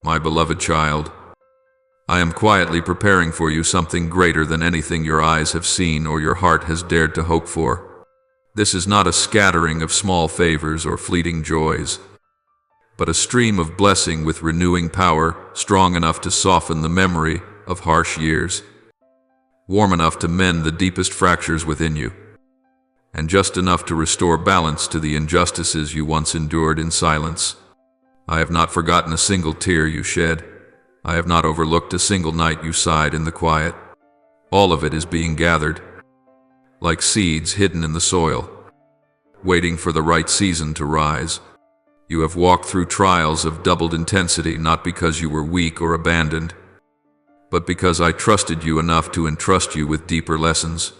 My beloved child, I am quietly preparing for you something greater than anything your eyes have seen or your heart has dared to hope for. This is not a scattering of small favors or fleeting joys, but a stream of blessing with renewing power, strong enough to soften the memory of harsh years, warm enough to mend the deepest fractures within you, and just enough to restore balance to the injustices you once endured in silence. I have not forgotten a single tear you shed. I have not overlooked a single night you sighed in the quiet. All of it is being gathered, like seeds hidden in the soil, waiting for the right season to rise. You have walked through trials of doubled intensity, not because you were weak or abandoned, but because I trusted you enough to entrust you with deeper lessons.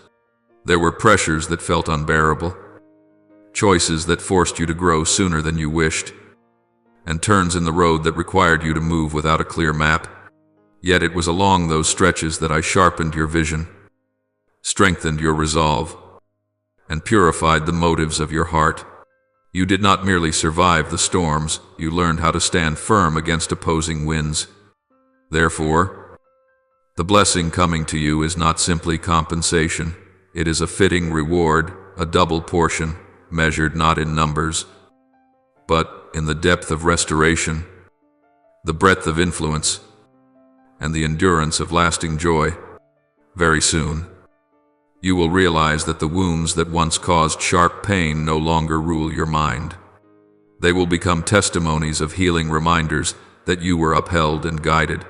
There were pressures that felt unbearable, choices that forced you to grow sooner than you wished, and turns in the road that required you to move without a clear map. Yet it was along those stretches that I sharpened your vision, strengthened your resolve, and purified the motives of your heart. You did not merely survive the storms, you learned how to stand firm against opposing winds. Therefore, the blessing coming to you is not simply compensation. It is a fitting reward, a double portion, measured not in numbers, but in the depth of restoration, the breadth of influence, and the endurance of lasting joy. Very soon, you will realize that the wounds that once caused sharp pain no longer rule your mind. They will become testimonies of healing reminders that you were upheld and guided.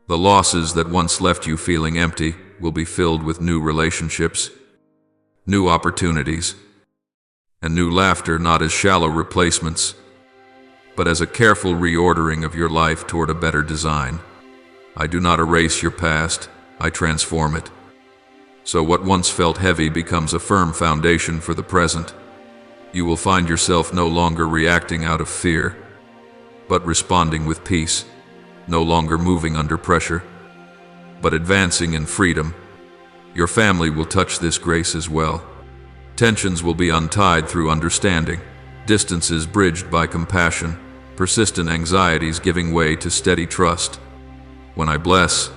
The losses that once left you feeling empty will be filled with new relationships, new opportunities, and new laughter, not as shallow replacements, but as a careful reordering of your life toward a better design. I do not erase your past, I transform it. So what once felt heavy becomes a firm foundation for the present. You will find yourself no longer reacting out of fear, but responding with peace, no longer moving under pressure, but advancing in freedom. Your family will touch this grace as well. Tensions will be untied through understanding, distances bridged by compassion, persistent anxieties giving way to steady trust. When I bless,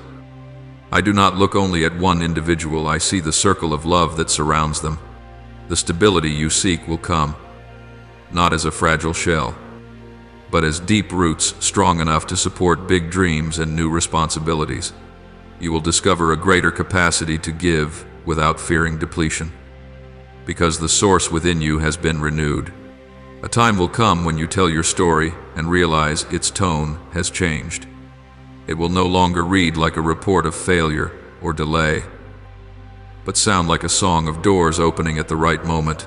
I do not look only at one individual, I see the circle of love that surrounds them. The stability you seek will come, not as a fragile shell, but as deep roots strong enough to support big dreams and new responsibilities. You will discover a greater capacity to give without fearing depletion, because the source within you has been renewed. A time will come when you tell your story and realize its tone has changed. It will no longer read like a report of failure or delay, but sound like a song of doors opening at the right moment.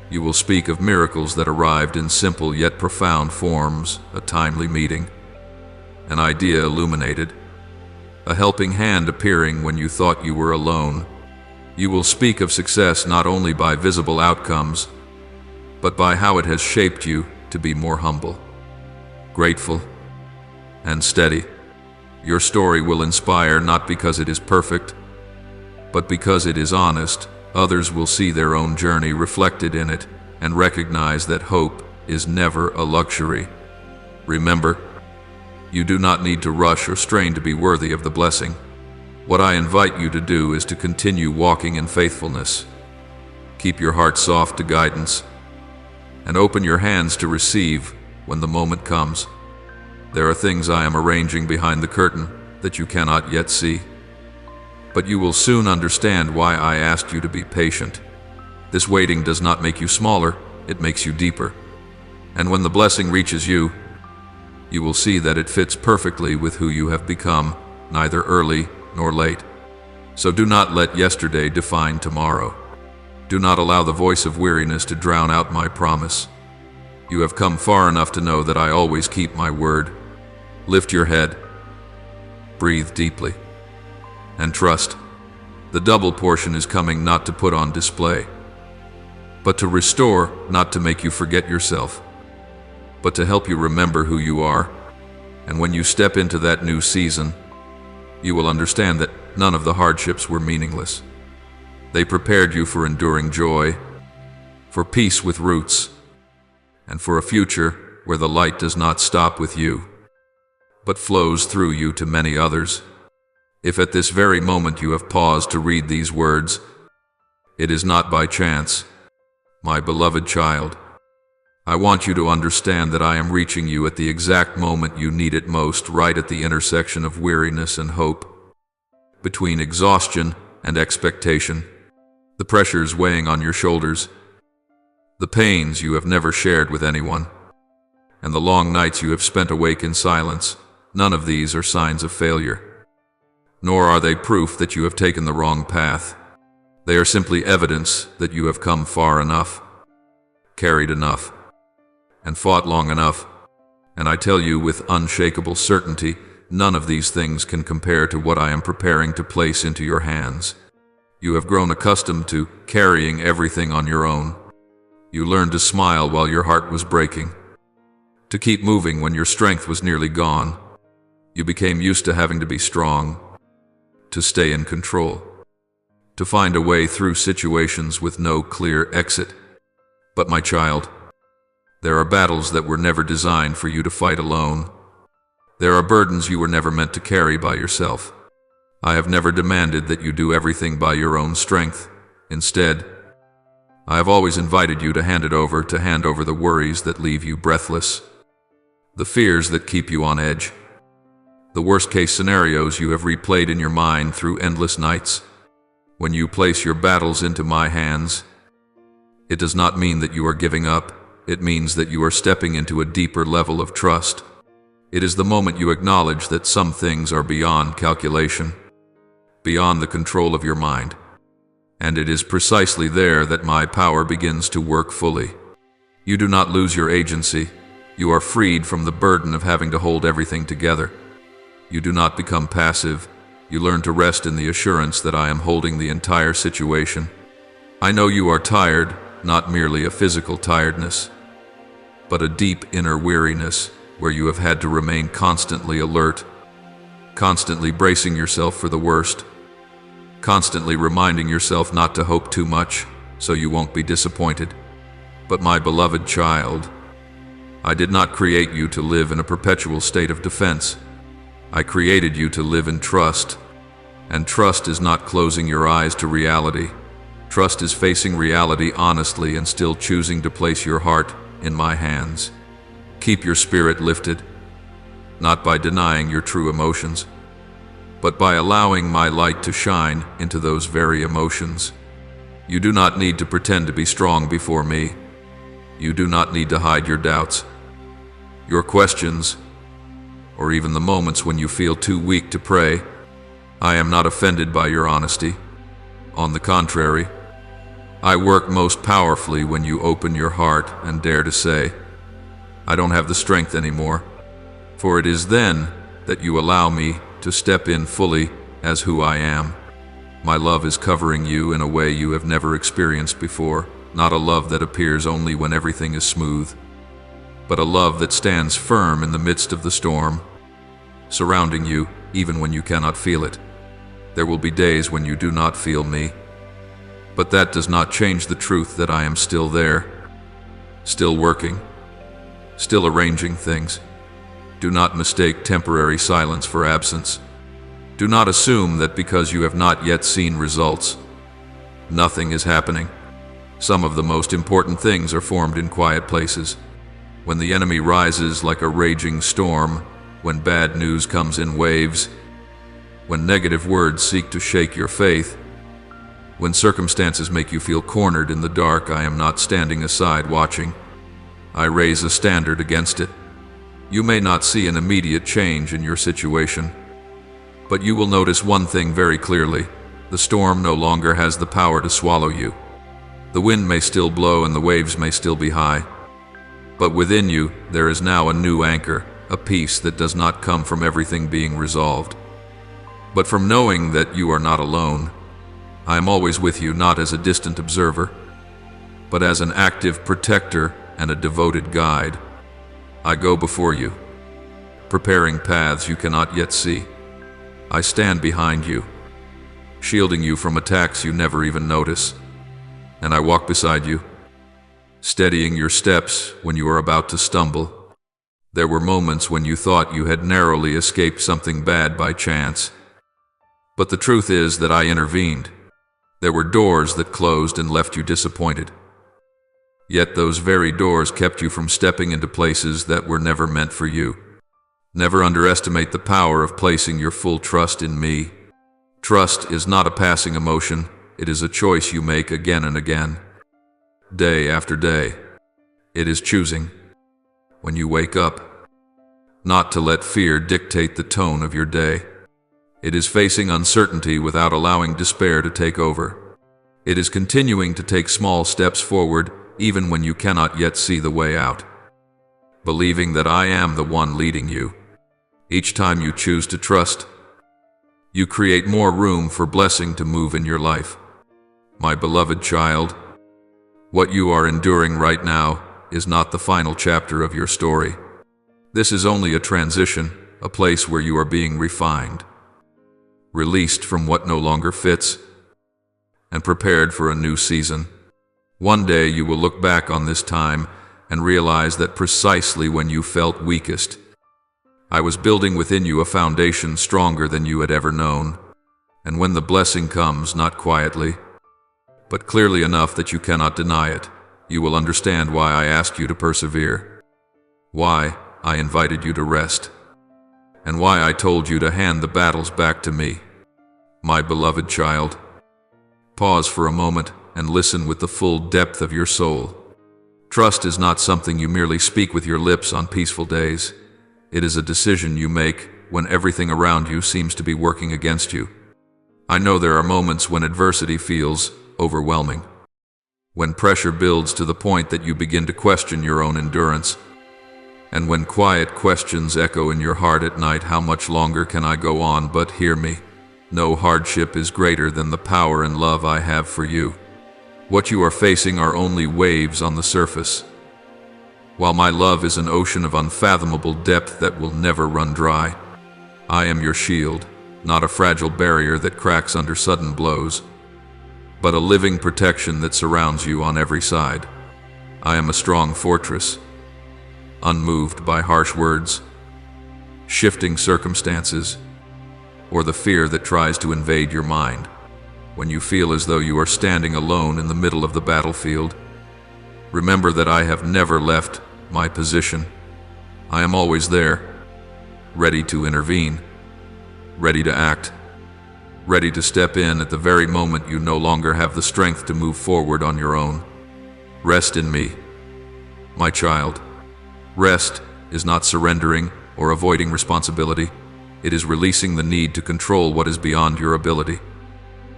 You will speak of miracles that arrived in simple yet profound forms, a timely meeting, an idea illuminated, a helping hand appearing when you thought you were alone. You will speak of success not only by visible outcomes, but by how it has shaped you to be more humble, grateful, and steady. Your story will inspire not because it is perfect, but because it is honest. Others will see their own journey reflected in it and recognize that hope is never a luxury. Remember, you do not need to rush or strain to be worthy of the blessing. What I invite you to do is to continue walking in faithfulness. Keep your heart soft to guidance, and open your hands to receive when the moment comes. There are things I am arranging behind the curtain that you cannot yet see, but you will soon understand why I asked you to be patient. This waiting does not make you smaller, it makes you deeper. And when the blessing reaches you, you will see that it fits perfectly with who you have become, neither early nor late. So do not let yesterday define tomorrow. Do not allow the voice of weariness to drown out my promise. You have come far enough to know that I always keep my word. Lift your head, breathe deeply, and trust. The double portion is coming not to put on display, but to restore, not to make you forget yourself, but to help you remember who you are. And when you step into that new season, you will understand that none of the hardships were meaningless. They prepared you for enduring joy, for peace with roots, and for a future where the light does not stop with you. but flows through you to many others. If at this very moment you have paused to read these words, it is not by chance. My beloved child, I want you to understand that I am reaching you at the exact moment you need it most, right at the intersection of weariness and hope, between exhaustion and expectation, the pressures weighing on your shoulders, the pains you have never shared with anyone, and the long nights you have spent awake in silence. None of these are signs of failure, nor are they proof that you have taken the wrong path. They are simply evidence that you have come far enough, carried enough, and fought long enough. And I tell you with unshakable certainty, none of these things can compare to what I am preparing to place into your hands. You have grown accustomed to carrying everything on your own. You learned to smile while your heart was breaking, to keep moving when your strength was nearly gone. You became used to having to be strong, to stay in control, to find a way through situations with no clear exit. But my child, there are battles that were never designed for you to fight alone. There are burdens you were never meant to carry by yourself. I have never demanded that you do everything by your own strength. Instead, I have always invited you to hand over the worries that leave you breathless, the fears that keep you on edge, the worst-case scenarios you have replayed in your mind through endless nights. When you place your battles into my hands, it does not mean that you are giving up. It means that you are stepping into a deeper level of trust. It is the moment you acknowledge that some things are beyond calculation, beyond the control of your mind. And it is precisely there that my power begins to work fully. You do not lose your agency. You are freed from the burden of having to hold everything together. You do not become passive. You learn to rest in the assurance that I am holding the entire situation. I know you are tired, not merely a physical tiredness, but a deep inner weariness where you have had to remain constantly alert, constantly bracing yourself for the worst, constantly reminding yourself not to hope too much so you won't be disappointed. But my beloved child, I did not create you to live in a perpetual state of defense. I created you to live in trust, and trust is not closing your eyes to reality. Trust is facing reality honestly and still choosing to place your heart in my hands. Keep your spirit lifted, not by denying your true emotions, but by allowing my light to shine into those very emotions. You do not need to pretend to be strong before me. You do not need to hide your doubts, your questions, or even the moments when you feel too weak to pray. I am not offended by your honesty. On the contrary, I work most powerfully when you open your heart and dare to say, I don't have the strength anymore. For it is then that you allow me to step in fully as who I am. My love is covering you in a way you have never experienced before, not a love that appears only when everything is smooth, but a love that stands firm in the midst of the storm, surrounding you even when you cannot feel it. There will be days when you do not feel me, but that does not change the truth that I am still there, still working, still arranging things. Do not mistake temporary silence for absence. Do not assume that because you have not yet seen results, nothing is happening. Some of the most important things are formed in quiet places. When the enemy rises like a raging storm, when bad news comes in waves, when negative words seek to shake your faith, when circumstances make you feel cornered in the dark, I am not standing aside watching. I raise a standard against it. You may not see an immediate change in your situation, but you will notice one thing very clearly. The storm no longer has the power to swallow you. The wind may still blow and the waves may still be high, but within you there is now a new anchor, a peace that does not come from everything being resolved, but from knowing that you are not alone. I am always with you, not as a distant observer, but as an active protector and a devoted guide. I go before you, preparing paths you cannot yet see. I stand behind you, shielding you from attacks you never even notice. And I walk beside you, steadying your steps when you are about to stumble, There were moments when you thought you had narrowly escaped something bad by chance. But the truth is that I intervened. There were doors that closed and left you disappointed. Yet those very doors kept you from stepping into places that were never meant for you. Never underestimate the power of placing your full trust in me. Trust is not a passing emotion, it is a choice you make again and again. Day after day. It is choosing, when you wake up, not to let fear dictate the tone of your day. It is facing uncertainty without allowing despair to take over. It is continuing to take small steps forward even when you cannot yet see the way out. Believing that I am the one leading you. Each time you choose to trust, you create more room for blessing to move in your life. My beloved child, what you are enduring right now is not the final chapter of your story. This is only a transition, a place where you are being refined, released from what no longer fits, and prepared for a new season. One day you will look back on this time and realize that precisely when you felt weakest, I was building within you a foundation stronger than you had ever known. And when the blessing comes, not quietly, but clearly enough that you cannot deny it, you will understand why I asked you to persevere, why I invited you to rest, and why I told you to hand the battles back to me. My beloved child, pause for a moment and listen with the full depth of your soul. Trust is not something you merely speak with your lips on peaceful days. It is a decision you make when everything around you seems to be working against you. I know there are moments when adversity feels overwhelming, when pressure builds to the point that you begin to question your own endurance, and when quiet questions echo in your heart at night. How much longer can I go on? But hear me. No hardship is greater than the power and love I have for you. What you are facing are only waves on the surface, while my love is an ocean of unfathomable depth that will never run dry. I am your shield, not a fragile barrier that cracks under sudden blows, but a living protection that surrounds you on every side. I am a strong fortress, unmoved by harsh words, shifting circumstances, or the fear that tries to invade your mind. When you feel as though you are standing alone in the middle of the battlefield, remember that I have never left my position. I am always there, ready to intervene, ready to act, ready to step in at the very moment you no longer have the strength to move forward on your own. Rest in me, my child. Rest is not surrendering or avoiding responsibility. It is releasing the need to control what is beyond your ability.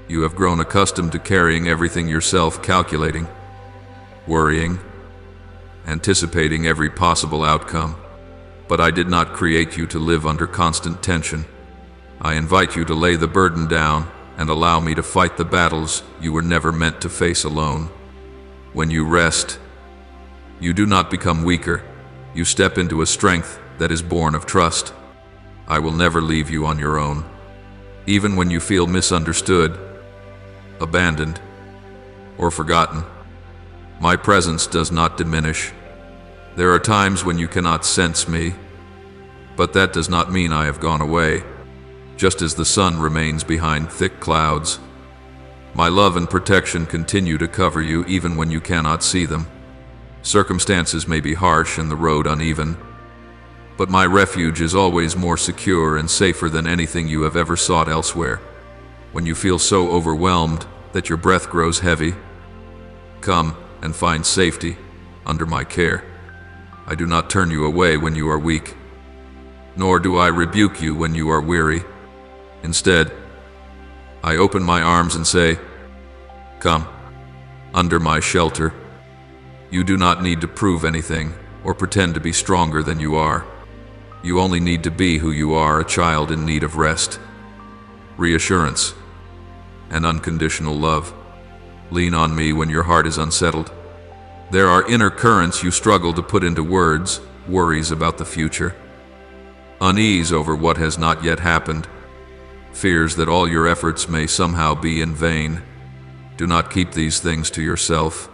You have grown accustomed to carrying everything yourself, calculating, worrying, anticipating every possible outcome. But I did not create you to live under constant tension. I invite you to lay the burden down and allow me to fight the battles you were never meant to face alone. When you rest, you do not become weaker. You step into a strength that is born of trust. I will never leave you on your own. Even when you feel misunderstood, abandoned, or forgotten, my presence does not diminish. There are times when you cannot sense me, but that does not mean I have gone away. Just as the sun remains behind thick clouds, my love and protection continue to cover you even when you cannot see them. Circumstances may be harsh and the road uneven, but my refuge is always more secure and safer than anything you have ever sought elsewhere. When you feel so overwhelmed that your breath grows heavy, come and find safety under my care. I do not turn you away when you are weak, nor do I rebuke you when you are weary. Instead, I open my arms and say, "Come, under my shelter." You do not need to prove anything or pretend to be stronger than you are. You only need to be who you are, a child in need of rest, reassurance, and unconditional love. Lean on me when your heart is unsettled. There are inner currents you struggle to put into words, worries about the future, unease over what has not yet happened, fears that all your efforts may somehow be in vain. Do not keep these things to yourself.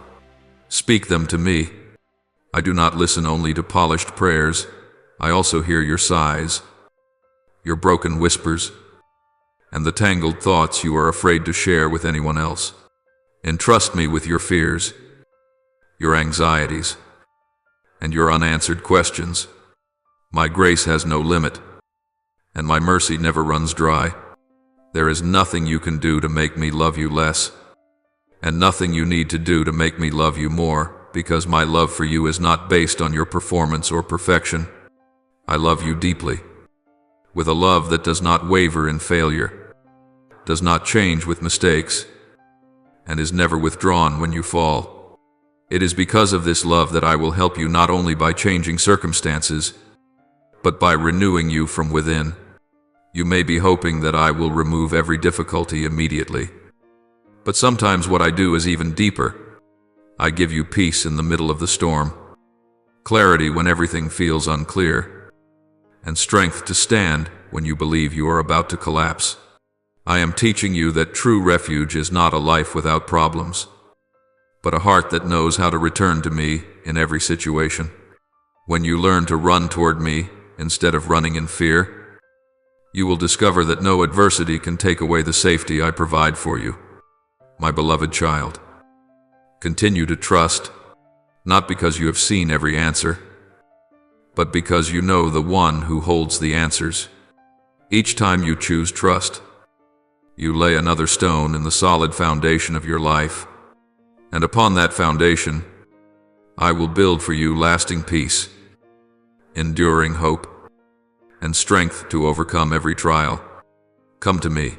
Speak them to me. I do not listen only to polished prayers. I also hear your sighs, your broken whispers, and the tangled thoughts you are afraid to share with anyone else. Entrust me with your fears, your anxieties, and your unanswered questions. My grace has no limit, and my mercy never runs dry. There is nothing you can do to make me love you less, and nothing you need to do to make me love you more, because my love for you is not based on your performance or perfection. I love you deeply, with a love that does not waver in failure, does not change with mistakes, and is never withdrawn when you fall. It is because of this love that I will help you not only by changing circumstances, but by renewing you from within. You may be hoping that I will remove every difficulty immediately, but sometimes what I do is even deeper. I give you peace in the middle of the storm, clarity when everything feels unclear, and strength to stand when you believe you are about to collapse. I am teaching you that true refuge is not a life without problems, but a heart that knows how to return to me in every situation. When you learn to run toward me instead of running in fear, you will discover that no adversity can take away the safety I provide for you. My beloved child, continue to trust, not because you have seen every answer, but because you know the one who holds the answers. Each time you choose trust, you lay another stone in the solid foundation of your life, and upon that foundation, I will build for you lasting peace, enduring hope, and strength to overcome every trial. Come to me,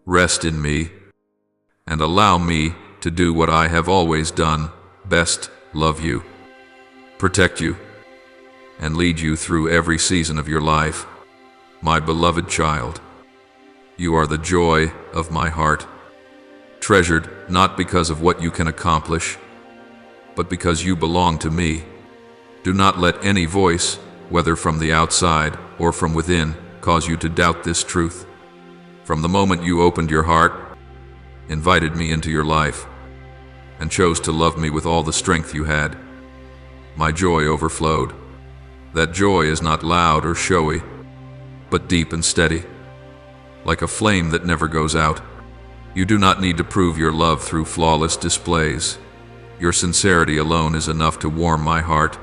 rest in me, and allow me to do what I have always done best: love you, protect you, and lead you through every season of your life. My beloved child, you are the joy of my heart, treasured not because of what you can accomplish, but because you belong to me. Do not let any voice, whether from the outside or from within, cause you to doubt this truth. From the moment you opened your heart, invited me into your life, and chose to love me with all the strength you had, my joy overflowed. That joy is not loud or showy, but deep and steady, like a flame that never goes out. You do not need to prove your love through flawless displays. Your sincerity alone is enough to warm my heart.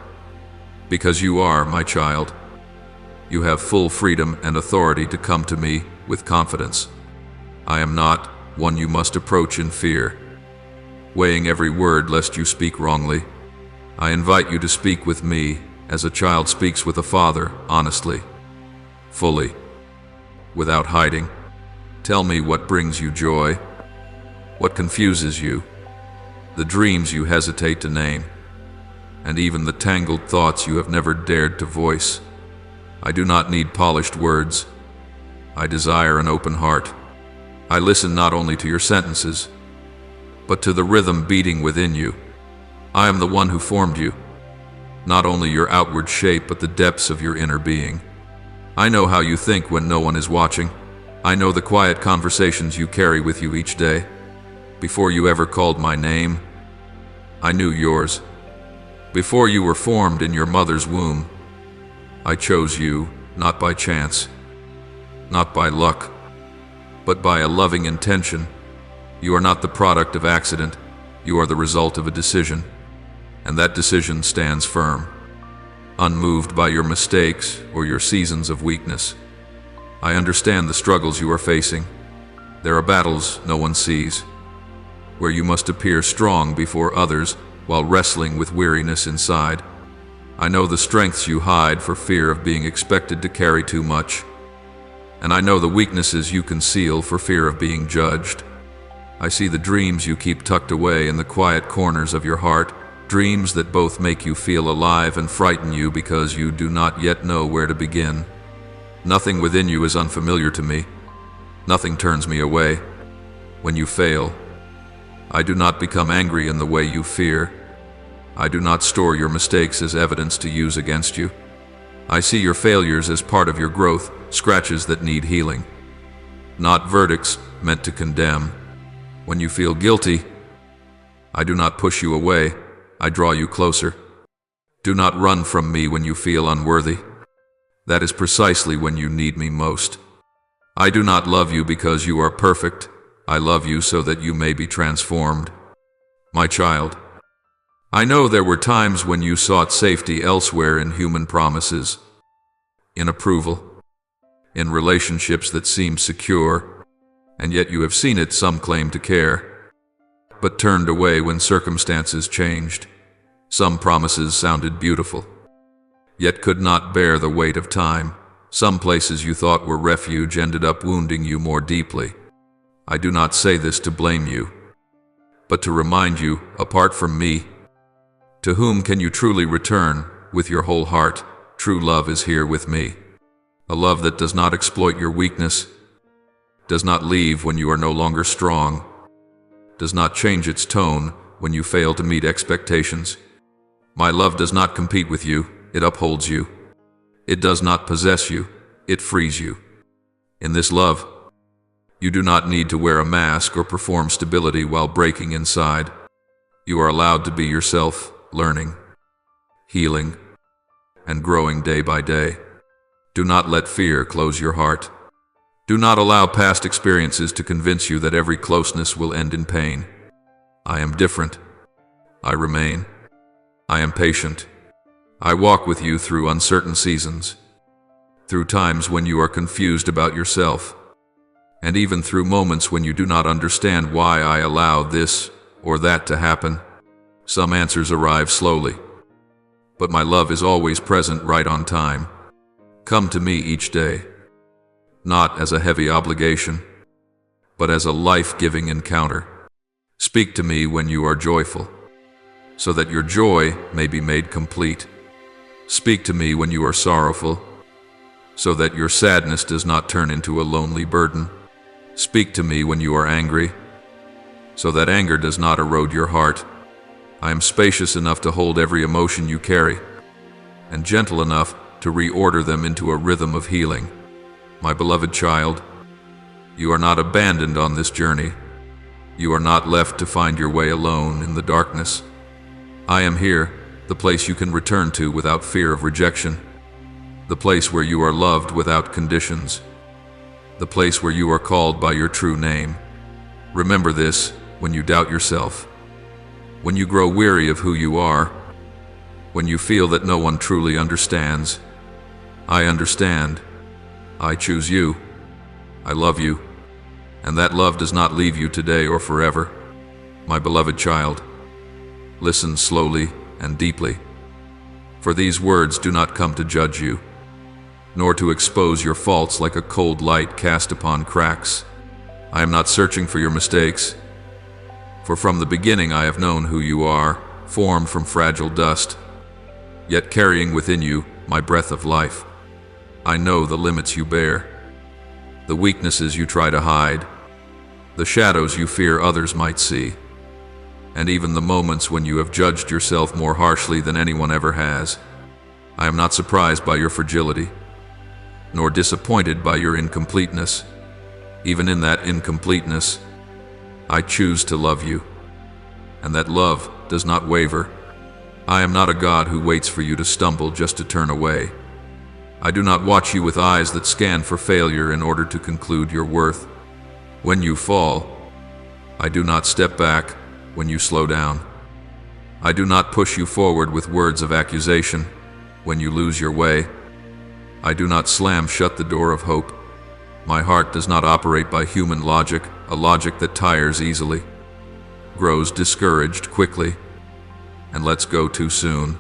Because you are my child, you have full freedom and authority to come to me with confidence. I am not one you must approach in fear, weighing every word lest you speak wrongly. I invite you to speak with me as a child speaks with a father, honestly, fully, without hiding. Tell me what brings you joy, what confuses you, the dreams you hesitate to name, and even the tangled thoughts you have never dared to voice. I do not need polished words. I desire an open heart. I listen not only to your sentences, but to the rhythm beating within you. I am the one who formed you, not only your outward shape, but the depths of your inner being. I know how you think when no one is watching. I know the quiet conversations you carry with you each day. Before you ever called my name, I knew yours. Before you were formed in your mother's womb, I chose you, not by chance, not by luck, but by a loving intention. You are not the product of accident. You are the result of a decision, and that decision stands firm, unmoved by your mistakes or your seasons of weakness. I understand the struggles you are facing. There are battles no one sees, where you must appear strong before others while wrestling with weariness inside. I know the strengths you hide for fear of being expected to carry too much, and I know the weaknesses you conceal for fear of being judged. I see the dreams you keep tucked away in the quiet corners of your heart, dreams that both make you feel alive and frighten you because you do not yet know where to begin. Nothing within you is unfamiliar to me. Nothing turns me away. When you fail, I do not become angry in the way you fear. I do not store your mistakes as evidence to use against you. I see your failures as part of your growth, scratches that need healing, not verdicts meant to condemn. When you feel guilty, I do not push you away. I draw you closer. Do not run from me when you feel unworthy. That is precisely when you need me most. I do not love you because you are perfect. I love you so that you may be transformed. My child, I know there were times when you sought safety elsewhere in human promises, in approval, in relationships that seemed secure, and yet you have seen it some claim to care, but turned away when circumstances changed. Some promises sounded beautiful, yet could not bear the weight of time. Some places you thought were refuge ended up wounding you more deeply. I do not say this to blame you, but to remind you, apart from me, to whom can you truly return with your whole heart? True love is here with me. A love that does not exploit your weakness, does not leave when you are no longer strong, does not change its tone when you fail to meet expectations. My love does not compete with you, it upholds you. It does not possess you, it frees you. In this love, you do not need to wear a mask or perform stability while breaking inside. You are allowed to be yourself, learning, healing, and growing day by day. Do not let fear close your heart. Do not allow past experiences to convince you that every closeness will end in pain. I am different. I remain. I am patient. I walk with you through uncertain seasons, through times when you are confused about yourself, and even through moments when you do not understand why I allow this or that to happen. Some answers arrive slowly, but my love is always present right on time. Come to me each day, not as a heavy obligation, but as a life-giving encounter. Speak to me when you are joyful, so that your joy may be made complete. Speak to me when you are sorrowful, so that your sadness does not turn into a lonely burden. Speak to me when you are angry, so that anger does not erode your heart. I am spacious enough to hold every emotion you carry, and gentle enough to reorder them into a rhythm of healing. My beloved child, you are not abandoned on this journey. You are not left to find your way alone in the darkness. I am here, the place you can return to without fear of rejection, the place where you are loved without conditions, the place where you are called by your true name. Remember this when you doubt yourself, when you grow weary of who you are, when you feel that no one truly understands. I understand. I choose you. I love you. And that love does not leave you today or forever. My beloved child, listen slowly and deeply, for these words do not come to judge you, nor to expose your faults like a cold light cast upon cracks. I am not searching for your mistakes, for from the beginning I have known who you are, formed from fragile dust, yet carrying within you my breath of life. I know the limits you bear, the weaknesses you try to hide, the shadows you fear others might see, and even the moments when you have judged yourself more harshly than anyone ever has. I am not surprised by your fragility, nor disappointed by your incompleteness. Even in that incompleteness, I choose to love you, and that love does not waver. I am not a God who waits for you to stumble just to turn away. I do not watch you with eyes that scan for failure in order to conclude your worth. When you fall, I do not step back when you slow down. I do not push you forward with words of accusation when you lose your way. I do not slam shut the door of hope. My heart does not operate by human logic, a logic that tires easily, grows discouraged quickly, and lets go too soon.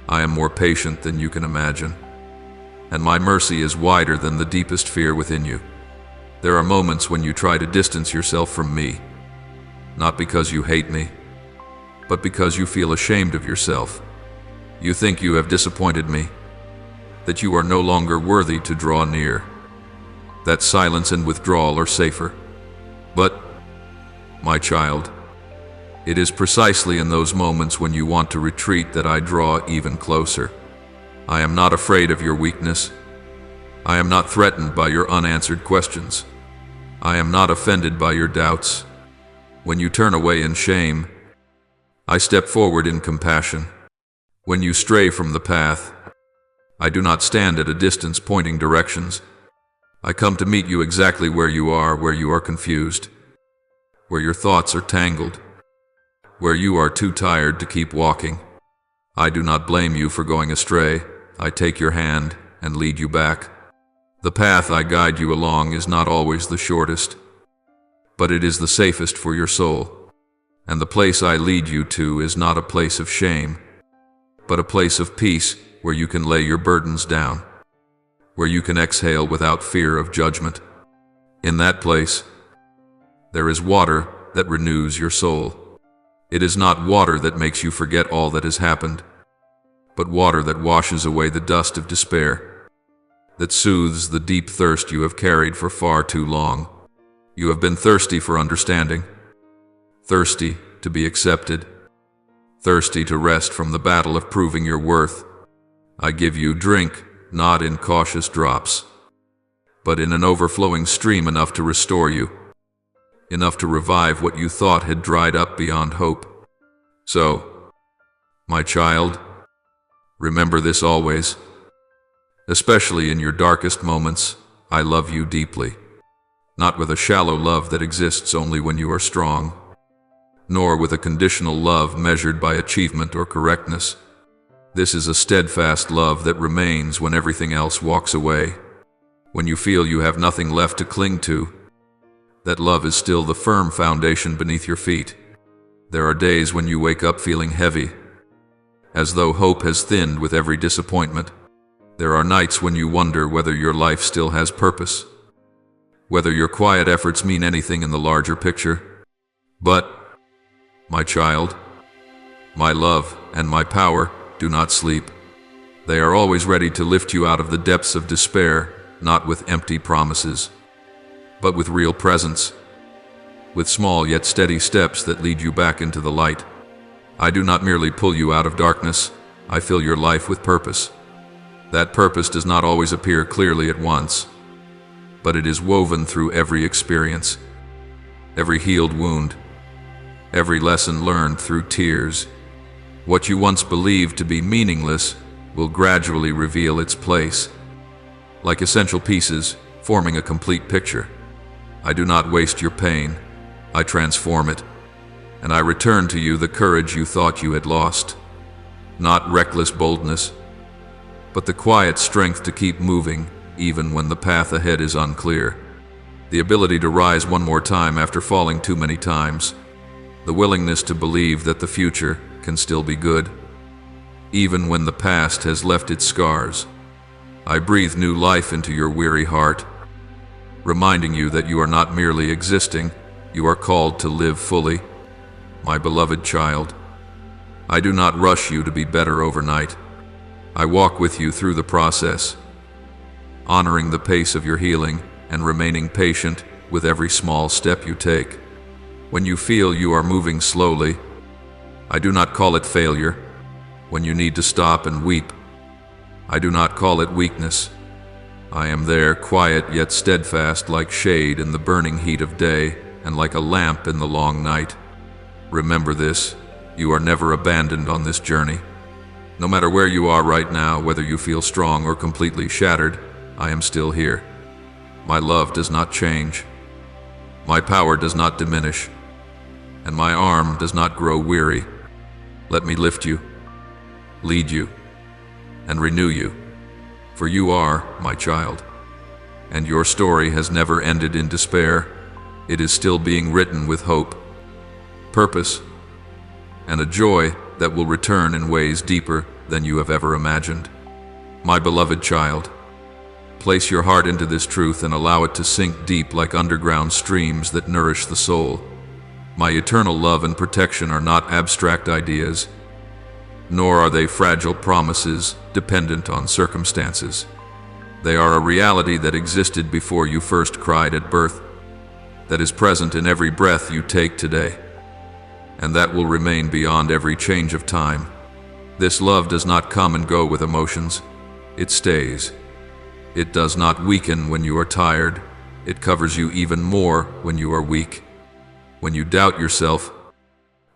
I am more patient than you can imagine, and my mercy is wider than the deepest fear within you. There are moments when you try to distance yourself from me, not because you hate me, but because you feel ashamed of yourself. You think you have disappointed me, that you are no longer worthy to draw near, that silence and withdrawal are safer. But, my child, it is precisely in those moments when you want to retreat that I draw even closer. I am not afraid of your weakness. I am not threatened by your unanswered questions. I am not offended by your doubts. When you turn away in shame, I step forward in compassion. When you stray from the path, I do not stand at a distance pointing directions. I come to meet you exactly where you are confused, where your thoughts are tangled, where you are too tired to keep walking. I do not blame you for going astray. I take your hand and lead you back. The path I guide you along is not always the shortest, but it is the safest for your soul. And the place I lead you to is not a place of shame, but a place of peace where you can lay your burdens down, where you can exhale without fear of judgment. In that place, there is water that renews your soul. It is not water that makes you forget all that has happened, but water that washes away the dust of despair, that soothes the deep thirst you have carried for far too long. You have been thirsty for understanding, thirsty to be accepted, thirsty to rest from the battle of proving your worth. I give you drink, not in cautious drops, but in an overflowing stream enough to restore you, enough to revive what you thought had dried up beyond hope. So, my child, remember this always. Especially in your darkest moments, I love you deeply, not with a shallow love that exists only when you are strong, nor with a conditional love measured by achievement or correctness. This is a steadfast love that remains when everything else walks away, when you feel you have nothing left to cling to. That love is still the firm foundation beneath your feet. There are days when you wake up feeling heavy, as though hope has thinned with every disappointment. There are nights when you wonder whether your life still has purpose, whether your quiet efforts mean anything in the larger picture. But, my child, my love and my power do not sleep. They are always ready to lift you out of the depths of despair, not with empty promises, but with real presence, with small yet steady steps that lead you back into the light. I do not merely pull you out of darkness, I fill your life with purpose. That purpose does not always appear clearly at once, but it is woven through every experience, every healed wound, every lesson learned through tears. What you once believed to be meaningless will gradually reveal its place, like essential pieces forming a complete picture. I do not waste your pain, I transform it, and I return to you the courage you thought you had lost. Not reckless boldness, but the quiet strength to keep moving even when the path ahead is unclear. The ability to rise one more time after falling too many times. The willingness to believe that the future can still be good, even when the past has left its scars. I breathe new life into your weary heart, reminding you that you are not merely existing, you are called to live fully. My beloved child, I do not rush you to be better overnight. I walk with you through the process, honoring the pace of your healing and remaining patient with every small step you take. When you feel you are moving slowly, I do not call it failure. When you need to stop and weep, I do not call it weakness. I am there, quiet yet steadfast, like shade in the burning heat of day and like a lamp in the long night. Remember this, you are never abandoned on this journey. No matter where you are right now, whether you feel strong or completely shattered, I am still here. My love does not change. My power does not diminish, and my arm does not grow weary. Let me lift you, lead you, and renew you, for you are my child, and your story has never ended in despair. It is still being written with hope, purpose, and a joy that will return in ways deeper than you have ever imagined. My beloved child, place your heart into this truth and allow it to sink deep like underground streams that nourish the soul. My eternal love and protection are not abstract ideas, nor are they fragile promises dependent on circumstances. They are a reality that existed before you first cried at birth, that is present in every breath you take today, and that will remain beyond every change of time. This love does not come and go with emotions. It stays. It does not weaken when you are tired. It covers you even more when you are weak. When you doubt yourself,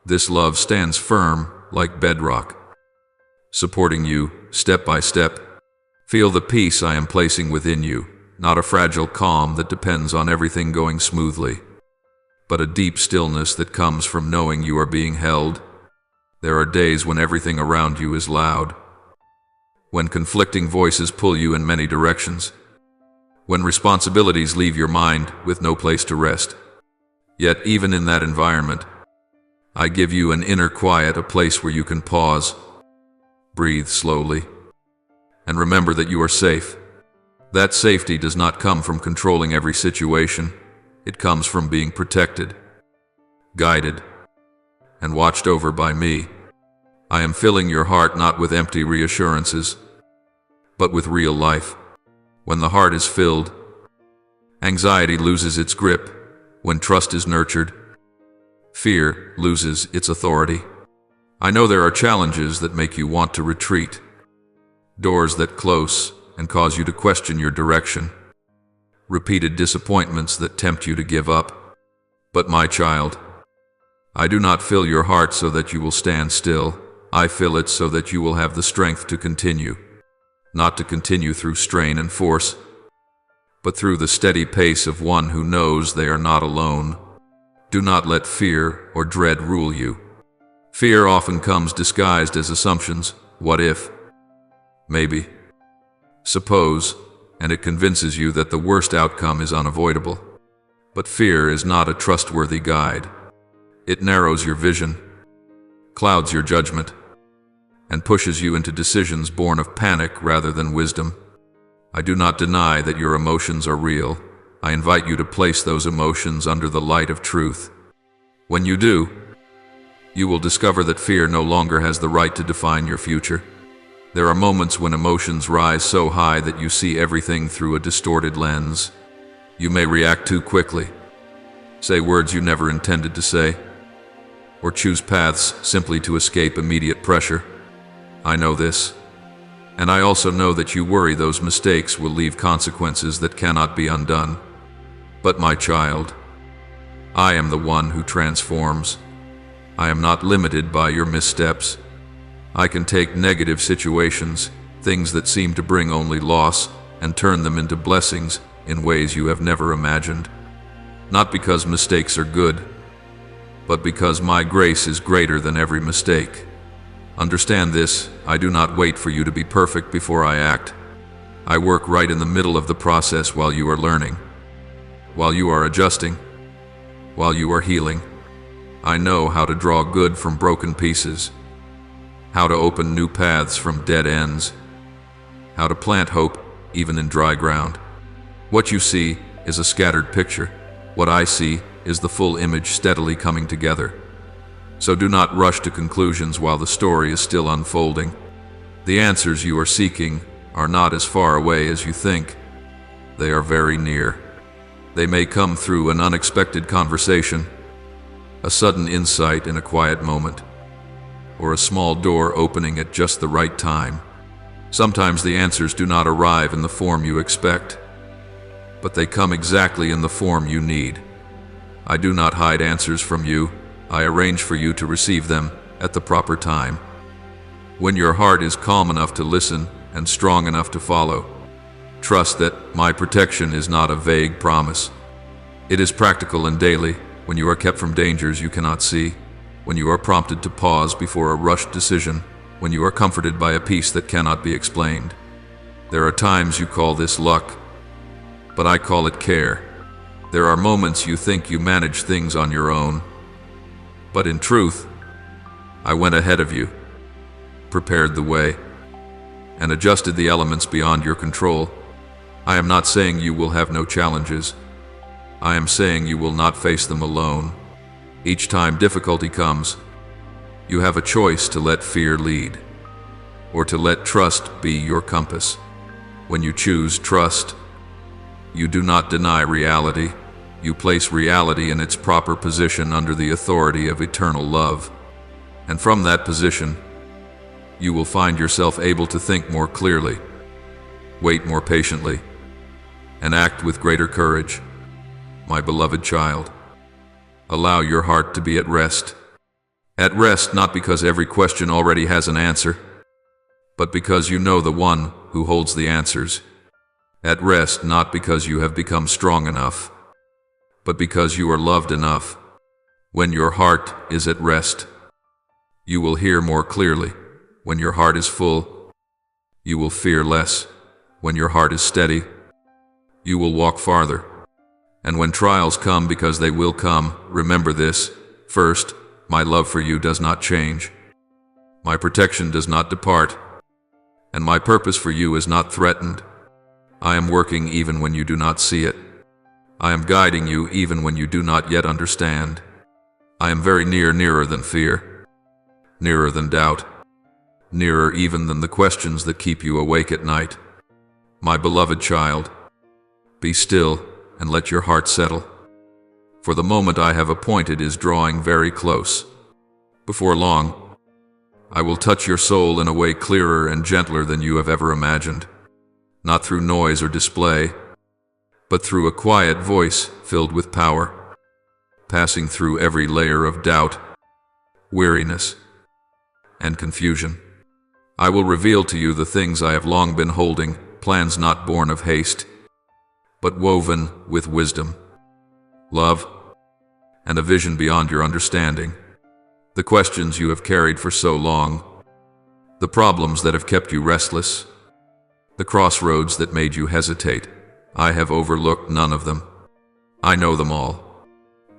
this love stands firm like bedrock, supporting you step by step, Feel the peace I am placing within you, not a fragile calm that depends on everything going smoothly, but a deep stillness that comes from knowing you are being held. There are days when everything around you is loud, when conflicting voices pull you in many directions, when responsibilities leave your mind with no place to rest. Yet even in that environment, I give you an inner quiet, a place where you can pause, breathe slowly, and remember that you are safe. That safety does not come from controlling every situation. It comes from being protected, guided, and watched over by me. I am filling your heart not with empty reassurances, but with real life. When the heart is filled, anxiety loses its grip. When trust is nurtured, fear loses its authority. I know there are challenges that make you want to retreat, doors that close and cause you to question your direction, repeated disappointments that tempt you to give up. But my child, I do not fill your heart so that you will stand still. I fill it so that you will have the strength to continue, not to continue through strain and force, but through the steady pace of one who knows they are not alone. Do not let fear or dread rule you. Fear often comes disguised as assumptions. What if? Maybe. Suppose, and it convinces you that the worst outcome is unavoidable. But fear is not a trustworthy guide. It narrows your vision, clouds your judgment, and pushes you into decisions born of panic rather than wisdom. I do not deny that your emotions are real. I invite you to place those emotions under the light of truth. When you do, you will discover that fear no longer has the right to define your future. There are moments when emotions rise so high that you see everything through a distorted lens. You may react too quickly, say words you never intended to say, or choose paths simply to escape immediate pressure. I know this. And I also know that you worry those mistakes will leave consequences that cannot be undone. But my child, I am the one who transforms. I am not limited by your missteps. I can take negative situations, things that seem to bring only loss, and turn them into blessings in ways you have never imagined. Not because mistakes are good, but because my grace is greater than every mistake. Understand this, I do not wait for you to be perfect before I act. I work right in the middle of the process while you are learning, while you are adjusting, while you are healing. I know how to draw good from broken pieces, how to open new paths from dead ends, how to plant hope even in dry ground. What you see is a scattered picture. What I see is the full image steadily coming together. So do not rush to conclusions while the story is still unfolding. The answers you are seeking are not as far away as you think. They are very near. They may come through an unexpected conversation, a sudden insight in a quiet moment, or a small door opening at just the right time. Sometimes the answers do not arrive in the form you expect, but they come exactly in the form you need. I do not hide answers from you. I arrange for you to receive them at the proper time. When your heart is calm enough to listen and strong enough to follow, trust that my protection is not a vague promise. It is practical and daily, when you are kept from dangers you cannot see, when you are prompted to pause before a rushed decision, when you are comforted by a peace that cannot be explained. There are times you call this luck, but I call it care. There are moments you think you manage things on your own, but in truth, I went ahead of you, prepared the way, and adjusted the elements beyond your control. I am not saying you will have no challenges. I am saying you will not face them alone. Each time difficulty comes, you have a choice to let fear lead, or to let trust be your compass. When you choose trust, you do not deny reality. You place reality in its proper position under the authority of eternal love. And from that position, you will find yourself able to think more clearly, wait more patiently, and act with greater courage. My beloved child, allow your heart to be at rest. At rest not because every question already has an answer, but because you know the one who holds the answers. At rest not because you have become strong enough, but because you are loved enough. When your heart is at rest, you will hear more clearly. When your heart is full, you will fear less. When your heart is steady, you will walk farther. And when trials come, because they will come, remember this. First, my love for you does not change. My protection does not depart, and my purpose for you is not threatened. I am working even when you do not see it. I am guiding you even when you do not yet understand. I am very near, nearer than fear, nearer than doubt, nearer even than the questions that keep you awake at night. My beloved child, be still and let your heart settle. For the moment I have appointed is drawing very close. Before long, I will touch your soul in a way clearer and gentler than you have ever imagined. Not through noise or display, but through a quiet voice filled with power, passing through every layer of doubt, weariness, and confusion. I will reveal to you the things I have long been holding, plans not born of haste, but woven with wisdom, love, and a vision beyond your understanding. The questions you have carried for so long, the problems that have kept you restless, the crossroads that made you hesitate, I have overlooked none of them. I know them all,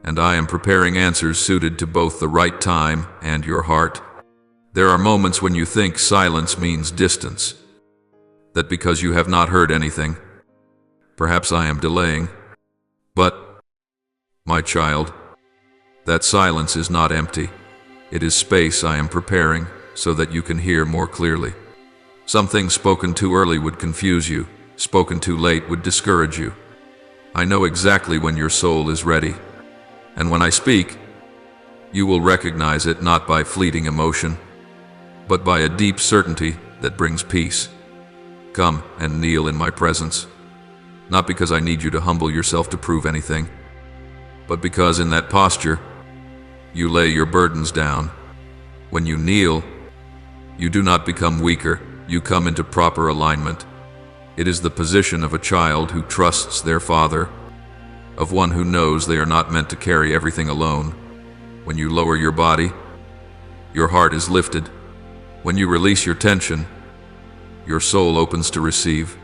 and I am preparing answers suited to both the right time and your heart. There are moments when you think silence means distance, that because you have not heard anything, perhaps I am delaying. But, my child, that silence is not empty. It is space I am preparing so that you can hear more clearly. Something spoken too early would confuse you, spoken too late would discourage you. I know exactly when your soul is ready, and when I speak, you will recognize it not by fleeting emotion, but by a deep certainty that brings peace. Come and kneel in my presence, not because I need you to humble yourself to prove anything, but because in that posture, you lay your burdens down. When you kneel, you do not become weaker, you come into proper alignment. It is the position of a child who trusts their father, of one who knows they are not meant to carry everything alone. When you lower your body, your heart is lifted. When you release your tension, your soul opens to receive.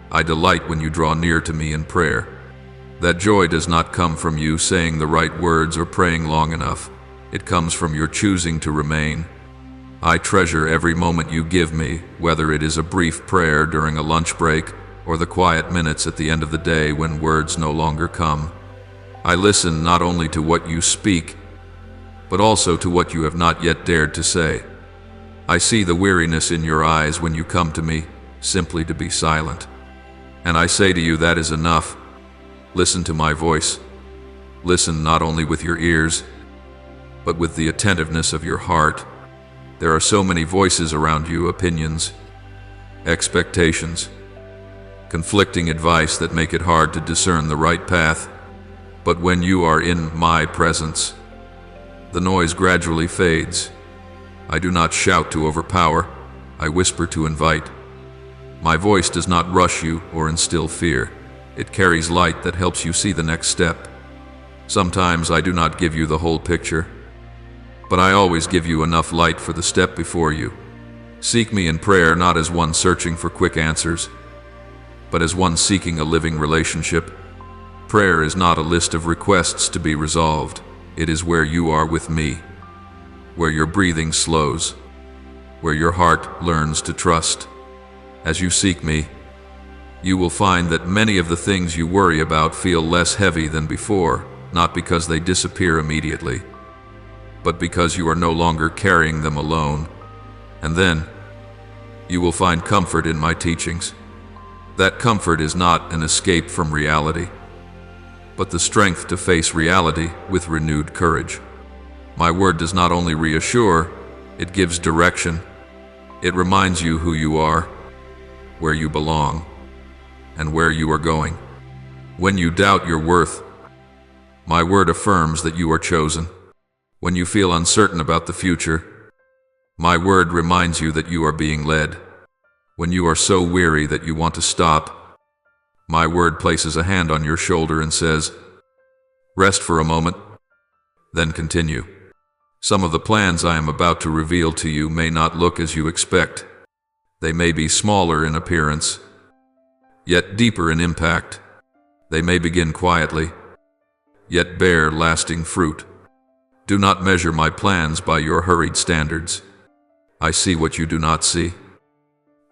I delight when you draw near to me in prayer. That joy does not come from you saying the right words or praying long enough. It comes from your choosing to remain. I treasure every moment you give me, whether it is a brief prayer during a lunch break or the quiet minutes at the end of the day when words no longer come. I listen not only to what you speak, but also to what you have not yet dared to say. I see the weariness in your eyes when you come to me, simply to be silent. And I say to you, that is enough. Listen to my voice. Listen not only with your ears, but with the attentiveness of your heart. There are so many voices around you, opinions, expectations, conflicting advice that make it hard to discern the right path. But when you are in my presence, the noise gradually fades. I do not shout to overpower, I whisper to invite. My voice does not rush you or instill fear. It carries light that helps you see the next step. Sometimes I do not give you the whole picture, but I always give you enough light for the step before you. Seek me in prayer not as one searching for quick answers, but as one seeking a living relationship. Prayer is not a list of requests to be resolved. It is where you are with me, where your breathing slows, where your heart learns to trust. As you seek me, you will find that many of the things you worry about feel less heavy than before, not because they disappear immediately, but because you are no longer carrying them alone. And then, you will find comfort in my teachings. That comfort is not an escape from reality, but the strength to face reality with renewed courage. My word does not only reassure, it gives direction. It reminds you who you are, where you belong, and where you are going. When you doubt your worth, my word affirms that you are chosen. When you feel uncertain about the future, my word reminds you that you are being led. When you are so weary that you want to stop, my word places a hand on your shoulder and says, "Rest for a moment, then continue." Some of the plans I am about to reveal to you may not look as you expect. They may be smaller in appearance, yet deeper in impact. They may begin quietly, yet bear lasting fruit. Do not measure my plans by your hurried standards. I see what you do not see,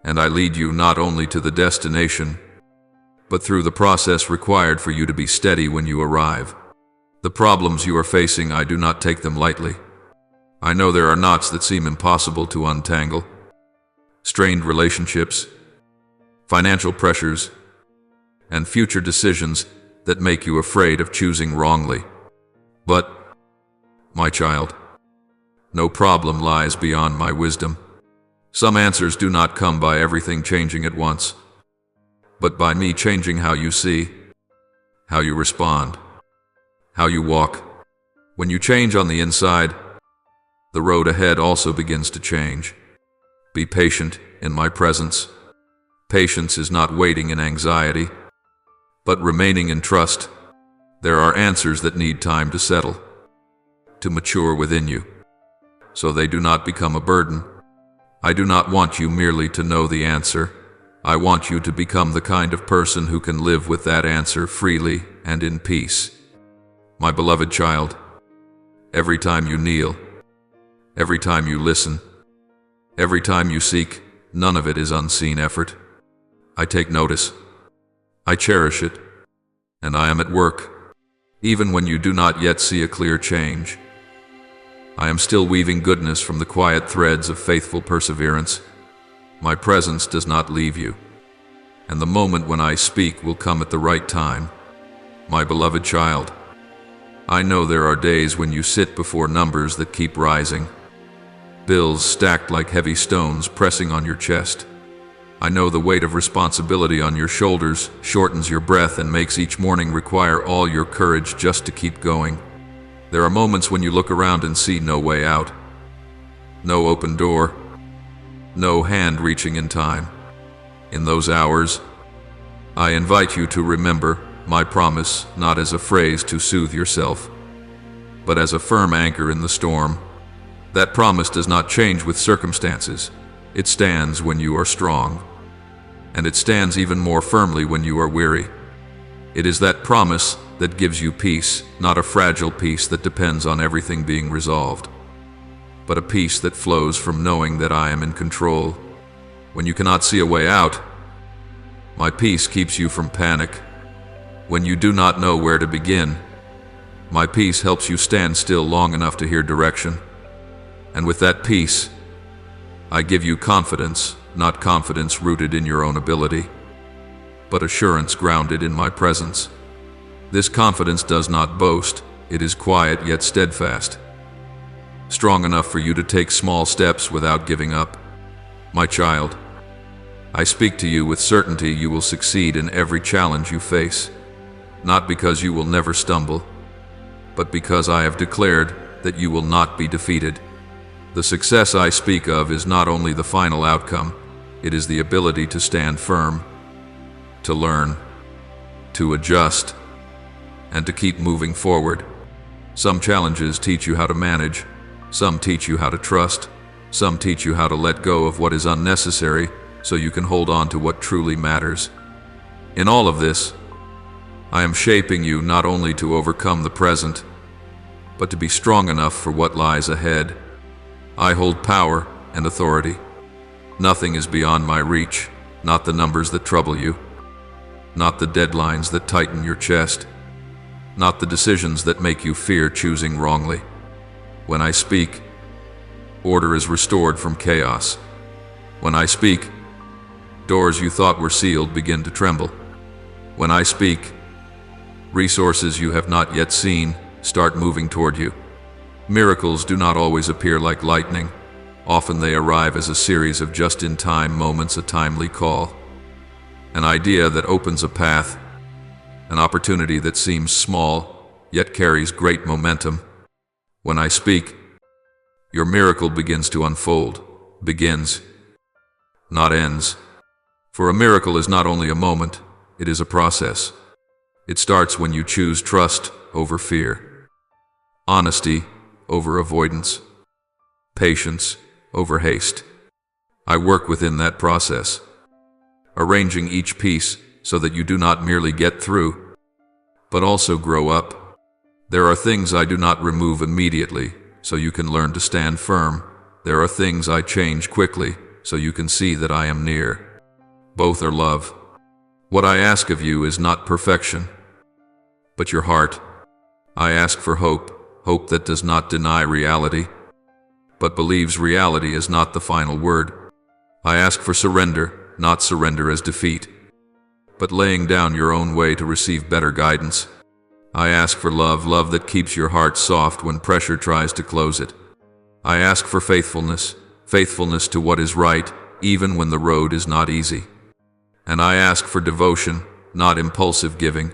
and I lead you not only to the destination, but through the process required for you to be steady when you arrive. The problems you are facing, I do not take them lightly. I know there are knots that seem impossible to untangle, strained relationships, financial pressures, and future decisions that make you afraid of choosing wrongly. But, my child, no problem lies beyond my wisdom. Some answers do not come by everything changing at once, but by me changing how you see, how you respond, how you walk. When you change on the inside, the road ahead also begins to change. Be patient in my presence. Patience is not waiting in anxiety, but remaining in trust. There are answers that need time to settle, to mature within you, so they do not become a burden. I do not want you merely to know the answer. I want you to become the kind of person who can live with that answer freely and in peace. My beloved child, every time you kneel, every time you listen, every time you seek, none of it is unseen effort. I take notice. I cherish it. And I am at work, even when you do not yet see a clear change. I am still weaving goodness from the quiet threads of faithful perseverance. My presence does not leave you, and the moment when I speak will come at the right time. My beloved child, I know there are days when you sit before numbers that keep rising, bills stacked like heavy stones pressing on your chest. I know the weight of responsibility on your shoulders shortens your breath and makes each morning require all your courage just to keep going. There are moments when you look around and see no way out, no open door, no hand reaching in time. In those hours, I invite you to remember my promise not as a phrase to soothe yourself, but as a firm anchor in the storm. That promise does not change with circumstances. It stands when you are strong, and it stands even more firmly when you are weary. It is that promise that gives you peace, not a fragile peace that depends on everything being resolved, but a peace that flows from knowing that I am in control. When you cannot see a way out, my peace keeps you from panic. When you do not know where to begin, my peace helps you stand still long enough to hear direction. And with that peace, I give you confidence, not confidence rooted in your own ability, but assurance grounded in my presence. This confidence does not boast, it is quiet yet steadfast, strong enough for you to take small steps without giving up. My child, I speak to you with certainty you will succeed in every challenge you face, not because you will never stumble, but because I have declared that you will not be defeated. The success I speak of is not only the final outcome, it is the ability to stand firm, to learn, to adjust, and to keep moving forward. Some challenges teach you how to manage, some teach you how to trust, some teach you how to let go of what is unnecessary so you can hold on to what truly matters. In all of this, I am shaping you not only to overcome the present, but to be strong enough for what lies ahead. I hold power and authority. Nothing is beyond my reach, not the numbers that trouble you, not the deadlines that tighten your chest, not the decisions that make you fear choosing wrongly. When I speak, order is restored from chaos. When I speak, doors you thought were sealed begin to tremble. When I speak, resources you have not yet seen start moving toward you. Miracles do not always appear like lightning. Often they arrive as a series of just-in-time moments, a timely call, an idea that opens a path, an opportunity that seems small, yet carries great momentum. When I speak, your miracle begins to unfold, begins, not ends. For a miracle is not only a moment, it is a process. It starts when you choose trust over fear, honesty over avoidance, patience over haste. I work within that process, arranging each piece so that you do not merely get through, but also grow up. There are things I do not remove immediately, so you can learn to stand firm. There are things I change quickly, so you can see that I am near. Both are love. What I ask of you is not perfection, but your heart. I ask for hope, hope that does not deny reality, but believes reality is not the final word. I ask for surrender, not surrender as defeat, but laying down your own way to receive better guidance. I ask for love, love that keeps your heart soft when pressure tries to close it. I ask for faithfulness, faithfulness to what is right, even when the road is not easy. And I ask for devotion, not impulsive giving,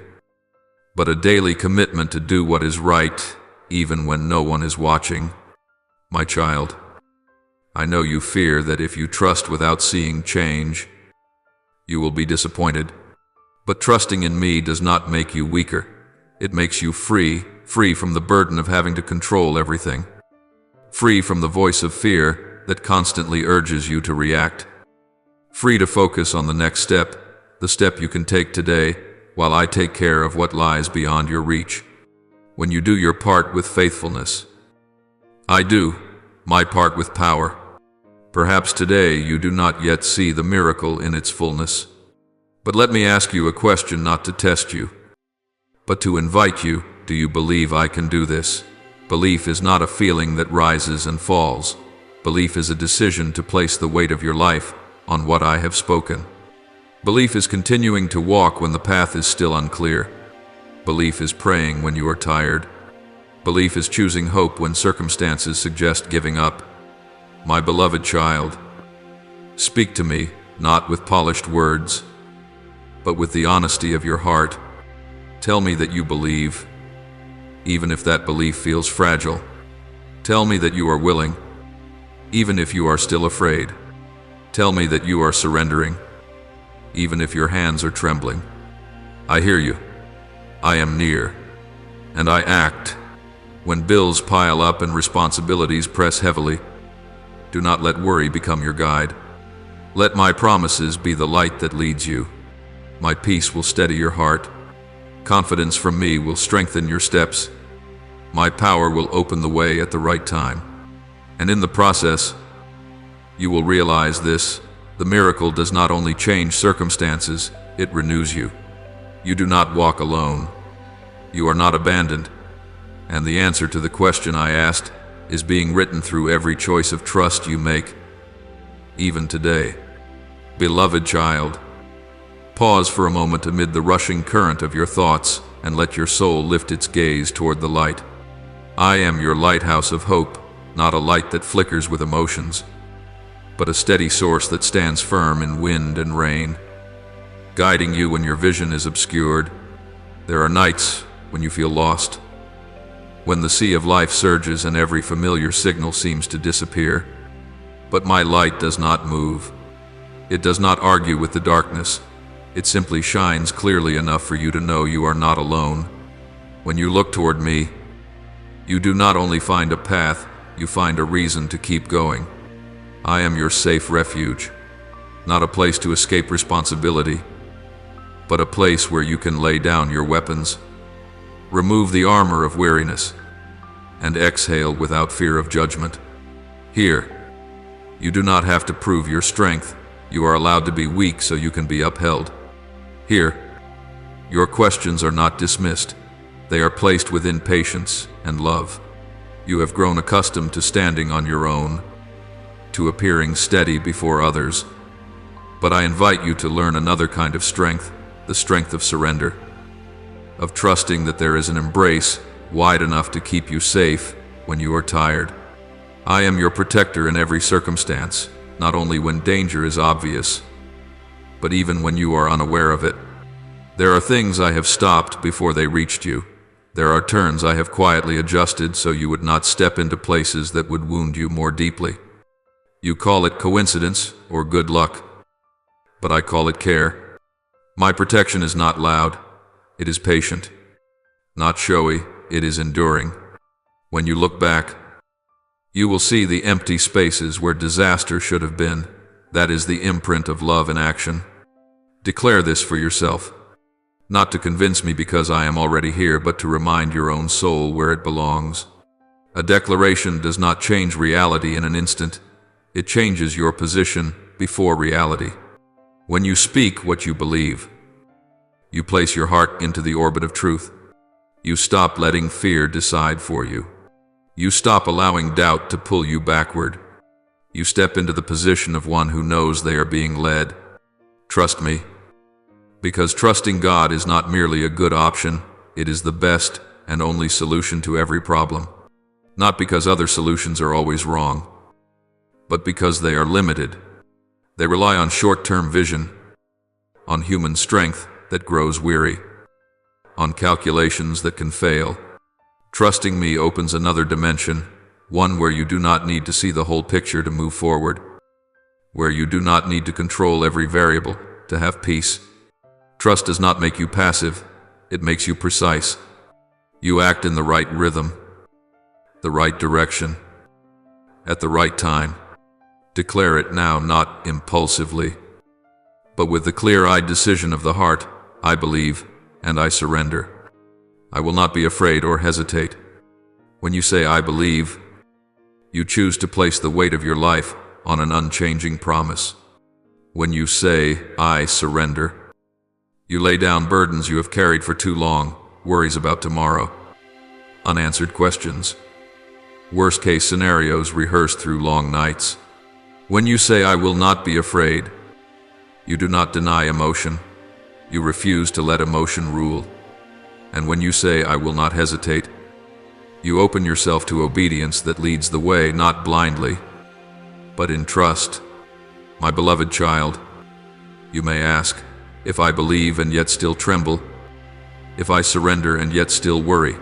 but a daily commitment to do what is right, even when no one is watching. My child, I know you fear that if you trust without seeing change, you will be disappointed. But trusting in me does not make you weaker. It makes you free, free from the burden of having to control everything, free from the voice of fear that constantly urges you to react, free to focus on the next step, the step you can take today, while I take care of what lies beyond your reach. When you do your part with faithfulness, I do my part with power. Perhaps today you do not yet see the miracle in its fullness. But let me ask you a question, not to test you, but to invite you. Do you believe I can do this? Belief is not a feeling that rises and falls. Belief is a decision to place the weight of your life on what I have spoken. Belief is continuing to walk when the path is still unclear. Belief is praying when you are tired. Belief is choosing hope when circumstances suggest giving up. My beloved child, speak to me, not with polished words, but with the honesty of your heart. Tell me that you believe, even if that belief feels fragile. Tell me that you are willing, even if you are still afraid. Tell me that you are surrendering, even if your hands are trembling. I hear you. I am near, and I act. When bills pile up and responsibilities press heavily, do not let worry become your guide. Let my promises be the light that leads you. My peace will steady your heart. Confidence from me will strengthen your steps. My power will open the way at the right time. And in the process, you will realize this: the miracle does not only change circumstances, it renews you. You do not walk alone. You are not abandoned. And the answer to the question I asked is being written through every choice of trust you make, even today. Beloved child, pause for a moment amid the rushing current of your thoughts and let your soul lift its gaze toward the light. I am your lighthouse of hope, not a light that flickers with emotions, but a steady source that stands firm in wind and rain, guiding you when your vision is obscured. There are nights when you feel lost, when the sea of life surges and every familiar signal seems to disappear. But my light does not move. It does not argue with the darkness. It simply shines clearly enough for you to know you are not alone. When you look toward me, you do not only find a path, you find a reason to keep going. I am your safe refuge, not a place to escape responsibility, but a place where you can lay down your weapons, remove the armor of weariness, and exhale without fear of judgment. Here, you do not have to prove your strength. You are allowed to be weak so you can be upheld. Here, your questions are not dismissed. They are placed within patience and love. You have grown accustomed to standing on your own, to appearing steady before others. But I invite you to learn another kind of strength, the strength of surrender, of trusting that there is an embrace wide enough to keep you safe when you are tired. I am your protector in every circumstance, not only when danger is obvious, but even when you are unaware of it. There are things I have stopped before they reached you. There are turns I have quietly adjusted so you would not step into places that would wound you more deeply. You call it coincidence or good luck, but I call it care. My protection is not loud, it is patient. Not showy, it is enduring. When you look back, you will see the empty spaces where disaster should have been. That is the imprint of love in action. Declare this for yourself. Not to convince me because I am already here, but to remind your own soul where it belongs. A declaration does not change reality in an instant. It changes your position before reality. When you speak what you believe, you place your heart into the orbit of truth. You stop letting fear decide for you. You stop allowing doubt to pull you backward. You step into the position of one who knows they are being led. Trust me, because trusting God is not merely a good option, it is the best and only solution to every problem. Not because other solutions are always wrong, but because they are limited. They rely on short-term vision, on human strength that grows weary, on calculations that can fail. Trusting me opens another dimension, one where you do not need to see the whole picture to move forward, where you do not need to control every variable to have peace. Trust does not make you passive, it makes you precise. You act in the right rhythm, the right direction, at the right time. Declare it now, not impulsively, but with the clear-eyed decision of the heart. I believe, and I surrender. I will not be afraid or hesitate. When you say I believe, you choose to place the weight of your life on an unchanging promise. When you say I surrender, you lay down burdens you have carried for too long, worries about tomorrow, unanswered questions, worst-case scenarios rehearsed through long nights. When you say I will not be afraid, you do not deny emotion. You refuse to let emotion rule. And when you say I will not hesitate, you open yourself to obedience that leads the way, not blindly, but in trust. My beloved child, you may ask, if I believe and yet still tremble, if I surrender and yet still worry,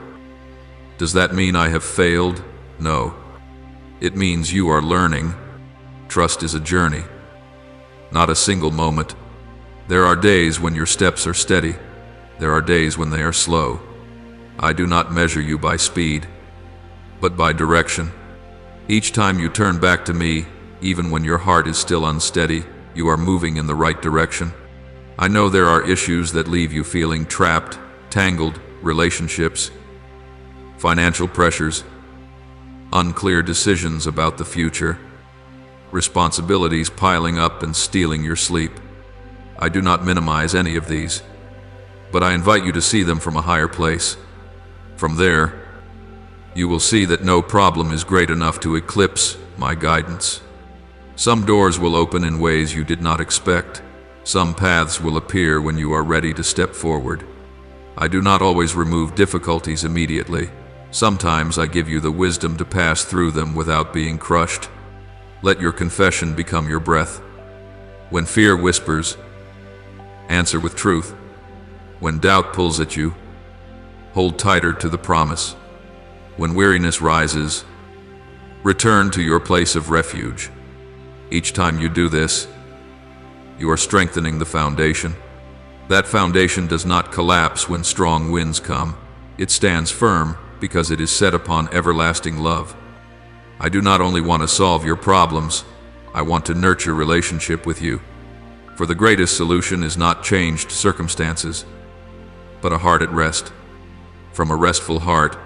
does that mean I have failed? No. It means you are learning. Trust is a journey, not a single moment. There are days when your steps are steady. There are days when they are slow. I do not measure you by speed, but by direction. Each time you turn back to me, even when your heart is still unsteady, you are moving in the right direction. I know there are issues that leave you feeling trapped, tangled, relationships, financial pressures, unclear decisions about the future, responsibilities piling up and stealing your sleep. I do not minimize any of these, but I invite you to see them from a higher place. From there, you will see that no problem is great enough to eclipse my guidance. Some doors will open in ways you did not expect. Some paths will appear when you are ready to step forward. I do not always remove difficulties immediately. Sometimes I give you the wisdom to pass through them without being crushed. Let your confession become your breath. When fear whispers, answer with truth. When doubt pulls at you, hold tighter to the promise. When weariness rises, return to your place of refuge. Each time you do this, you are strengthening the foundation. That foundation does not collapse when strong winds come. It stands firm because it is set upon everlasting love. I do not only want to solve your problems, I want to nurture relationship with you. For the greatest solution is not changed circumstances, but a heart at rest. From a restful heart,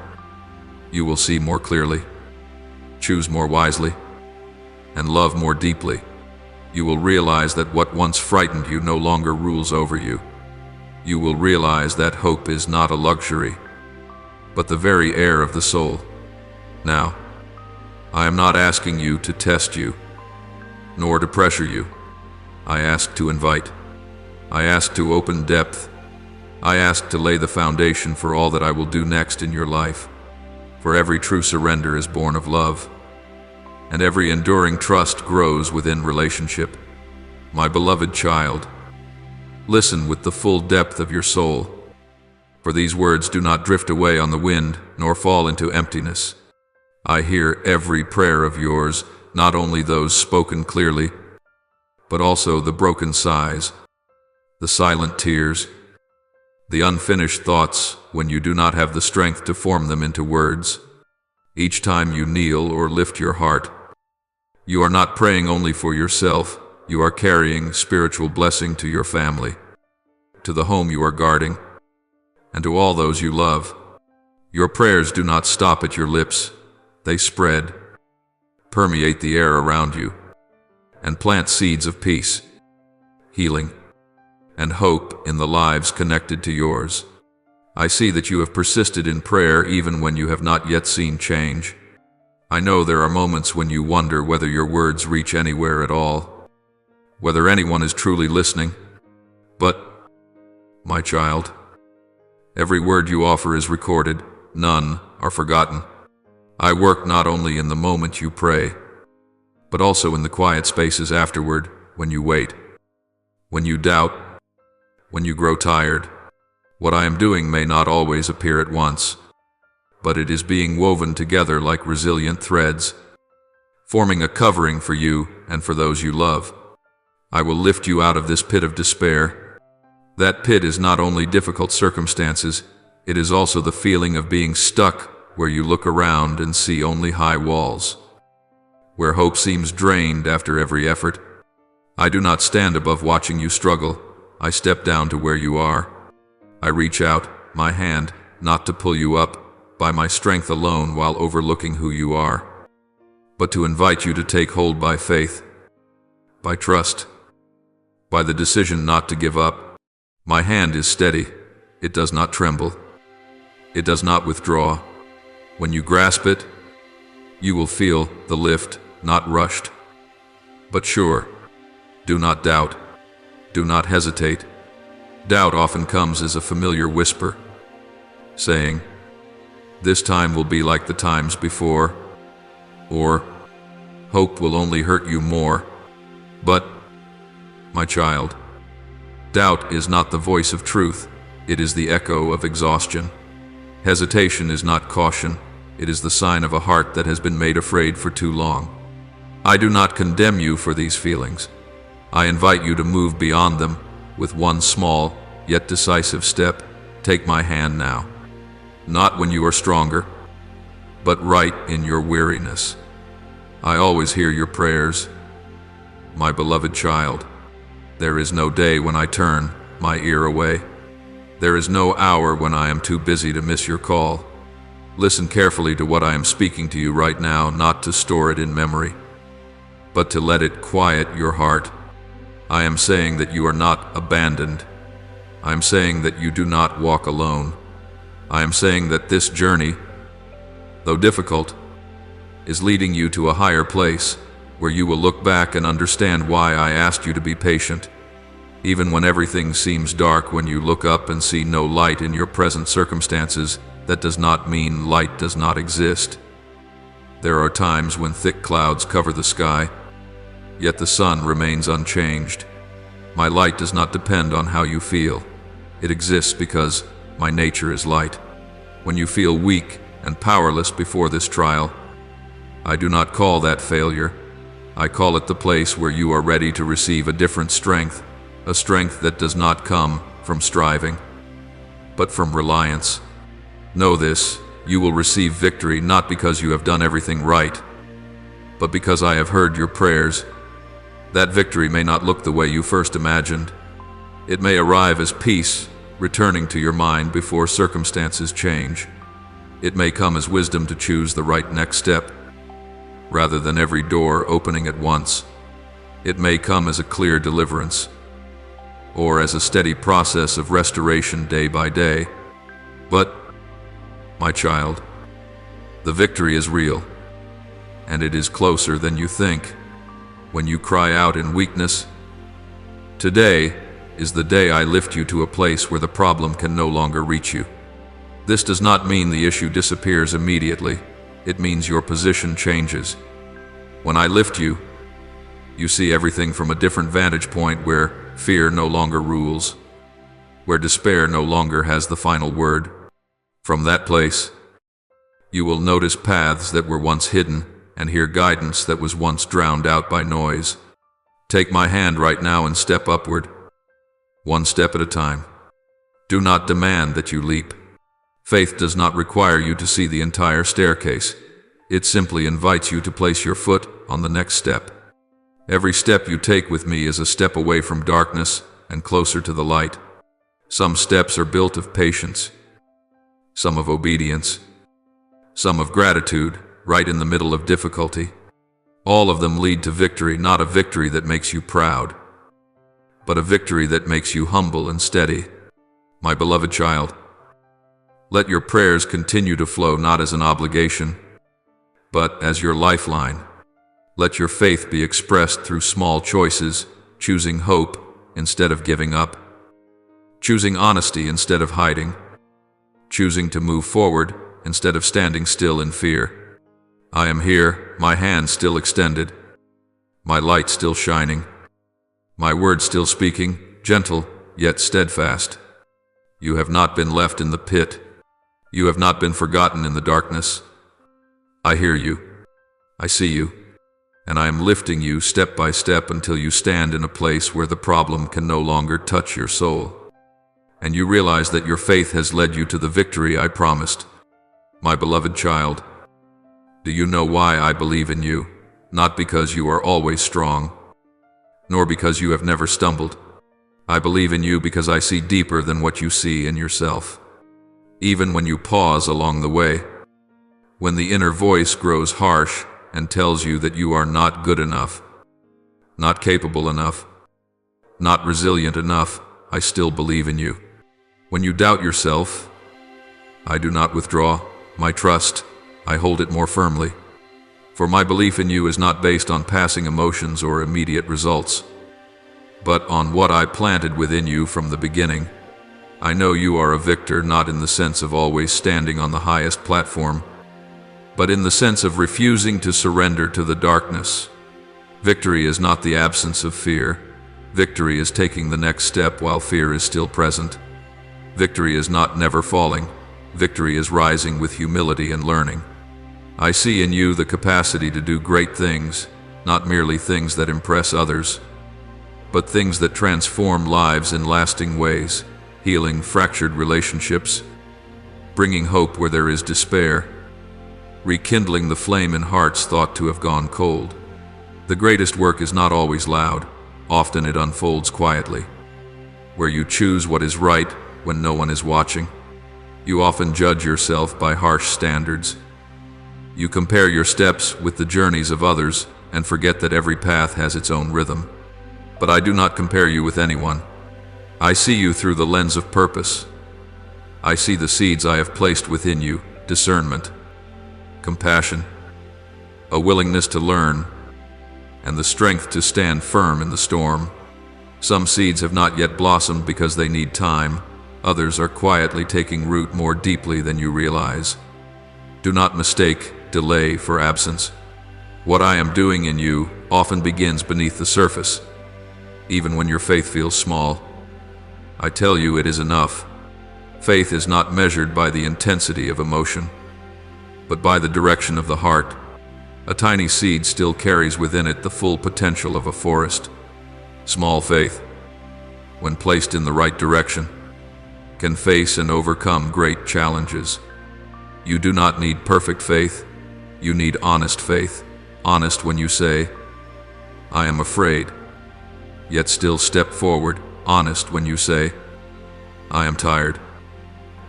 you will see more clearly, choose more wisely, and love more deeply. You will realize that what once frightened you no longer rules over you. You will realize that hope is not a luxury, but the very air of the soul. Now, I am not asking you to test you, nor to pressure you. I ask to invite. I ask to open depth. I ask to lay the foundation for all that I will do next in your life. For every true surrender is born of love, and every enduring trust grows within relationship. My beloved child, listen with the full depth of your soul, for these words do not drift away on the wind, nor fall into emptiness. I hear every prayer of yours, not only those spoken clearly, but also the broken sighs, the silent tears, the unfinished thoughts when you do not have the strength to form them into words. Each time you kneel or lift your heart, you are not praying only for yourself, you are carrying spiritual blessing to your family, to the home you are guarding, and to all those you love. Your prayers do not stop at your lips, they spread, permeate the air around you, and plant seeds of peace, healing, and hope in the lives connected to yours. I see that you have persisted in prayer even when you have not yet seen change. I know there are moments when you wonder whether your words reach anywhere at all, whether anyone is truly listening. But, my child, every word you offer is recorded, none are forgotten. I work not only in the moment you pray, but also in the quiet spaces afterward, when you wait, when you doubt, when you grow tired. What I am doing may not always appear at once, but it is being woven together like resilient threads, forming a covering for you and for those you love. I will lift you out of this pit of despair. That pit is not only difficult circumstances, it is also the feeling of being stuck where you look around and see only high walls, where hope seems drained after every effort. I do not stand above watching you struggle. I step down to where you are. I reach out my hand, not to pull you up by my strength alone while overlooking who you are, but to invite you to take hold by faith, by trust, by the decision not to give up. My hand is steady. It does not tremble. It does not withdraw. When you grasp it, you will feel the lift, not rushed, but sure. Do not doubt. Do not hesitate. Doubt often comes as a familiar whisper, saying, "This time will be like the times before," or, "Hope will only hurt you more." But, my child, doubt is not the voice of truth, it is the echo of exhaustion. Hesitation is not caution, it is the sign of a heart that has been made afraid for too long. I do not condemn you for these feelings. I invite you to move beyond them with one small, yet decisive step. Take my hand now. Not when you are stronger, but right in your weariness. I always hear your prayers, my beloved child. There is no day when I turn my ear away. There is no hour when I am too busy to miss your call. Listen carefully to what I am speaking to you right now, not to store it in memory, but to let it quiet your heart. I am saying that you are not abandoned. I am saying that you do not walk alone. I am saying that this journey, though difficult, is leading you to a higher place where you will look back and understand why I asked you to be patient. Even when everything seems dark, when you look up and see no light in your present circumstances, that does not mean light does not exist. There are times when thick clouds cover the sky, yet the sun remains unchanged. My light does not depend on how you feel. It exists because my nature is light. When you feel weak and powerless before this trial, I do not call that failure. I call it the place where you are ready to receive a different strength, a strength that does not come from striving, but from reliance. Know this, you will receive victory not because you have done everything right, but because I have heard your prayers. That victory may not look the way you first imagined. It may arrive as peace returning to your mind before circumstances change. It may come as wisdom to choose the right next step, rather than every door opening at once. It may come as a clear deliverance, or as a steady process of restoration day by day. But, my child, the victory is real, and it is closer than you think. When you cry out in weakness, today is the day I lift you to a place where the problem can no longer reach you. This does not mean the issue disappears immediately. It means your position changes. When I lift you, you see everything from a different vantage point, where fear no longer rules, where despair no longer has the final word. From that place, you will notice paths that were once hidden and hear guidance that was once drowned out by noise. Take my hand right now and step upward, one step at a time. Do not demand that you leap. Faith does not require you to see the entire staircase. It simply invites you to place your foot on the next step. Every step you take with me is a step away from darkness and closer to the light. Some steps are built of patience, some of obedience, some of gratitude, right in the middle of difficulty. All of them lead to victory, not a victory that makes you proud, but a victory that makes you humble and steady. My beloved child, let your prayers continue to flow not as an obligation, but as your lifeline. Let your faith be expressed through small choices, choosing hope instead of giving up, choosing honesty instead of hiding, choosing to move forward instead of standing still in fear. I am here, my hand still extended, my light still shining, my words still speaking, gentle yet steadfast. You have not been left in the pit. You have not been forgotten in the darkness. I hear you. I see you. And I am lifting you step by step until you stand in a place where the problem can no longer touch your soul. And you realize that your faith has led you to the victory I promised. My beloved child, do you know why I believe in you? Not because you are always strong, nor because you have never stumbled. I believe in you because I see deeper than what you see in yourself. Even when you pause along the way, when the inner voice grows harsh and tells you that you are not good enough, not capable enough, not resilient enough, I still believe in you. When you doubt yourself, I do not withdraw my trust. I hold it more firmly. For my belief in you is not based on passing emotions or immediate results, but on what I planted within you from the beginning. I know you are a victor, not in the sense of always standing on the highest platform, but in the sense of refusing to surrender to the darkness. Victory is not the absence of fear. Victory is taking the next step while fear is still present. Victory is not never falling. Victory is rising with humility and learning. I see in you the capacity to do great things, not merely things that impress others, but things that transform lives in lasting ways, healing fractured relationships, bringing hope where there is despair, rekindling the flame in hearts thought to have gone cold. The greatest work is not always loud. Often it unfolds quietly, where you choose what is right when no one is watching. You often judge yourself by harsh standards. You compare your steps with the journeys of others and forget that every path has its own rhythm. But I do not compare you with anyone. I see you through the lens of purpose. I see the seeds I have placed within you: discernment, compassion, a willingness to learn, and the strength to stand firm in the storm. Some seeds have not yet blossomed because they need time. Others are quietly taking root more deeply than you realize. Do not mistake delay for absence. What I am doing in you often begins beneath the surface. Even when your faith feels small, I tell you it is enough. Faith is not measured by the intensity of emotion, but by the direction of the heart. A tiny seed still carries within it the full potential of a forest. Small faith, when placed in the right direction, can face and overcome great challenges. You do not need perfect faith. You need honest faith. Honest when you say, I am afraid, yet still step forward. Honest when you say, I am tired,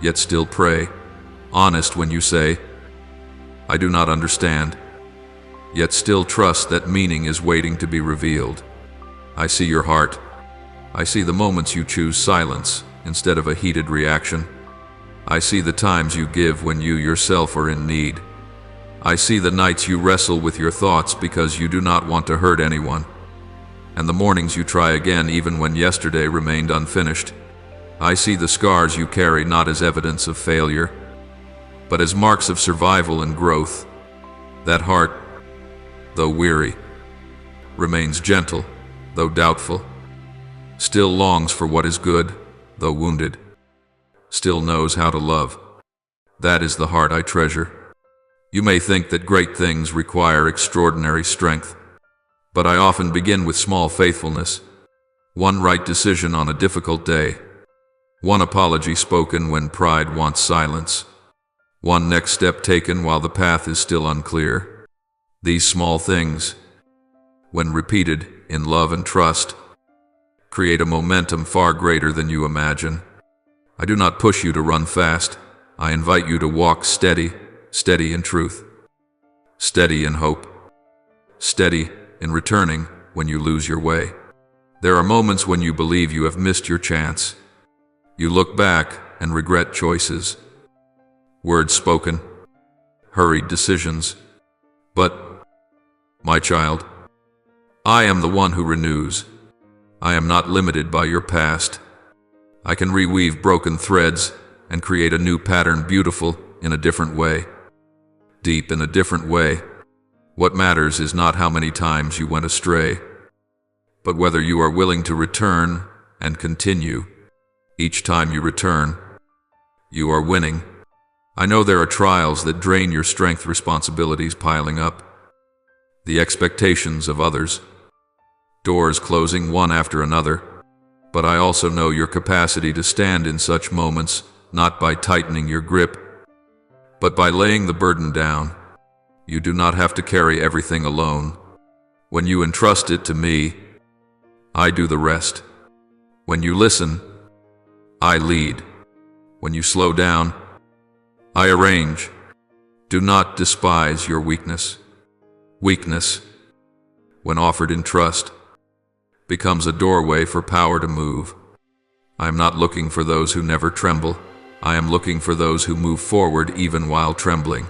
yet still pray. Honest when you say, I do not understand, yet still trust that meaning is waiting to be revealed. I see your heart. I see the moments you choose silence instead of a heated reaction. I see the times you give when you yourself are in need. I see the nights you wrestle with your thoughts because you do not want to hurt anyone, and the mornings you try again even when yesterday remained unfinished. I see the scars you carry not as evidence of failure, but as marks of survival and growth. That heart, though weary, remains gentle, though doubtful, still longs for what is good, though wounded, still knows how to love. That is the heart I treasure. You may think that great things require extraordinary strength, But I often begin with small faithfulness. One right decision on a difficult day. One apology spoken when pride wants silence. One next step taken while the path is still unclear. These small things, when repeated in love and trust, create a momentum far greater than you imagine. I do not push you to run fast. I invite you to walk steady, steady in truth, steady in hope, steady in returning when you lose your way. There are moments when you believe you have missed your chance. You look back and regret choices, words spoken, hurried decisions. But, my child, I am the one who renews. I am not limited by your past. I can reweave broken threads and create a new pattern, beautiful in a different way, deep in a different way. What matters is not how many times you went astray, but whether you are willing to return and continue. Each time you return, you are winning. I know there are trials that drain your strength, responsibilities piling up, the expectations of others, doors closing one after another. But I also know your capacity to stand in such moments, not by tightening your grip, but by laying the burden down. You do not have to carry everything alone. When you entrust it to me, I do the rest. When you listen, I lead. When you slow down, I arrange. Do not despise your weakness. Weakness, when offered in trust, becomes a doorway for power to move. I am not looking for those who never tremble. I am looking for those who move forward even while trembling.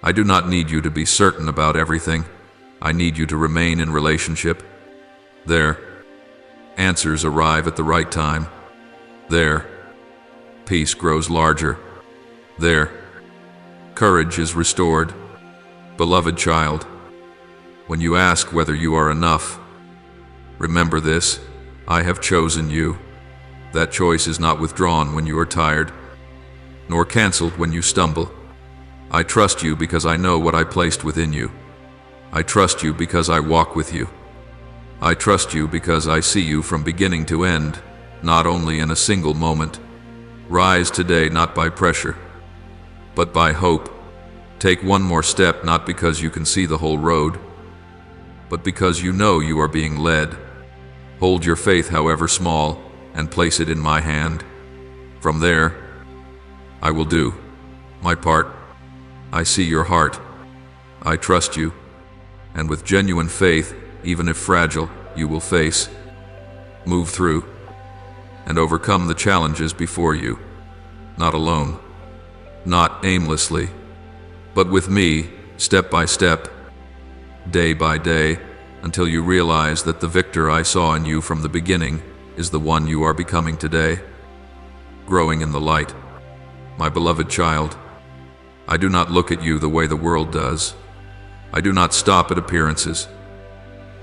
I do not need you to be certain about everything. I need you to remain in relationship. There, answers arrive at the right time. There, peace grows larger. There, courage is restored. Beloved child, when you ask whether you are enough, remember this: I have chosen you. That choice is not withdrawn when you are tired, nor canceled when you stumble. I trust you because I know what I placed within you. I trust you because I walk with you. I trust you because I see you from beginning to end, not only in a single moment. Rise today not by pressure, but by hope. Take one more step, not because you can see the whole road, but because you know you are being led. Hold your faith, however small, and place it in my hand. From there, I will do my part. I see your heart. I trust you. And with genuine faith, even if fragile, you will face, move through, and overcome the challenges before you. Not alone, not aimlessly, but with me, step by step, day by day, until you realize that the victor I saw in you from the beginning is the one you are becoming today, growing in the light. My beloved child, I do not look at you the way the world does. I do not stop at appearances,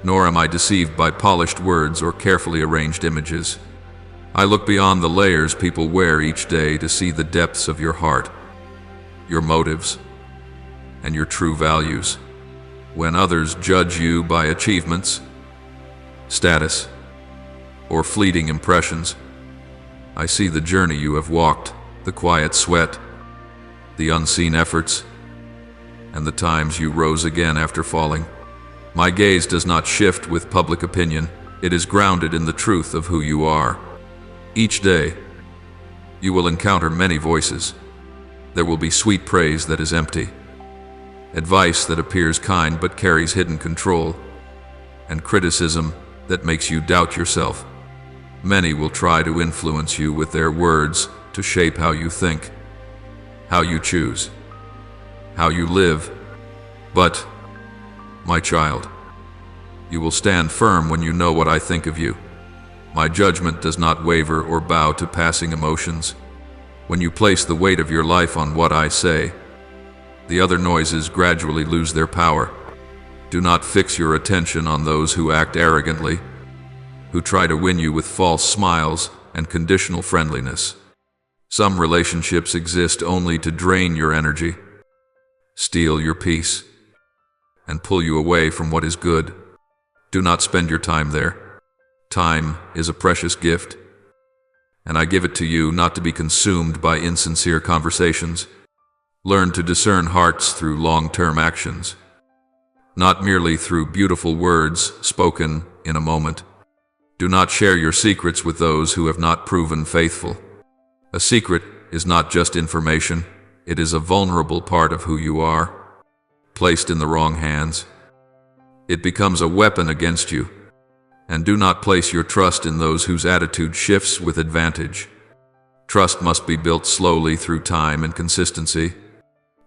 nor am I deceived by polished words or carefully arranged images. I look beyond the layers people wear each day to see the depths of your heart, your motives, and your true values. When others judge you by achievements, status, or fleeting impressions, I see the journey you have walked, the quiet sweat, the unseen efforts, and the times you rose again after falling. My gaze does not shift with public opinion. It is grounded in the truth of who you are. Each day, you will encounter many voices. There will be sweet praise that is empty, advice that appears kind but carries hidden control, and criticism that makes you doubt yourself. Many will try to influence you with their words to shape how you think, how you choose, how you live. But, my child, you will stand firm when you know what I think of you. My judgment does not waver or bow to passing emotions. When you place the weight of your life on what I say, the other noises gradually lose their power. Do not fix your attention on those who act arrogantly, who try to win you with false smiles and conditional friendliness. Some relationships exist only to drain your energy, steal your peace, and pull you away from what is good. Do not spend your time there. Time is a precious gift, and I give it to you not to be consumed by insincere conversations. Learn to discern hearts through long-term actions, not merely through beautiful words spoken in a moment. Do not share your secrets with those who have not proven faithful. A secret is not just information, it is a vulnerable part of who you are. Placed in the wrong hands, it becomes a weapon against you. And do not place your trust in those whose attitude shifts with advantage. Trust must be built slowly through time and consistency.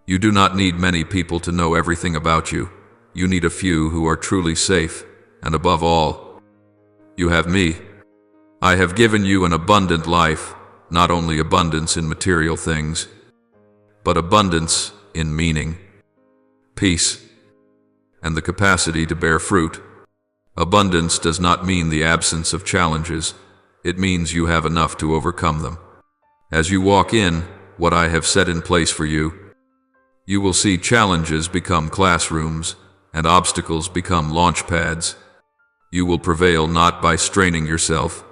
You do not need many people to know everything about you. You need a few who are truly safe, and above all, you have me. I have given you an abundant life, not only abundance in material things, but abundance in meaning, peace, and the capacity to bear fruit. Abundance does not mean the absence of challenges. It means you have enough to overcome them. As you walk in what I have set in place for you, you will see challenges become classrooms and obstacles become launch pads. You will prevail not by straining yourself,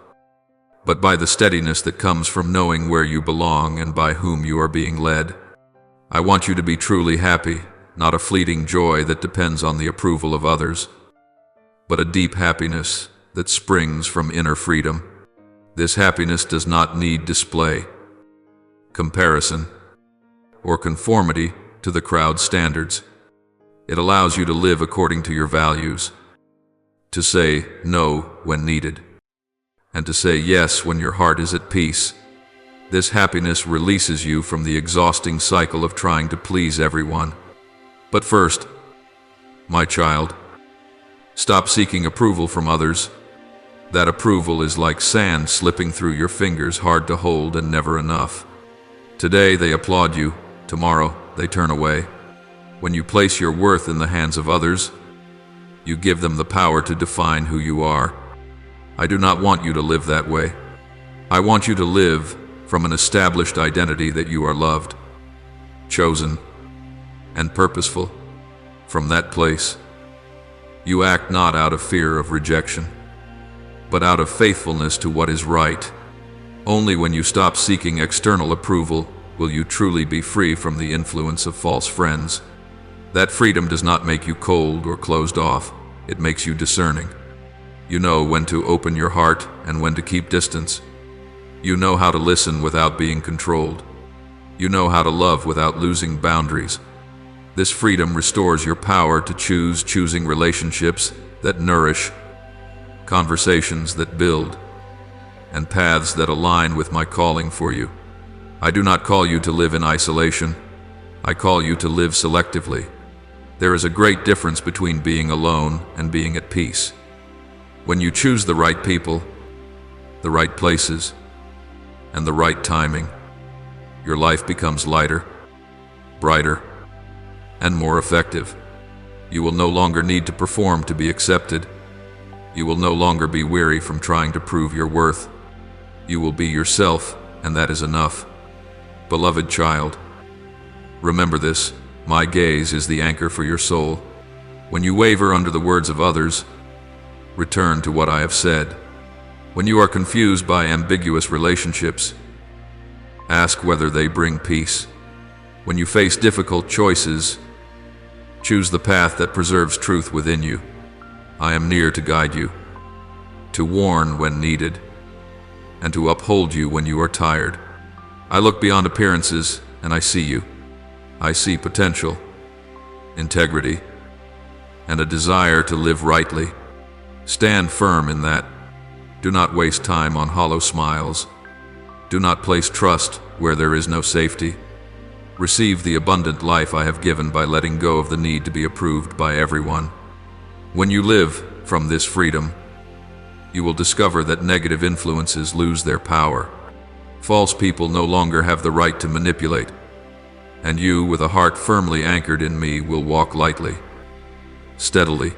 but by the steadiness that comes from knowing where you belong and by whom you are being led. I want you to be truly happy, not a fleeting joy that depends on the approval of others, but a deep happiness that springs from inner freedom. This happiness does not need display, comparison, or conformity to the crowd's standards. It allows you to live according to your values, to say no when needed, and to say yes when your heart is at peace. This happiness releases you from the exhausting cycle of trying to please everyone. But first, my child, stop seeking approval from others. That approval is like sand slipping through your fingers, hard to hold and never enough. Today they applaud you, tomorrow they turn away. When you place your worth in the hands of others, you give them the power to define who you are. I do not want you to live that way. I want you to live from an established identity that you are loved, chosen, and purposeful. From that place, you act not out of fear of rejection, but out of faithfulness to what is right. Only when you stop seeking external approval will you truly be free from the influence of false friends. That freedom does not make you cold or closed off. It makes you discerning. You know when to open your heart and when to keep distance. You know how to listen without being controlled. You know how to love without losing boundaries. This freedom restores your power to choosing relationships that nourish, conversations that build, and paths that align with my calling for you. I do not call you to live in isolation. I call you to live selectively. There is a great difference between being alone and being at peace. When you choose the right people, the right places, and the right timing, your life becomes lighter, brighter, and more effective. You will no longer need to perform to be accepted. You will no longer be weary from trying to prove your worth. You will be yourself, and that is enough. Beloved child, remember this: my gaze is the anchor for your soul. When you waver under the words of others, return to what I have said. When you are confused by ambiguous relationships, ask whether they bring peace. When you face difficult choices, choose the path that preserves truth within you. I am near to guide you, to warn when needed, and to uphold you when you are tired. I look beyond appearances and I see you. I see potential, integrity, and a desire to live rightly. Stand firm in that. Do not waste time on hollow smiles. Do not place trust where there is no safety. Receive the abundant life I have given by letting go of the need to be approved by everyone. When you live from this freedom, you will discover that negative influences lose their power. False people no longer have the right to manipulate, and you, with a heart firmly anchored in me, will walk lightly, steadily,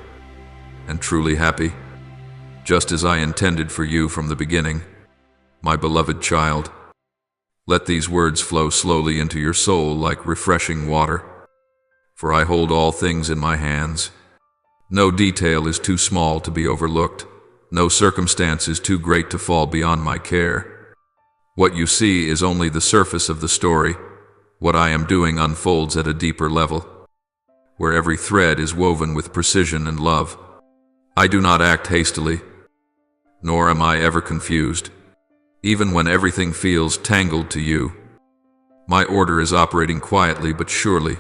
and truly happy, just as I intended for you from the beginning, my beloved child. Let these words flow slowly into your soul like refreshing water. For I hold all things in my hands. No detail is too small to be overlooked. No circumstance is too great to fall beyond my care. What you see is only the surface of the story. What I am doing unfolds at a deeper level, where every thread is woven with precision and love. I do not act hastily, nor am I ever confused. Even when everything feels tangled to you, my order is operating quietly but surely.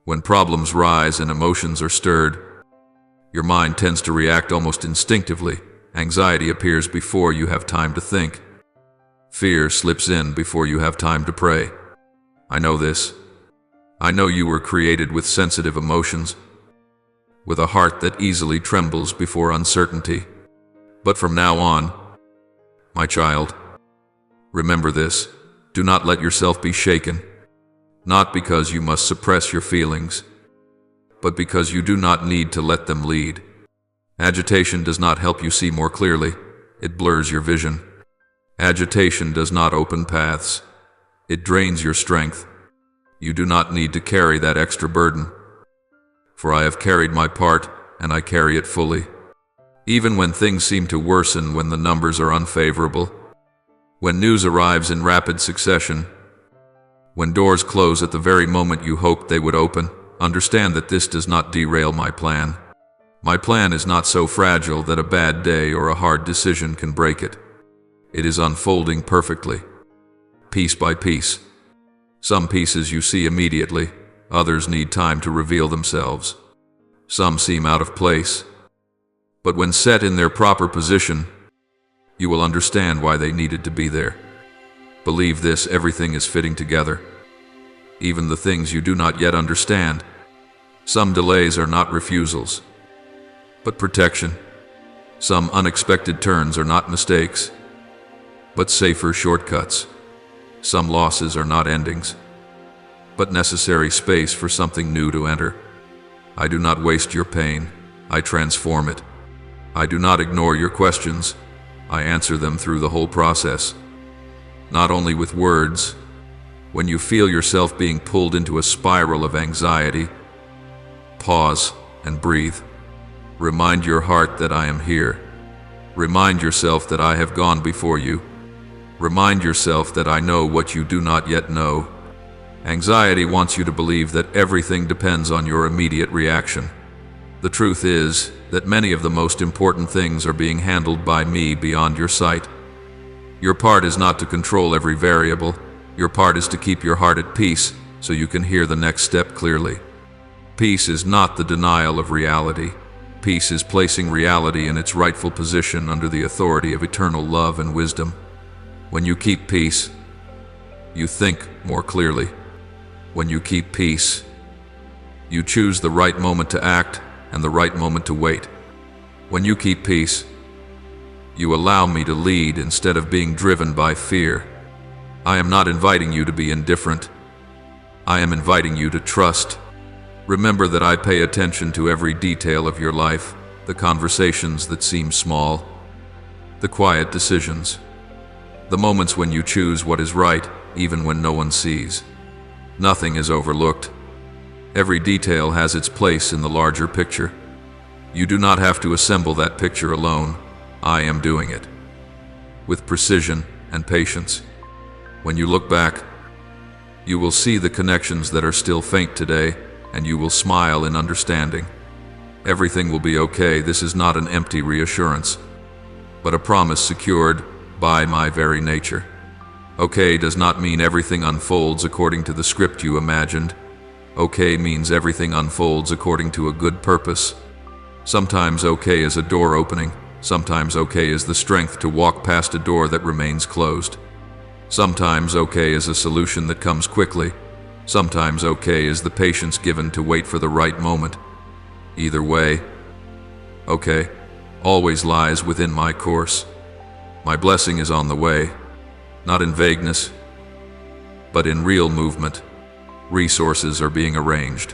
When problems rise and emotions are stirred, your mind tends to react almost instinctively. Anxiety appears before you have time to think. Fear slips in before you have time to pray. I know this. I know you were created with sensitive emotions, with a heart that easily trembles before uncertainty. But from now on, my child, remember this. Do not let yourself be shaken, not because you must suppress your feelings, but because you do not need to let them lead. Agitation does not help you see more clearly. It blurs your vision. Agitation does not open paths. It drains your strength. You do not need to carry that extra burden, for I have carried my part, and I carry it fully. Even when things seem to worsen, when the numbers are unfavorable, when news arrives in rapid succession, when doors close at the very moment you hoped they would open, understand that this does not derail my plan. My plan is not so fragile that a bad day or a hard decision can break it. It is unfolding perfectly, piece by piece. Some pieces you see immediately, others need time to reveal themselves. Some seem out of place, but when set in their proper position, you will understand why they needed to be there. Believe this, everything is fitting together, even the things you do not yet understand. Some delays are not refusals, but protection. Some unexpected turns are not mistakes, but safer shortcuts. Some losses are not endings, but necessary space for something new to enter. I do not waste your pain, I transform it. I do not ignore your questions, I answer them through the whole process. Not only with words. When you feel yourself being pulled into a spiral of anxiety, pause and breathe. Remind your heart that I am here. Remind yourself that I have gone before you. Remind yourself that I know what you do not yet know. Anxiety wants you to believe that everything depends on your immediate reaction. The truth is that many of the most important things are being handled by me beyond your sight. Your part is not to control every variable. Your part is to keep your heart at peace so you can hear the next step clearly. Peace is not the denial of reality. Peace is placing reality in its rightful position under the authority of eternal love and wisdom. When you keep peace, you think more clearly. When you keep peace, you choose the right moment to act and the right moment to wait. When you keep peace, you allow me to lead instead of being driven by fear. I am not inviting you to be indifferent. I am inviting you to trust. Remember that I pay attention to every detail of your life, the conversations that seem small, the quiet decisions, the moments when you choose what is right, even when no one sees. Nothing is overlooked. Every detail has its place in the larger picture. You do not have to assemble that picture alone. I am doing it, with precision and patience. When you look back, you will see the connections that are still faint today, and you will smile in understanding. Everything will be okay. This is not an empty reassurance, but a promise secured by my very nature. Okay does not mean everything unfolds according to the script you imagined. Okay means everything unfolds according to a good purpose. Sometimes okay is a door opening. Sometimes okay is the strength to walk past a door that remains closed. Sometimes okay is a solution that comes quickly. Sometimes okay is the patience given to wait for the right moment. Either way, okay always lies within my course. My blessing is on the way, not in vagueness, but in real movement. Resources are being arranged.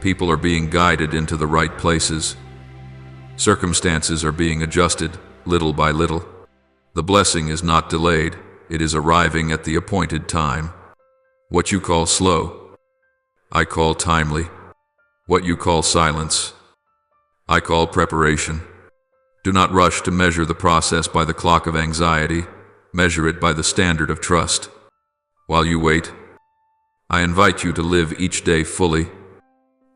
People are being guided into the right places. Circumstances are being adjusted, little by little. The blessing is not delayed, it is arriving at the appointed time. What you call slow, I call timely. What you call silence, I call preparation. Do not rush to measure the process by the clock of anxiety. Measure it by the standard of trust. While you wait, I invite you to live each day fully.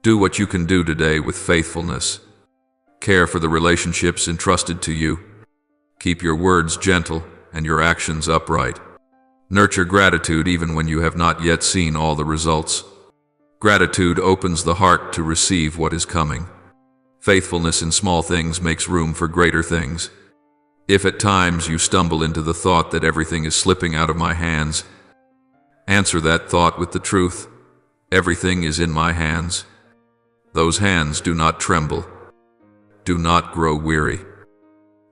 Do what you can do today with faithfulness. Care for the relationships entrusted to you. Keep your words gentle and your actions upright. Nurture gratitude even when you have not yet seen all the results. Gratitude opens the heart to receive what is coming. Faithfulness in small things makes room for greater things. If at times you stumble into the thought that everything is slipping out of my hands, answer that thought with the truth. Everything is in my hands. Those hands do not tremble. Do not grow weary.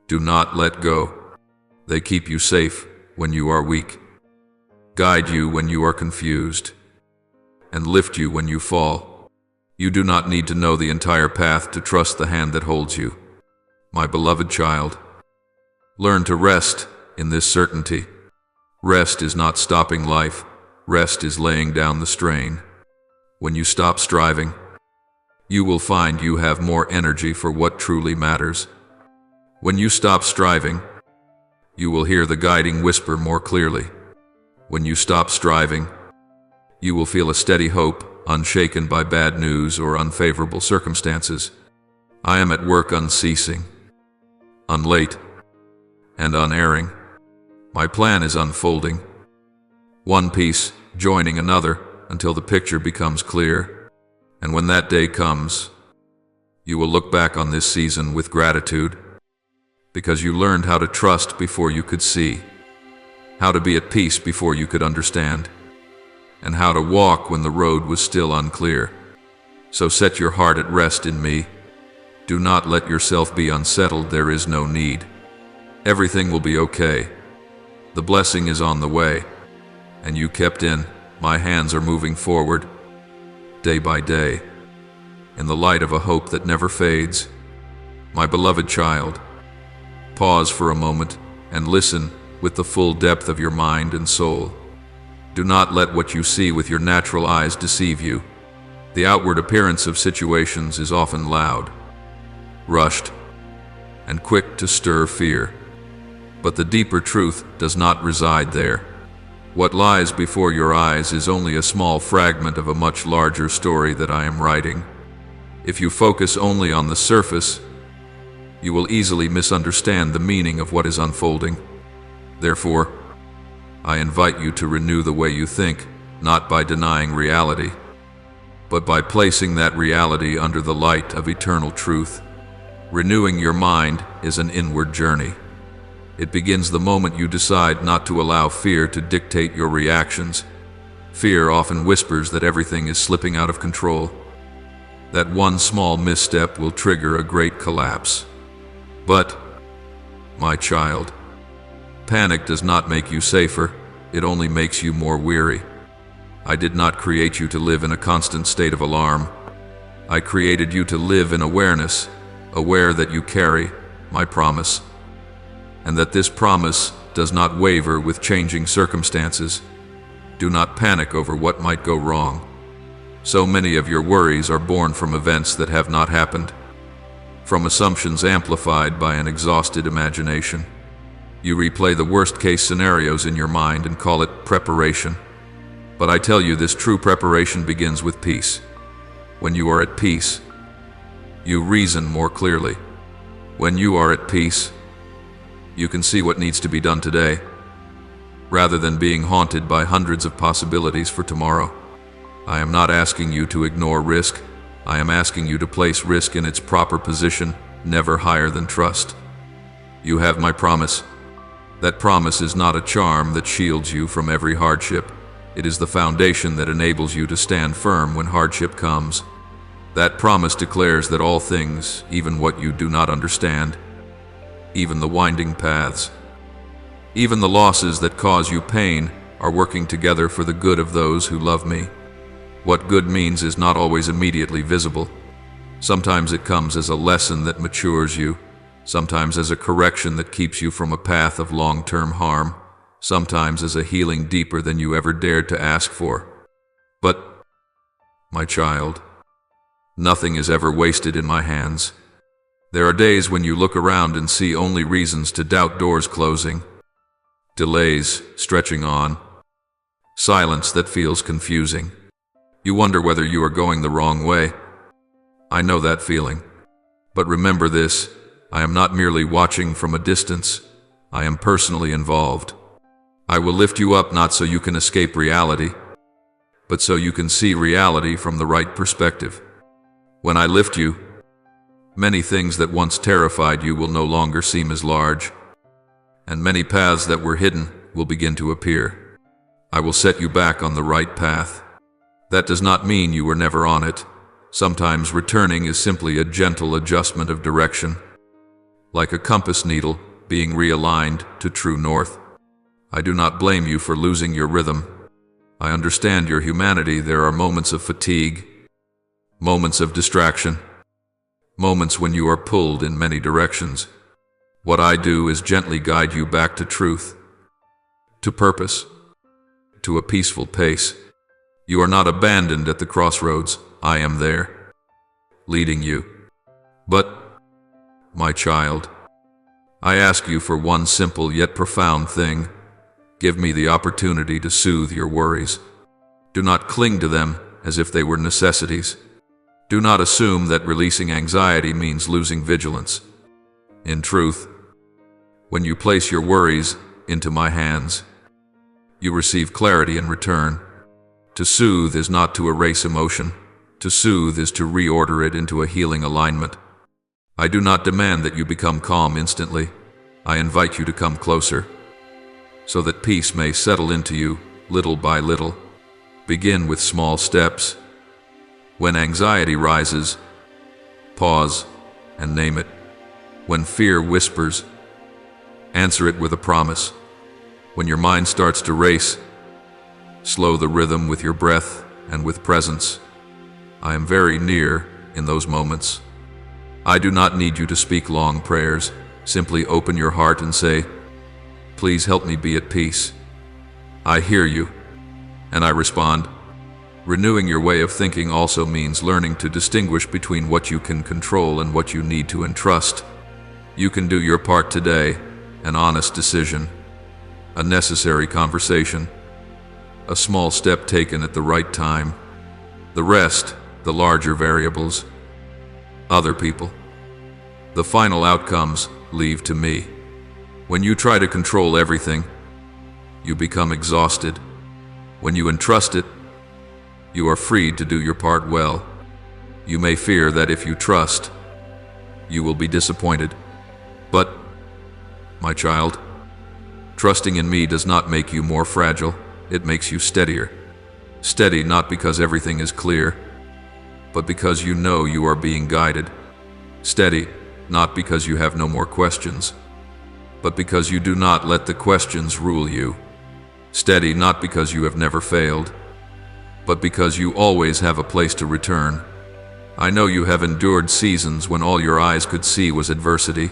Do not let go. They keep you safe when you are weak, guide you when you are confused, and lift you when you fall. You do not need to know the entire path to trust the hand that holds you. My beloved child, learn to rest in this certainty. Rest is not stopping life. Rest is laying down the strain. When you stop striving, you will find you have more energy for what truly matters. When you stop striving, you will hear the guiding whisper more clearly. When you stop striving, you will feel a steady hope, unshaken by bad news or unfavorable circumstances. I am at work unceasing, unlate, and unerring. My plan is unfolding, one piece joining another until the picture becomes clear. And when that day comes, you will look back on this season with gratitude, because you learned how to trust before you could see, how to be at peace before you could understand, and how to walk when the road was still unclear. So set your heart at rest in me. Do not let yourself be unsettled. There is no need. Everything will be okay. The blessing is on the way, and you kept in. My hands are moving forward, day by day, in the light of a hope that never fades. My beloved child, pause for a moment and listen with the full depth of your mind and soul. Do not let what you see with your natural eyes deceive you. The outward appearance of situations is often loud, rushed, and quick to stir fear. But the deeper truth does not reside there. What lies before your eyes is only a small fragment of a much larger story that I am writing. If you focus only on the surface, you will easily misunderstand the meaning of what is unfolding. Therefore, I invite you to renew the way you think, not by denying reality, but by placing that reality under the light of eternal truth. Renewing your mind is an inward journey. It begins the moment you decide not to allow fear to dictate your reactions. Fear often whispers that everything is slipping out of control, that one small misstep will trigger a great collapse. But, my child, panic does not make you safer, it only makes you more weary. I did not create you to live in a constant state of alarm. I created you to live in awareness, aware that you carry my promise, and that this promise does not waver with changing circumstances. Do not panic over what might go wrong. So many of your worries are born from events that have not happened, from assumptions amplified by an exhausted imagination. You replay the worst-case scenarios in your mind and call it preparation. But I tell you, this true preparation begins with peace. When you are at peace, you reason more clearly. When you are at peace, you can see what needs to be done today, rather than being haunted by hundreds of possibilities for tomorrow. I am not asking you to ignore risk. I am asking you to place risk in its proper position, never higher than trust. You have my promise. That promise is not a charm that shields you from every hardship. It is the foundation that enables you to stand firm when hardship comes. That promise declares that all things, even what you do not understand, even the winding paths, even the losses that cause you pain, are working together for the good of those who love me. What good means is not always immediately visible. Sometimes it comes as a lesson that matures you, sometimes as a correction that keeps you from a path of long-term harm, sometimes as a healing deeper than you ever dared to ask for. But, my child, nothing is ever wasted in my hands. There are days when you look around and see only reasons to doubt, doors closing, delays stretching on, silence that feels confusing. You wonder whether you are going the wrong way. I know that feeling. But remember this, I am not merely watching from a distance. I am personally involved. I will lift you up not so you can escape reality, but so you can see reality from the right perspective. When I lift you, many things that once terrified you will no longer seem as large, and many paths that were hidden will begin to appear. I will set you back on the right path. That does not mean you were never on it. Sometimes returning is simply a gentle adjustment of direction, like a compass needle being realigned to true north. I do not blame you for losing your rhythm. I understand your humanity. There are moments of fatigue, moments of distraction, moments when you are pulled in many directions. What I do is gently guide you back to truth, to purpose, to a peaceful pace. You are not abandoned at the crossroads. I am there, leading you. But, my child, I ask you for one simple yet profound thing. Give me the opportunity to soothe your worries. Do not cling to them as if they were necessities. Do not assume that releasing anxiety means losing vigilance. In truth, when you place your worries into my hands, you receive clarity in return. To soothe is not to erase emotion. To soothe is to reorder it into a healing alignment. I do not demand that you become calm instantly. I invite you to come closer, so that peace may settle into you little by little. Begin with small steps. When anxiety rises, pause and name it. When fear whispers, answer it with a promise. When your mind starts to race, slow the rhythm with your breath and with presence. I am very near in those moments. I do not need you to speak long prayers. Simply open your heart and say, "Please help me be at peace." I hear you, and I respond. Renewing your way of thinking also means learning to distinguish between what you can control and what you need to entrust. You can do your part today, an honest decision, a necessary conversation, a small step taken at the right time. The rest, the larger variables, other people, the final outcomes, leave to me. When you try to control everything, you become exhausted. When you entrust it, you are free to do your part well. You may fear that if you trust, you will be disappointed. But, my child, trusting in me does not make you more fragile. It makes you steadier. Steady not because everything is clear, but because you know you are being guided. Steady not because you have no more questions, but because you do not let the questions rule you. Steady not because you have never failed, but because you always have a place to return. I know you have endured seasons when all your eyes could see was adversity.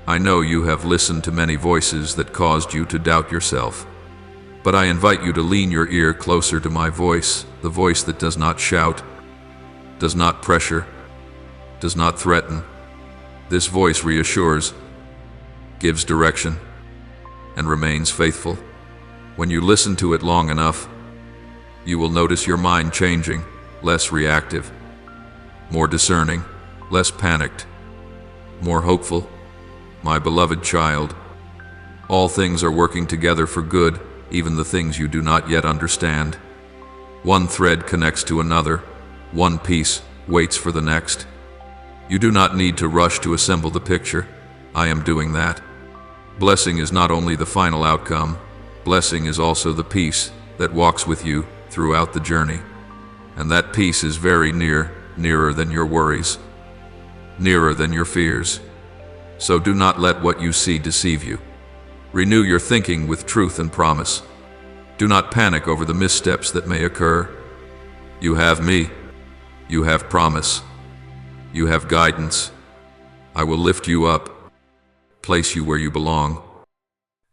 I know you have listened to many voices that caused you to doubt yourself. But I invite you to lean your ear closer to my voice, the voice that does not shout, does not pressure, does not threaten. This voice reassures, gives direction, and remains faithful. When you listen to it long enough, you will notice your mind changing, less reactive, more discerning, less panicked, more hopeful. My beloved child, all things are working together for good, even the things you do not yet understand. One thread connects to another, one piece waits for the next. You do not need to rush to assemble the picture. I am doing that. Blessing is not only the final outcome, blessing is also the peace that walks with you throughout the journey. And that peace is very near, nearer than your worries, nearer than your fears. So do not let what you see deceive you. Renew your thinking with truth and promise. Do not panic over the missteps that may occur. You have me. You have promise. You have guidance. I will lift you up, place you where you belong,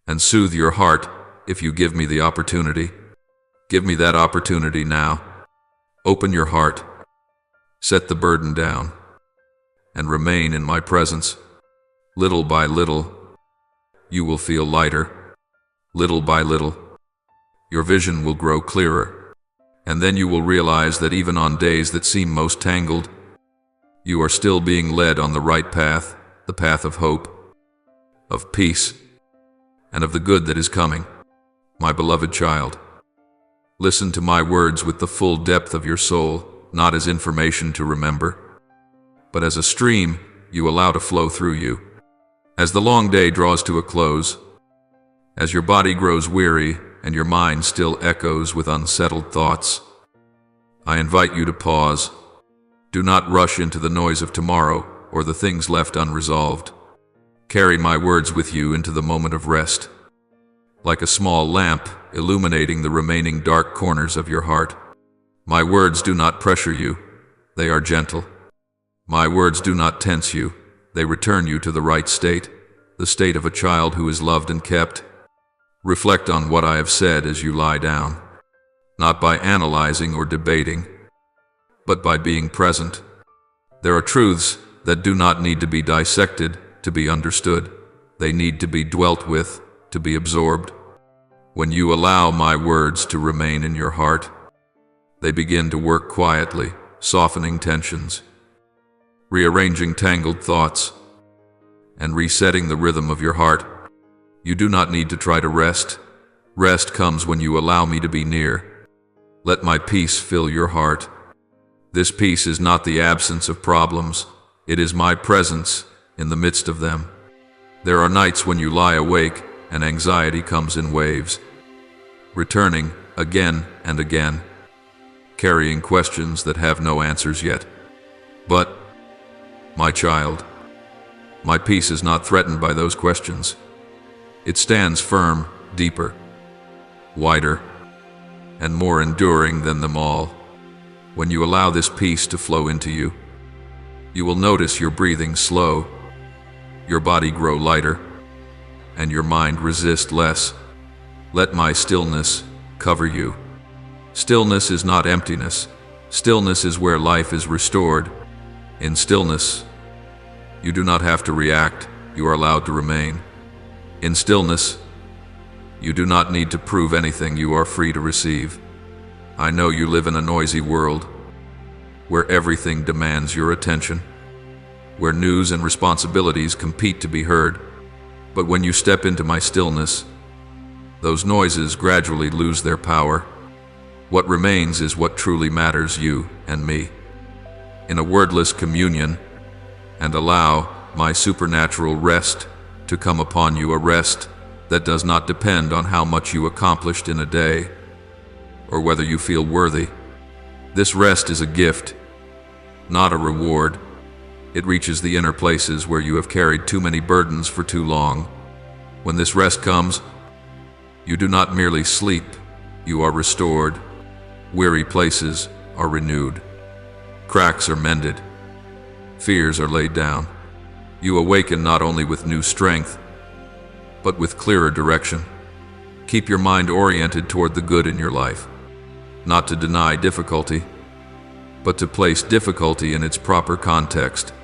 and soothe your heart if you give me the opportunity. Give me that opportunity now. Open your heart. Set the burden down. and remain in my presence. Little by little, you will feel lighter. Little by little, your vision will grow clearer. And then you will realize that even on days that seem most tangled, you are still being led on the right path, the path of hope, of peace, and of the good that is coming. My beloved child, listen to my words with the full depth of your soul, not as information to remember, but as a stream you allow to flow through you. As the long day draws to a close, as your body grows weary and your mind still echoes with unsettled thoughts, I invite you to pause. Do not rush into the noise of tomorrow or the things left unresolved. Carry my words with you into the moment of rest, like a small lamp illuminating the remaining dark corners of your heart. My words do not pressure you, they are gentle. My words do not tense you, they return you to the right state, the state of a child who is loved and kept. Reflect on what I have said as you lie down, not by analyzing or debating, but by being present. There are truths that do not need to be dissected to be understood. They need to be dwelt with, to be absorbed. When you allow my words to remain in your heart, they begin to work quietly, softening tensions, rearranging tangled thoughts, and resetting the rhythm of your heart. You do not need to try to rest. Rest comes when you allow me to be near. Let my peace fill your heart. This peace is not the absence of problems. It is my presence in the midst of them. There are nights when you lie awake and anxiety comes in waves, returning again and again, carrying questions that have no answers yet. But, my child, my peace is not threatened by those questions. It stands firm, deeper, wider, and more enduring than them all. When you allow this peace to flow into you, you will notice your breathing slow, your body grow lighter, and your mind resist less. Let my stillness cover you. Stillness is not emptiness. Stillness is where life is restored. In stillness, you do not have to react, you are allowed to remain. In stillness, you do not need to prove anything, you are free to receive. I know you live in a noisy world, where everything demands your attention, where news and responsibilities compete to be heard. But when you step into my stillness, those noises gradually lose their power. What remains is what truly matters, you and me. In a wordless communion, and allow my supernatural rest to come upon you, a rest that does not depend on how much you accomplished in a day, or whether you feel worthy. This rest is a gift, not a reward. It reaches the inner places where you have carried too many burdens for too long. When this rest comes, you do not merely sleep, you are restored. Weary places are renewed. Cracks are mended. Fears are laid down. You awaken not only with new strength, but with clearer direction. Keep your mind oriented toward the good in your life, not to deny difficulty, but to place difficulty in its proper context.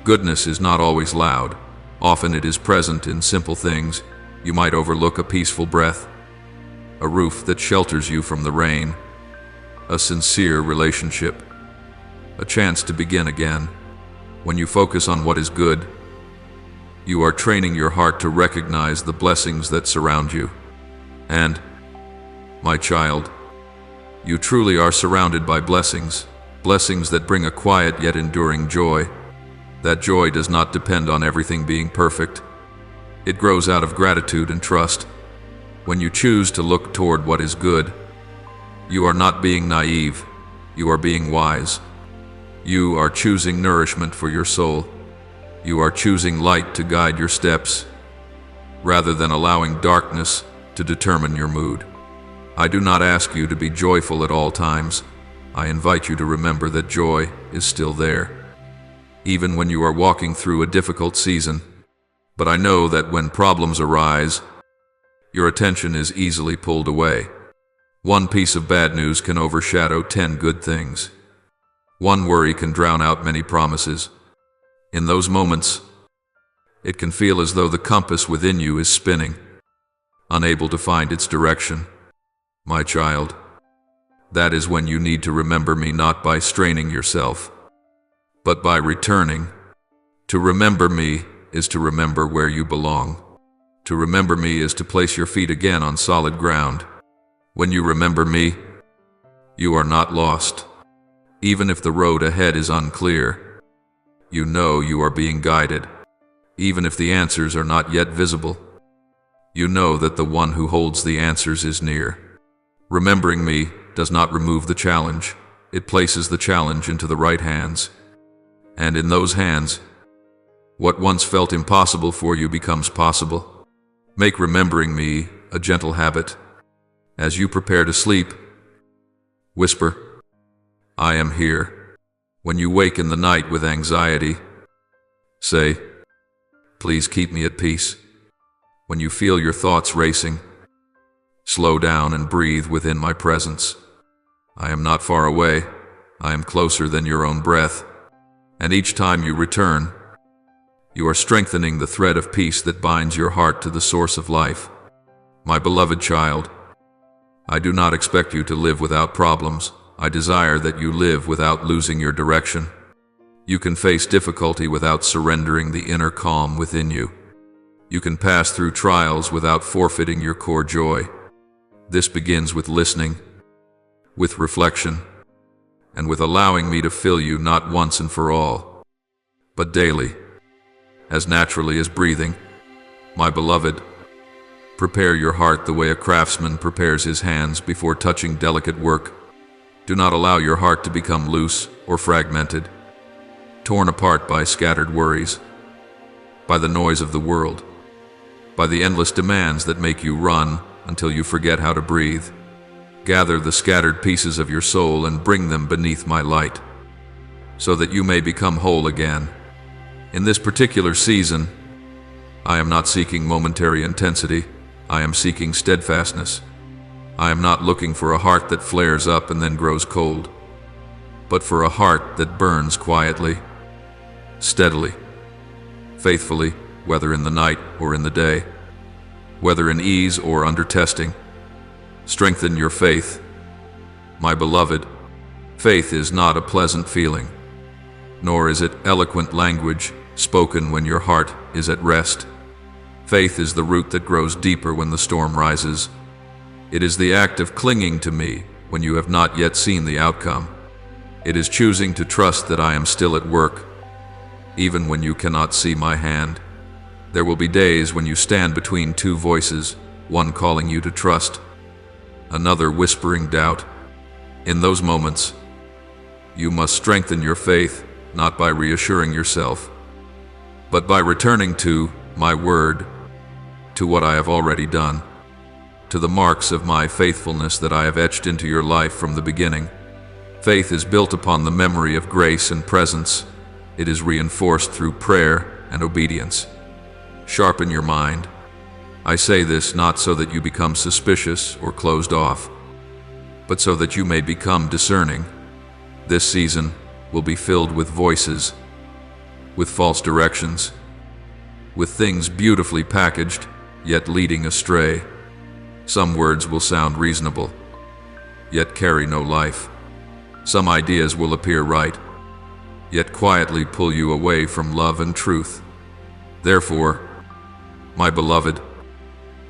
Goodness is not always loud. Often it is present in simple things. You might overlook a peaceful breath, a roof that shelters you from the rain, a sincere relationship, a chance to begin again. When you focus on what is good, you are training your heart to recognize the blessings that surround you. And, my child, you truly are surrounded by blessings, blessings that bring a quiet yet enduring joy. That joy does not depend on everything being perfect. It grows out of gratitude and trust. When you choose to look toward what is good, you are not being naive, you are being wise. You are choosing nourishment for your soul. You are choosing light to guide your steps, rather than allowing darkness to determine your mood. I do not ask you to be joyful at all times. I invite you to remember that joy is still there, even when you are walking through a difficult season. But I know that when problems arise, your attention is easily pulled away. One piece of bad news can overshadow 10 good things. One worry can drown out many promises. In those moments, it can feel as though the compass within you is spinning, unable to find its direction. My child, that is when you need to remember me, not by straining yourself, but by returning. To remember me is to remember where you belong. To remember me is to place your feet again on solid ground. When you remember me, you are not lost. Even if the road ahead is unclear, you know you are being guided. Even if the answers are not yet visible, you know that the one who holds the answers is near. Remembering me does not remove the challenge. It places the challenge into the right hands. And in those hands, what once felt impossible for you becomes possible. Make remembering me a gentle habit. As you prepare to sleep, whisper, "I am here." When you wake in the night with anxiety, say, "Please keep me at peace." When you feel your thoughts racing, slow down and breathe within my presence. I am not far away. I am closer than your own breath. And each time you return, you are strengthening the thread of peace that binds your heart to the source of life. My beloved child, I do not expect you to live without problems. I desire that you live without losing your direction. You can face difficulty without surrendering the inner calm within you. You can pass through trials without forfeiting your core joy. This begins with listening, with reflection, and with allowing me to fill you not once and for all, but daily, as naturally as breathing. My beloved, prepare your heart the way a craftsman prepares his hands before touching delicate work. Do not allow your heart to become loose or fragmented, torn apart by scattered worries, by the noise of the world, by the endless demands that make you run until you forget how to breathe. Gather the scattered pieces of your soul and bring them beneath my light, so that you may become whole again. In this particular season, I am not seeking momentary intensity. I am seeking steadfastness. I am not looking for a heart that flares up and then grows cold, but for a heart that burns quietly, steadily, faithfully, whether in the night or in the day, whether in ease or under testing. Strengthen your faith. My beloved, faith is not a pleasant feeling, nor is it eloquent language spoken when your heart is at rest. Faith is the root that grows deeper when the storm rises. It is the act of clinging to me when you have not yet seen the outcome. It is choosing to trust that I am still at work, even when you cannot see my hand. There will be days when you stand between two voices, one calling you to trust, another whispering doubt. In those moments, you must strengthen your faith, not by reassuring yourself, but by returning to my word, to what I have already done, to the marks of my faithfulness that I have etched into your life from the beginning. Faith is built upon the memory of grace and presence. It is reinforced through prayer and obedience. Sharpen your mind. I say this not so that you become suspicious or closed off, but so that you may become discerning. This season will be filled with voices, with false directions, with things beautifully packaged, yet leading astray. Some words will sound reasonable, yet carry no life. Some ideas will appear right, yet quietly pull you away from love and truth. Therefore, my beloved,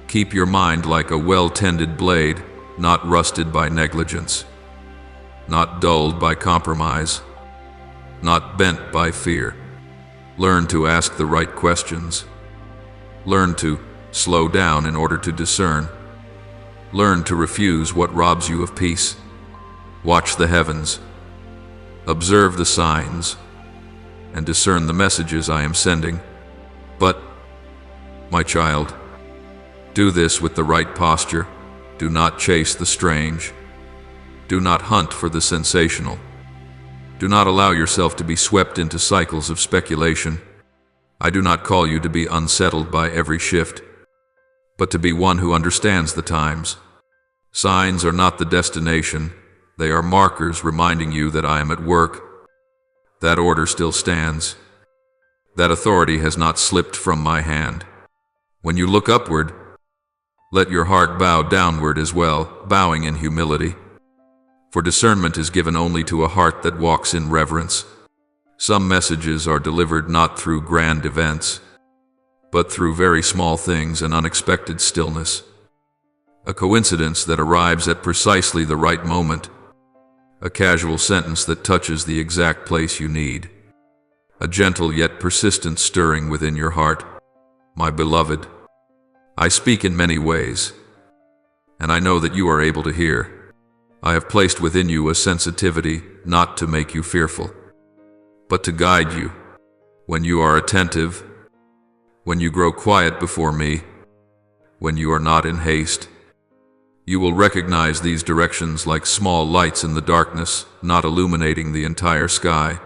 keep your mind like a well-tended blade, not rusted by negligence, not dulled by compromise, not bent by fear. Learn to ask the right questions. Learn to slow down in order to discern. Learn to refuse what robs you of peace. Watch the heavens. Observe the signs, and discern the messages I am sending. But, my child, do this with the right posture. Do not chase the strange. Do not hunt for the sensational. Do not allow yourself to be swept into cycles of speculation. I do not call you to be unsettled by every shift, but to be one who understands the times. Signs are not the destination. They are markers reminding you that I am at work. That order still stands. That authority has not slipped from my hand. When you look upward, let your heart bow downward as well, bowing in humility. For discernment is given only to a heart that walks in reverence. Some messages are delivered not through grand events, but through very small things and unexpected stillness. A coincidence that arrives at precisely the right moment. A casual sentence that touches the exact place you need. A gentle yet persistent stirring within your heart. My beloved, I speak in many ways, and I know that you are able to hear. I have placed within you a sensitivity not to make you fearful, but to guide you. When you are attentive, when you grow quiet before me, when you are not in haste, you will recognize these directions like small lights in the darkness, not illuminating the entire sky,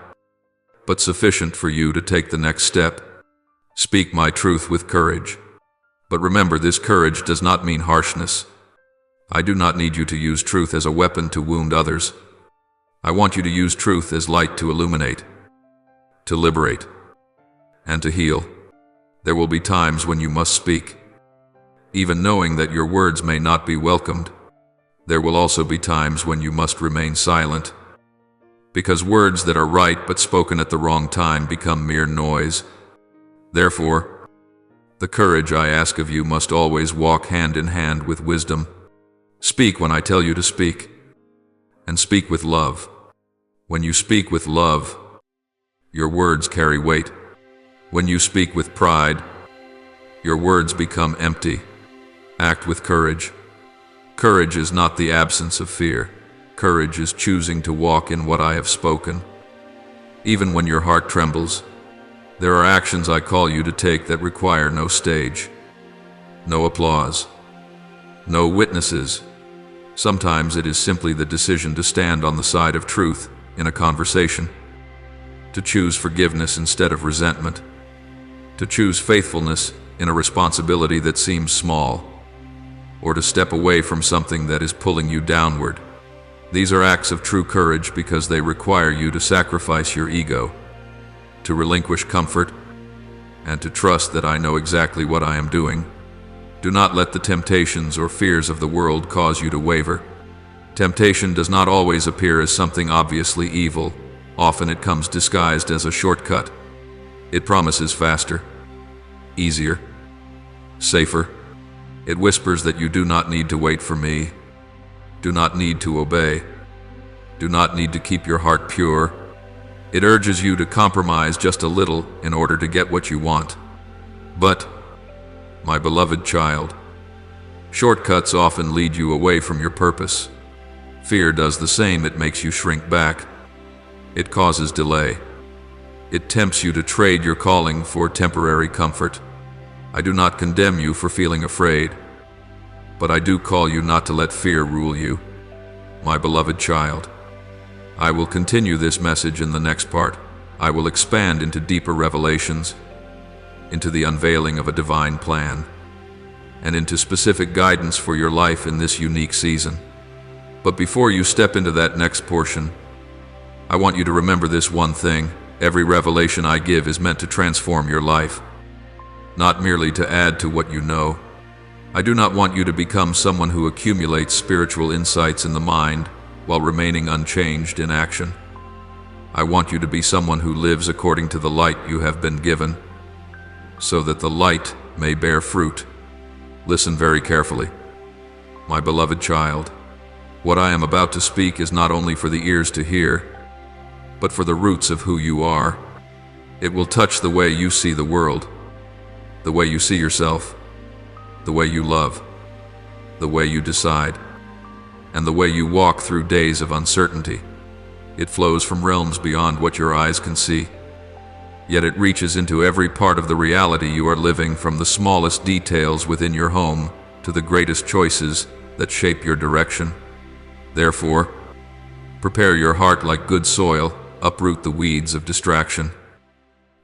but sufficient for you to take the next step. Speak my truth with courage. But remember, this courage does not mean harshness. I do not need you to use truth as a weapon to wound others. I want you to use truth as light to illuminate, to liberate, and to heal. There will be times when you must speak, even knowing that your words may not be welcomed. There will also be times when you must remain silent, because words that are right but spoken at the wrong time become mere noise. Therefore, the courage I ask of you must always walk hand in hand with wisdom. Speak when I tell you to speak, and speak with love. When you speak with love, your words carry weight. When you speak with pride, your words become empty. Act with courage. Courage is not the absence of fear. Courage is choosing to walk in what I have spoken. Even when your heart trembles, there are actions I call you to take that require no stage, no applause, no witnesses. Sometimes it is simply the decision to stand on the side of truth in a conversation, to choose forgiveness instead of resentment, to choose faithfulness in a responsibility that seems small, or to step away from something that is pulling you downward. These are acts of true courage because they require you to sacrifice your ego, to relinquish comfort, and to trust that I know exactly what I am doing. Do not let the temptations or fears of the world cause you to waver. Temptation does not always appear as something obviously evil. Often it comes disguised as a shortcut. It promises faster, easier, safer. It whispers that you do not need to wait for me, do not need to obey, do not need to keep your heart pure. It urges you to compromise just a little in order to get what you want. But, my beloved child, shortcuts often lead you away from your purpose. Fear does the same. It makes you shrink back. It causes delay. It tempts you to trade your calling for temporary comfort. I do not condemn you for feeling afraid, but I do call you not to let fear rule you, my beloved child. I will continue this message in the next part. I will expand into deeper revelations, into the unveiling of a divine plan, and into specific guidance for your life in this unique season. But before you step into that next portion, I want you to remember this one thing. Every revelation I give is meant to transform your life, not merely to add to what you know. I do not want you to become someone who accumulates spiritual insights in the mind while remaining unchanged in action. I want you to be someone who lives according to the light you have been given, so that the light may bear fruit. Listen very carefully, my beloved child. What I am about to speak is not only for the ears to hear, but for the roots of who you are. It will touch the way you see the world, the way you see yourself, the way you love, the way you decide, and the way you walk through days of uncertainty. It flows from realms beyond what your eyes can see, yet it reaches into every part of the reality you are living, from the smallest details within your home to the greatest choices that shape your direction. Therefore, prepare your heart like good soil, uproot the weeds of distraction,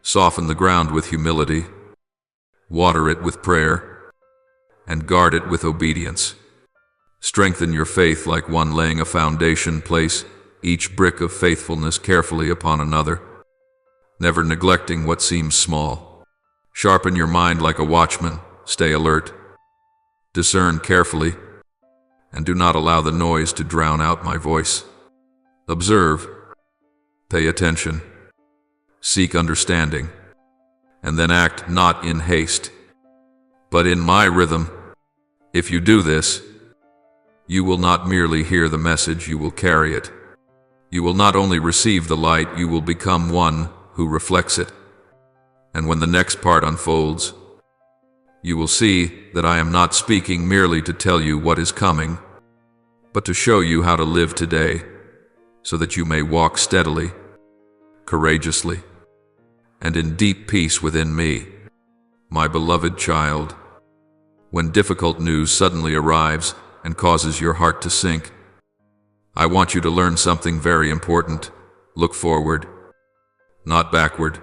soften the ground with humility, water it with prayer, and guard it with obedience. Strengthen your faith like one laying a foundation. Place each brick of faithfulness carefully upon another. never neglecting what seems small. Sharpen your mind like a watchman, stay alert. Discern carefully, and do not allow the noise to drown out my voice. Observe, pay attention, seek understanding, and then act not in haste, but in my rhythm. If you do this, you will not merely hear the message, you will carry it. You will not only receive the light, you will become one who reflects it. And when the next part unfolds, you will see that I am not speaking merely to tell you what is coming, but to show you how to live today, so that you may walk steadily, courageously, and in deep peace within me, my beloved child. When difficult news suddenly arrives and causes your heart to sink, I want you to learn something very important. Look forward, not backward.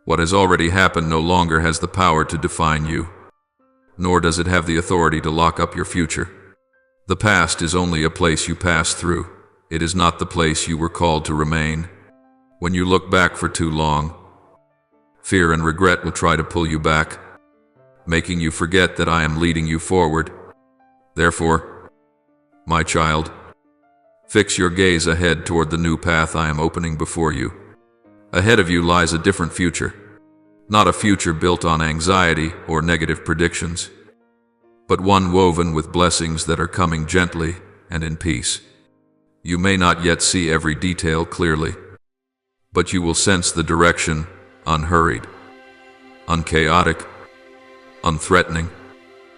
What has already happened no longer has the power to define you, nor does it have the authority to lock up your future. The past is only a place you pass through. It is not the place you were called to remain. When you look back for too long, fear and regret will try to pull you back, making you forget that I am leading you forward. Therefore, my child, fix your gaze ahead toward the new path I am opening before you. Ahead of you lies a different future, not a future built on anxiety or negative predictions, but one woven with blessings that are coming gently and in peace. You may not yet see every detail clearly, but you will sense the direction, unhurried, unchaotic, unthreatening.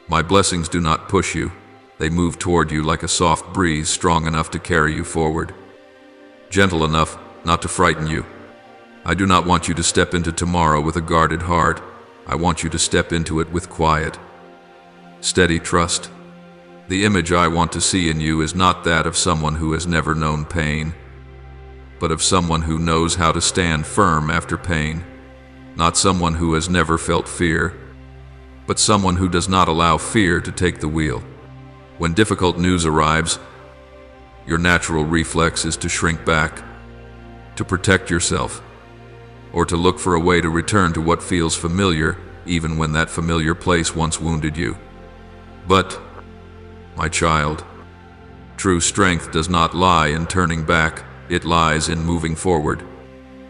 My blessings do not push you. They move toward you like a soft breeze, strong enough to carry you forward, gentle enough not to frighten you. I do not want you to step into tomorrow with a guarded heart. I want you to step into it with quiet, steady trust. The image I want to see in you is not that of someone who has never known pain, but of someone who knows how to stand firm after pain. Not someone who has never felt fear, but someone who does not allow fear to take the wheel. When difficult news arrives, your natural reflex is to shrink back, to protect yourself, or to look for a way to return to what feels familiar, even when that familiar place once wounded you. But, my child, true strength does not lie in turning back, it lies in moving forward.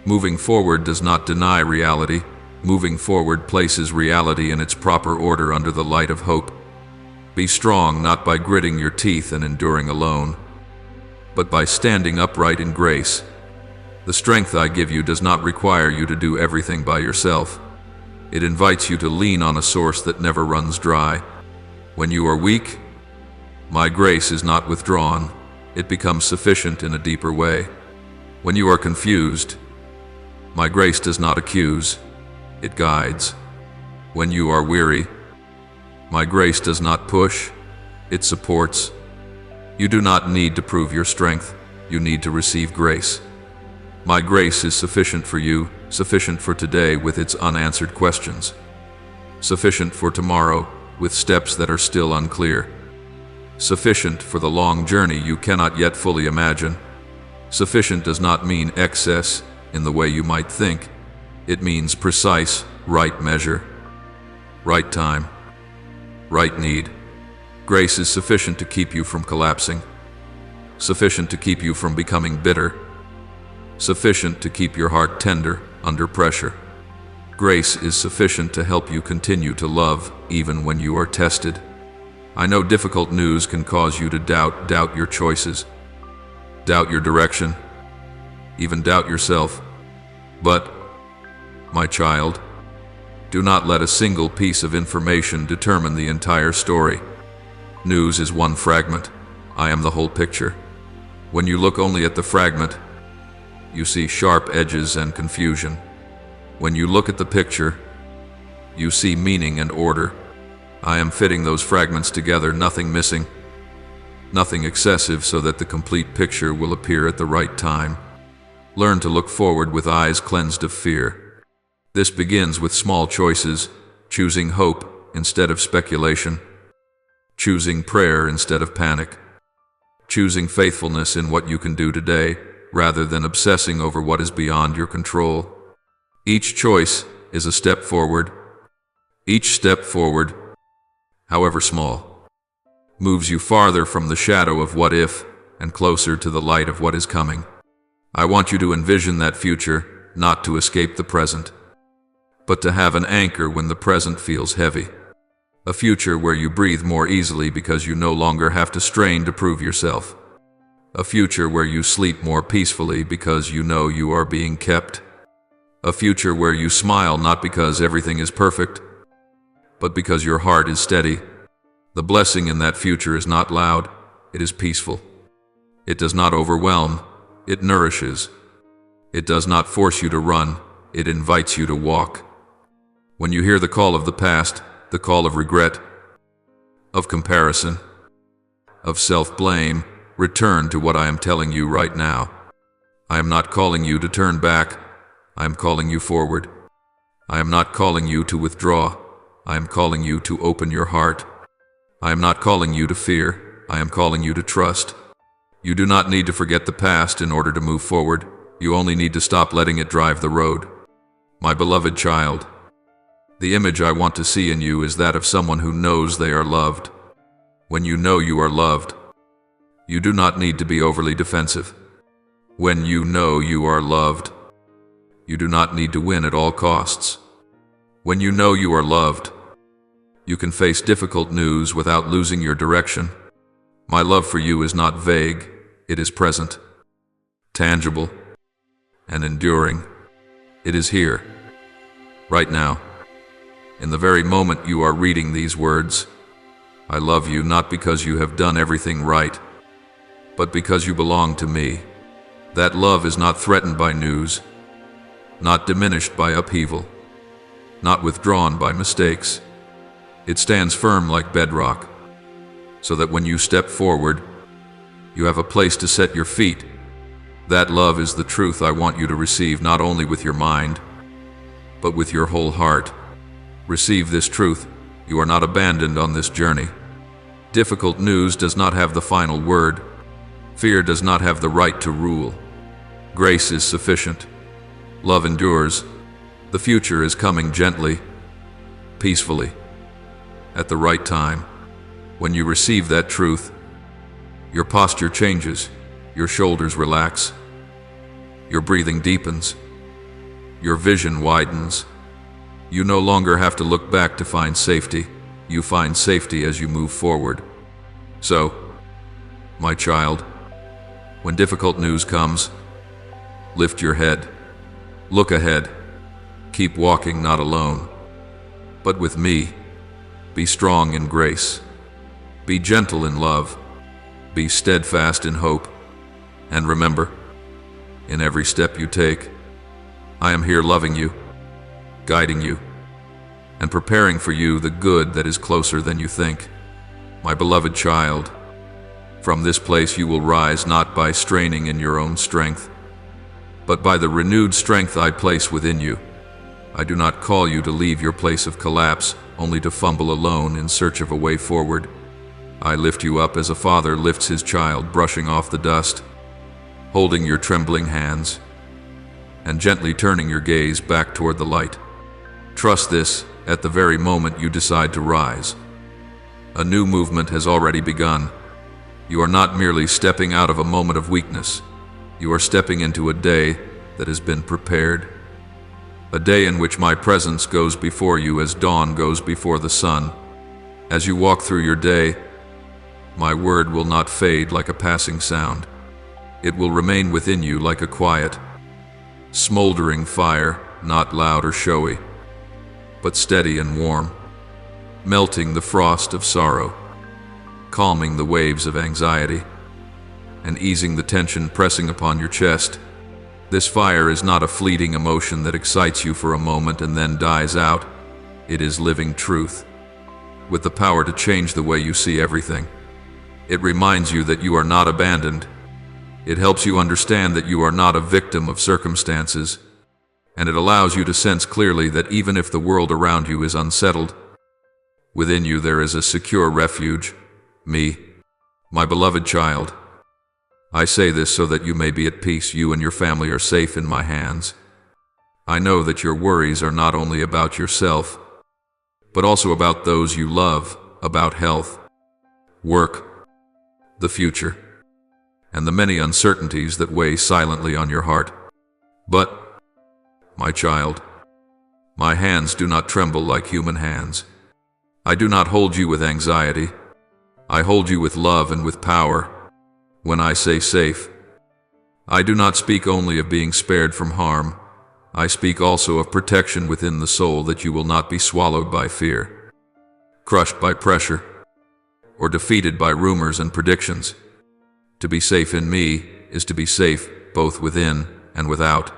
Moving forward does not deny reality. Moving forward places reality in its proper order under the light of hope. Be strong not by gritting your teeth and enduring alone, but by standing upright in grace. The strength I give you does not require you to do everything by yourself. It invites you to lean on a source that never runs dry. When you are weak, my grace is not withdrawn. It becomes sufficient in a deeper way. When you are confused, my grace does not accuse. It guides. When you are weary, my grace does not push. It supports. You do not need to prove your strength. You need to receive grace. My grace is sufficient for you, sufficient for today with its unanswered questions, sufficient for tomorrow with steps that are still unclear, sufficient for the long journey you cannot yet fully imagine. Sufficient does not mean excess in the way you might think. It means precise, right measure, right time, right need. Grace is sufficient to keep you from collapsing, sufficient to keep you from becoming bitter, sufficient to keep your heart tender under pressure. Grace is sufficient to help you continue to love even when you are tested. I know difficult news can cause you to doubt your choices, doubt your direction, even doubt yourself. But, my child, do not let a single piece of information determine the entire story. News is one fragment. I am the whole picture. When you look only at the fragment, you see sharp edges and confusion. When you look at the picture, you see meaning and order. I am fitting those fragments together, nothing missing, nothing excessive, so that the complete picture will appear at the right time. Learn to look forward with eyes cleansed of fear. This begins with small choices, choosing hope instead of speculation, choosing prayer instead of panic, choosing faithfulness in what you can do today, rather than obsessing over what is beyond your control. Each choice is a step forward. Each step forward, however small, moves you farther from the shadow of what if and closer to the light of what is coming. I want you to envision that future, not to escape the present, but to have an anchor when the present feels heavy. A future where you breathe more easily because you no longer have to strain to prove yourself. A future where you sleep more peacefully because you know you are being kept. A future where you smile not because everything is perfect, but because your heart is steady. The blessing in that future is not loud, it is peaceful. It does not overwhelm, it nourishes. It does not force you to run, it invites you to walk. When you hear the call of the past, the call of regret, of comparison, of self-blame, return to what I am telling you right now. I am not calling you to turn back, I am calling you forward. I am not calling you to withdraw, I am calling you to open your heart. I am not calling you to fear, I am calling you to trust. You do not need to forget the past in order to move forward, you only need to stop letting it drive the road. My beloved child, the image I want to see in you is that of someone who knows they are loved. When you know you are loved, you do not need to be overly defensive. When you know you are loved, you do not need to win at all costs. When you know you are loved, you can face difficult news without losing your direction. My love for you is not vague, it is present, tangible, and enduring. It is here, right now. In the very moment you are reading these words, I love you not because you have done everything right, but because you belong to me. That love is not threatened by news, not diminished by upheaval, not withdrawn by mistakes. It stands firm like bedrock, so that when you step forward, you have a place to set your feet. That love is the truth I want you to receive not only with your mind, but with your whole heart. Receive this truth, you are not abandoned on this journey. Difficult news does not have the final word. Fear does not have the right to rule. Grace is sufficient. Love endures. The future is coming gently, peacefully, at the right time. When you receive that truth, your posture changes, your shoulders relax, your breathing deepens, your vision widens. You no longer have to look back to find safety. You find safety as you move forward. So, my child, when difficult news comes, lift your head. Look ahead. Keep walking not alone, but with me. Be strong in grace. Be gentle in love. Be steadfast in hope. And remember, in every step you take, I am here loving you, guiding you, and preparing for you the good that is closer than you think. My beloved child, from this place you will rise not by straining in your own strength, but by the renewed strength I place within you. I do not call you to leave your place of collapse, only to fumble alone in search of a way forward. I lift you up as a father lifts his child, brushing off the dust, holding your trembling hands, and gently turning your gaze back toward the light. Trust this at the very moment you decide to rise. A new movement has already begun. You are not merely stepping out of a moment of weakness. You are stepping into a day that has been prepared. A day in which my presence goes before you as dawn goes before the sun. As you walk through your day, my word will not fade like a passing sound. It will remain within you like a quiet, smoldering fire, not loud or showy, but steady and warm, melting the frost of sorrow, calming the waves of anxiety, and easing the tension pressing upon your chest. This fire is not a fleeting emotion that excites you for a moment and then dies out. It is living truth, with the power to change the way you see everything. It reminds you that you are not abandoned. It helps you understand that you are not a victim of circumstances, and it allows you to sense clearly that even if the world around you is unsettled, within you there is a secure refuge, me, my beloved child. I say this so that you may be at peace. You and your family are safe in my hands. I know that your worries are not only about yourself, but also about those you love, about health, work, the future, and the many uncertainties that weigh silently on your heart. But, my child, my hands do not tremble like human hands. I do not hold you with anxiety. I hold you with love and with power. When I say safe, I do not speak only of being spared from harm. I speak also of protection within the soul, that you will not be swallowed by fear, crushed by pressure, or defeated by rumors and predictions. To be safe in me is to be safe both within and without.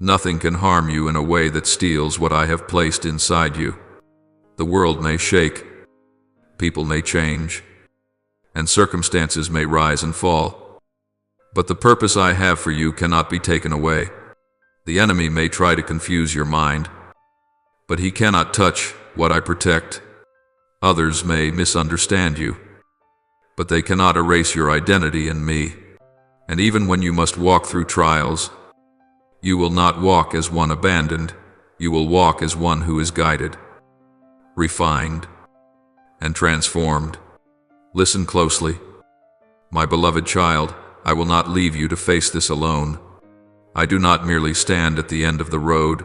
Nothing can harm you in a way that steals what I have placed inside you. The world may shake, people may change, and circumstances may rise and fall. But the purpose I have for you cannot be taken away. The enemy may try to confuse your mind, but he cannot touch what I protect. Others may misunderstand you, but they cannot erase your identity in me. And even when you must walk through trials, you will not walk as one abandoned. You will walk as one who is guided, refined, and transformed. Listen closely. My beloved child, I will not leave you to face this alone. I do not merely stand at the end of the road,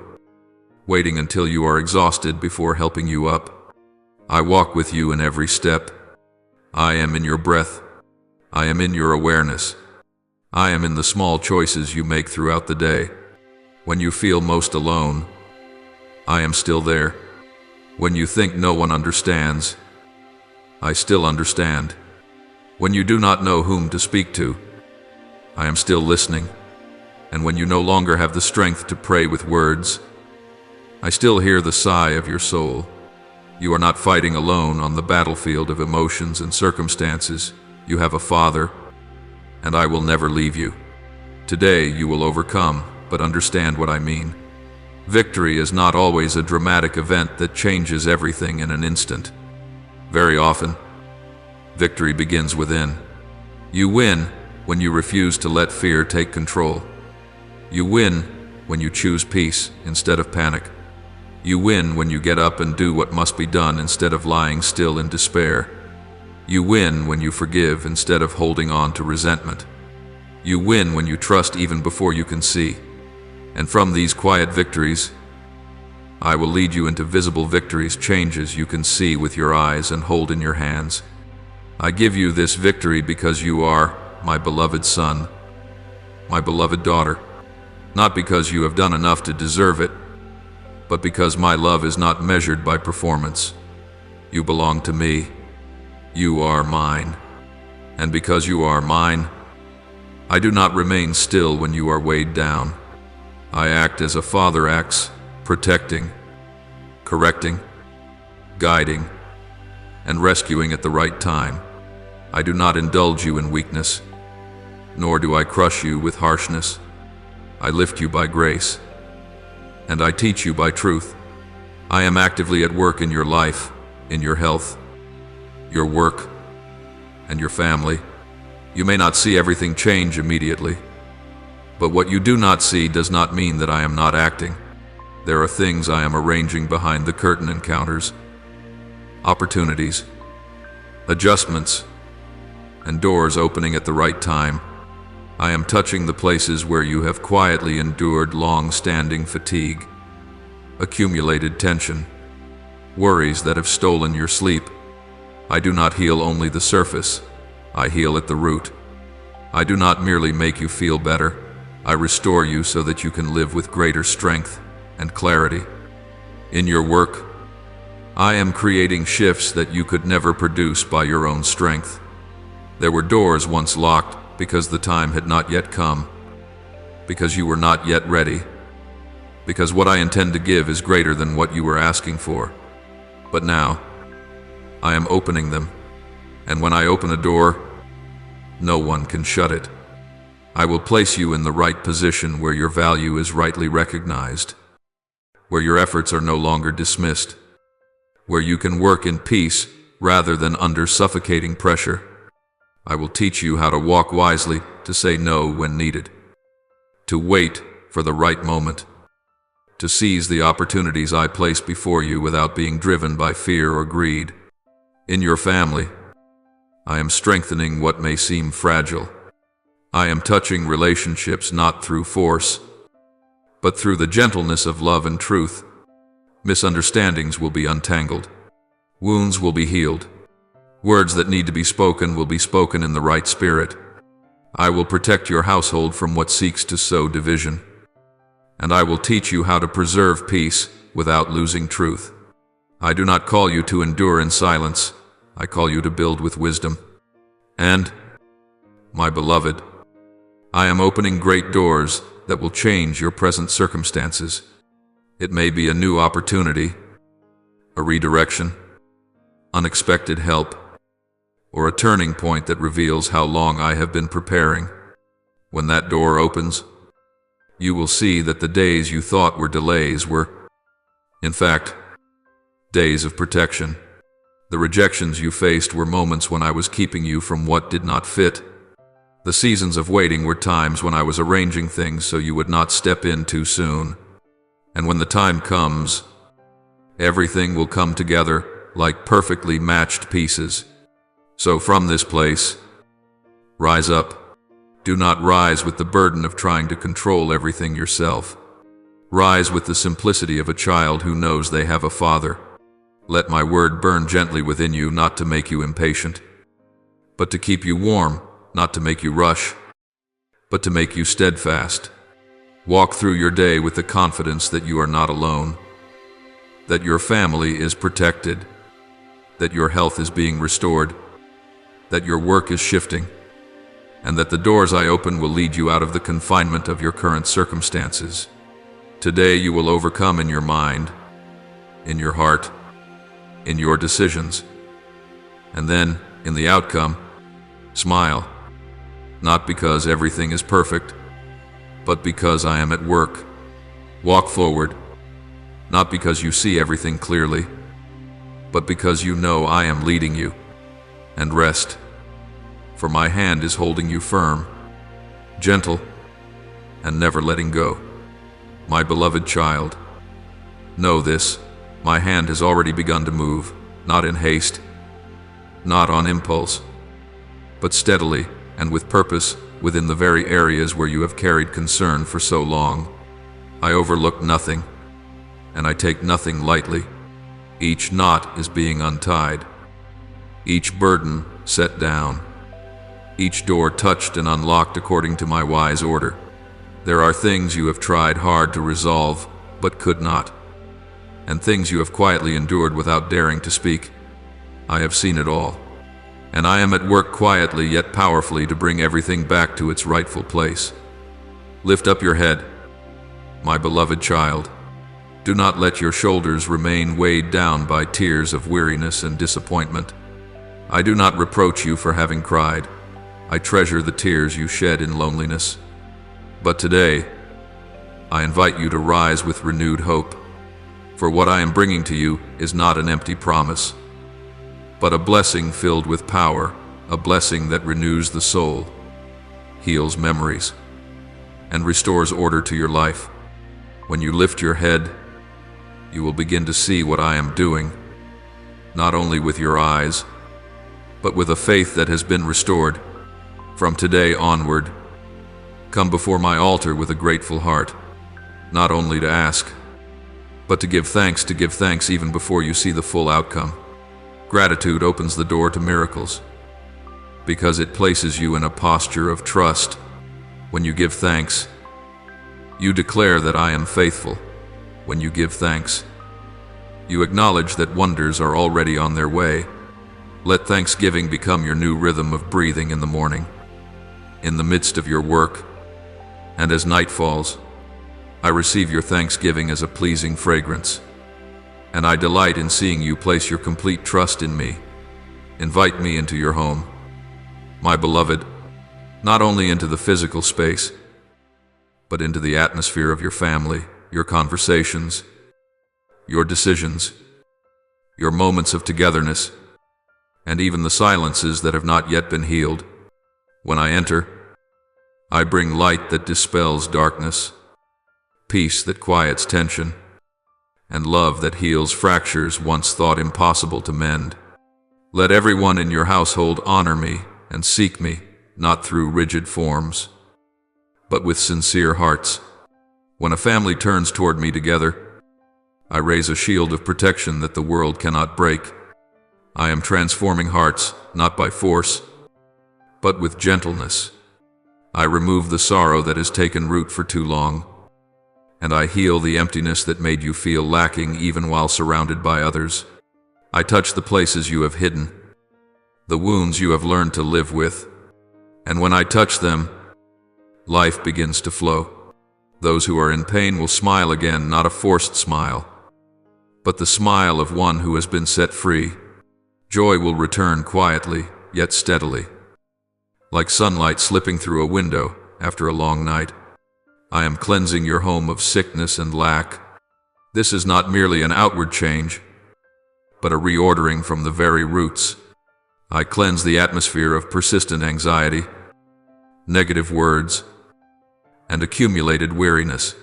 waiting until you are exhausted before helping you up. I walk with you in every step. I am in your breath. I am in your awareness. I am in the small choices you make throughout the day. When you feel most alone, I am still there. When you think no one understands, I still understand. When you do not know whom to speak to, I am still listening. And when you no longer have the strength to pray with words, I still hear the sigh of your soul. You are not fighting alone on the battlefield of emotions and circumstances. You have a Father, and I will never leave you. Today you will overcome, but understand what I mean. Victory is not always a dramatic event that changes everything in an instant. Very often, victory begins within. You win when you refuse to let fear take control. You win when you choose peace instead of panic. You win when you get up and do what must be done instead of lying still in despair. You win when you forgive instead of holding on to resentment. You win when you trust even before you can see. And from these quiet victories, I will lead you into visible victories, changes you can see with your eyes and hold in your hands. I give you this victory because you are my beloved son, my beloved daughter. Not because you have done enough to deserve it, but because my love is not measured by performance. You belong to me. You are mine. And because you are mine, I do not remain still when you are weighed down. I act as a father acts, protecting, correcting, guiding, and rescuing at the right time. I do not indulge you in weakness, nor do I crush you with harshness. I lift you by grace, and I teach you by truth. I am actively at work in your life, in your health, your work, and your family. You may not see everything change immediately, but what you do not see does not mean that I am not acting. There are things I am arranging behind the curtain: encounters, opportunities, adjustments, and doors opening at the right time. I am touching the places where you have quietly endured long-standing fatigue, accumulated tension, worries that have stolen your sleep. I do not heal only the surface. I heal at the root. I do not merely make you feel better. I restore you so that you can live with greater strength and clarity. In your work, I am creating shifts that you could never produce by your own strength. There were doors once locked because the time had not yet come, because you were not yet ready, because what I intend to give is greater than what you were asking for. But now, I am opening them, and when I open a door, no one can shut it. I will place you in the right position where your value is rightly recognized, where your efforts are no longer dismissed, where you can work in peace rather than under suffocating pressure. I will teach you how to walk wisely, to say no when needed, to wait for the right moment, to seize the opportunities I place before you without being driven by fear or greed. In your family, I am strengthening what may seem fragile. I am touching relationships not through force, but through the gentleness of love and truth. Misunderstandings will be untangled. Wounds will be healed. Words that need to be spoken will be spoken in the right spirit. I will protect your household from what seeks to sow division. And I will teach you how to preserve peace without losing truth. I do not call you to endure in silence. I call you to build with wisdom. And, my beloved, I am opening great doors that will change your present circumstances. It may be a new opportunity, a redirection, unexpected help, or a turning point that reveals how long I have been preparing. When that door opens, you will see that the days you thought were delays were, in fact, days of protection. The rejections you faced were moments when I was keeping you from what did not fit. The seasons of waiting were times when I was arranging things so you would not step in too soon. And when the time comes, everything will come together like perfectly matched pieces. So from this place, rise up. Do not rise with the burden of trying to control everything yourself. Rise with the simplicity of a child who knows they have a father. Let my word burn gently within you, not to make you impatient, but to keep you warm, not to make you rush, but to make you steadfast. Walk through your day with the confidence that you are not alone, that your family is protected, that your health is being restored, that your work is shifting, and that the doors I open will lead you out of the confinement of your current circumstances. Today you will overcome in your mind, in your heart, in your decisions, and then, in the outcome, smile, not because everything is perfect, but because I am at work. Walk forward, not because you see everything clearly, but because you know I am leading you. And rest, for my hand is holding you firm, gentle, and never letting go. My beloved child, know this, my hand has already begun to move, not in haste, not on impulse, but steadily and with purpose within the very areas where you have carried concern for so long. I overlook nothing, and I take nothing lightly. Each knot is being untied, each burden set down, each door touched and unlocked according to my wise order. There are things you have tried hard to resolve, but could not, and things you have quietly endured without daring to speak. I have seen it all, and I am at work quietly yet powerfully to bring everything back to its rightful place. Lift up your head, my beloved child. Do not let your shoulders remain weighed down by tears of weariness and disappointment. I do not reproach you for having cried. I treasure the tears you shed in loneliness. But today, I invite you to rise with renewed hope. For what I am bringing to you is not an empty promise, but a blessing filled with power, a blessing that renews the soul, heals memories, and restores order to your life. When you lift your head, you will begin to see what I am doing, not only with your eyes, but with a faith that has been restored. From today onward, come before my altar with a grateful heart, not only to ask, but to give thanks even before you see the full outcome. Gratitude opens the door to miracles, because it places you in a posture of trust. When you give thanks, you declare that I am faithful. When you give thanks, you acknowledge that wonders are already on their way. Let thanksgiving become your new rhythm of breathing in the morning, in the midst of your work, and as night falls. I receive your thanksgiving as a pleasing fragrance, and I delight in seeing you place your complete trust in me. Invite me into your home, my beloved, not only into the physical space, but into the atmosphere of your family, your conversations, your decisions, your moments of togetherness, and even the silences that have not yet been healed. When I enter, I bring light that dispels darkness, peace that quiets tension, and love that heals fractures once thought impossible to mend. Let everyone in your household honor me and seek me, not through rigid forms, but with sincere hearts. When a family turns toward me together, I raise a shield of protection that the world cannot break. I am transforming hearts, not by force, but with gentleness. I remove the sorrow that has taken root for too long, and I heal the emptiness that made you feel lacking even while surrounded by others. I touch the places you have hidden, the wounds you have learned to live with, and when I touch them, life begins to flow. Those who are in pain will smile again, not a forced smile, but the smile of one who has been set free. Joy will return quietly, yet steadily, like sunlight slipping through a window after a long night. I am cleansing your home of sickness and lack. This is not merely an outward change, but a reordering from the very roots. I cleanse the atmosphere of persistent anxiety, negative words, and accumulated weariness.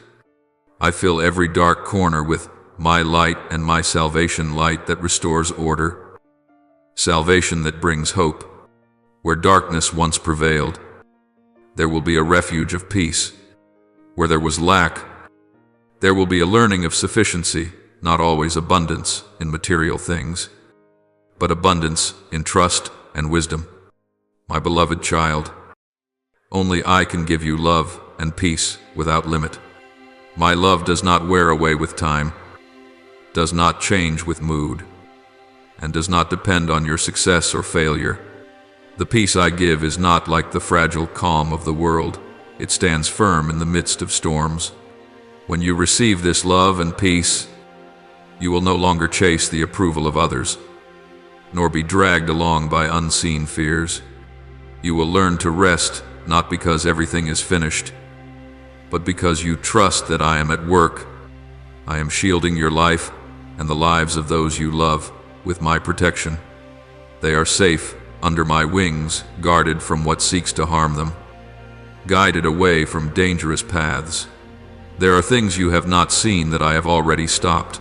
I fill every dark corner with my light and my salvation light that restores order, salvation that brings hope. Where darkness once prevailed, there will be a refuge of peace. Where there was lack, there will be a learning of sufficiency, not always abundance in material things, but abundance in trust and wisdom. My beloved child, only I can give you love and peace without limit. My love does not wear away with time, does not change with mood, and does not depend on your success or failure. The peace I give is not like the fragile calm of the world. It stands firm in the midst of storms. When you receive this love and peace, you will no longer chase the approval of others, nor be dragged along by unseen fears. You will learn to rest, not because everything is finished, but because you trust that I am at work. I am shielding your life and the lives of those you love with my protection. They are safe under my wings, guarded from what seeks to harm them, guided away from dangerous paths. There are things you have not seen that I have already stopped.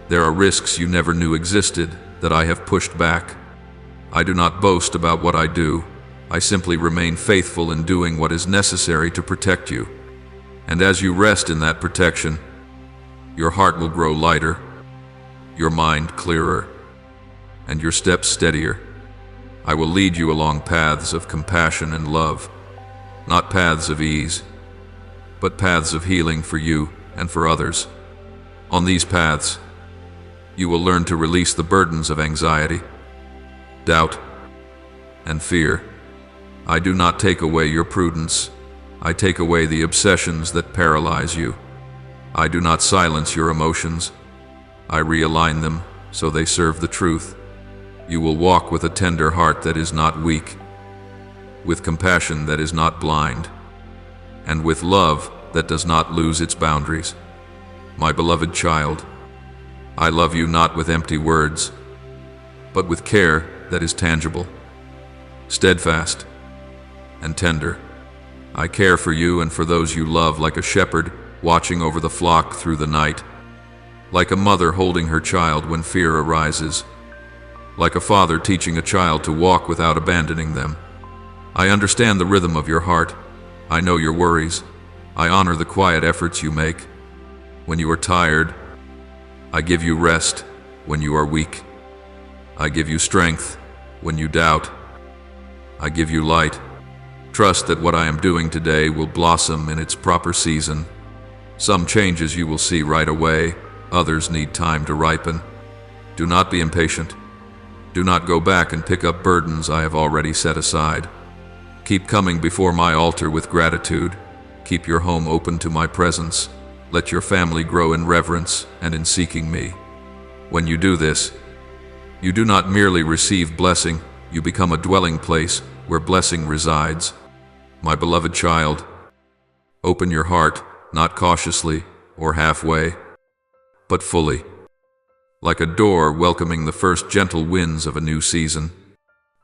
There are risks you never knew existed that I have pushed back. I do not boast about what I do. I simply remain faithful in doing what is necessary to protect you. And as you rest in that protection, your heart will grow lighter, your mind clearer, and your steps steadier. I will lead you along paths of compassion and love, not paths of ease, but paths of healing for you and for others. On these paths, you will learn to release the burdens of anxiety, doubt, and fear. I do not take away your prudence. I take away the obsessions that paralyze you. I do not silence your emotions. I realign them so they serve the truth. You will walk with a tender heart that is not weak, with compassion that is not blind, and with love that does not lose its boundaries. My beloved child, I love you not with empty words, but with care that is tangible, steadfast, and tender. I care for you and for those you love like a shepherd watching over the flock through the night, like a mother holding her child when fear arises, like a father teaching a child to walk without abandoning them. I understand the rhythm of your heart. I know your worries. I honor the quiet efforts you make. When you are tired, I give you rest. When you are weak, I give you strength. When you doubt, I give you light. Trust that what I am doing today will blossom in its proper season. Some changes you will see right away. Others need time to ripen. Do not be impatient. Do not go back and pick up burdens I have already set aside. Keep coming before my altar with gratitude. Keep your home open to my presence. Let your family grow in reverence and in seeking me. When you do this, you do not merely receive blessing, you become a dwelling place where blessing resides. My beloved child, open your heart, not cautiously or halfway, but fully, like a door welcoming the first gentle winds of a new season.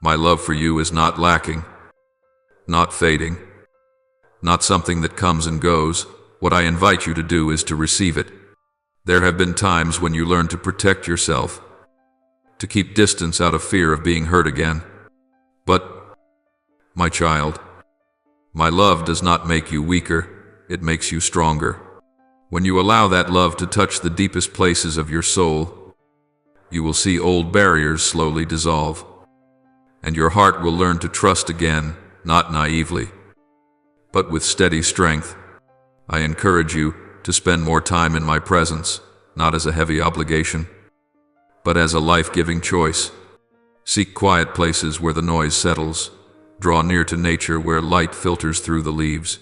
My love for you is not lacking, not fading, not something that comes and goes. What I invite you to do is to receive it. There have been times when you learned to protect yourself, to keep distance out of fear of being hurt again. But, my child, my love does not make you weaker, it makes you stronger. When you allow that love to touch the deepest places of your soul, you will see old barriers slowly dissolve, and your heart will learn to trust again, not naively, but with steady strength. I encourage you to spend more time in my presence, not as a heavy obligation, but as a life-giving choice. Seek quiet places where the noise settles. Draw near to nature where light filters through the leaves,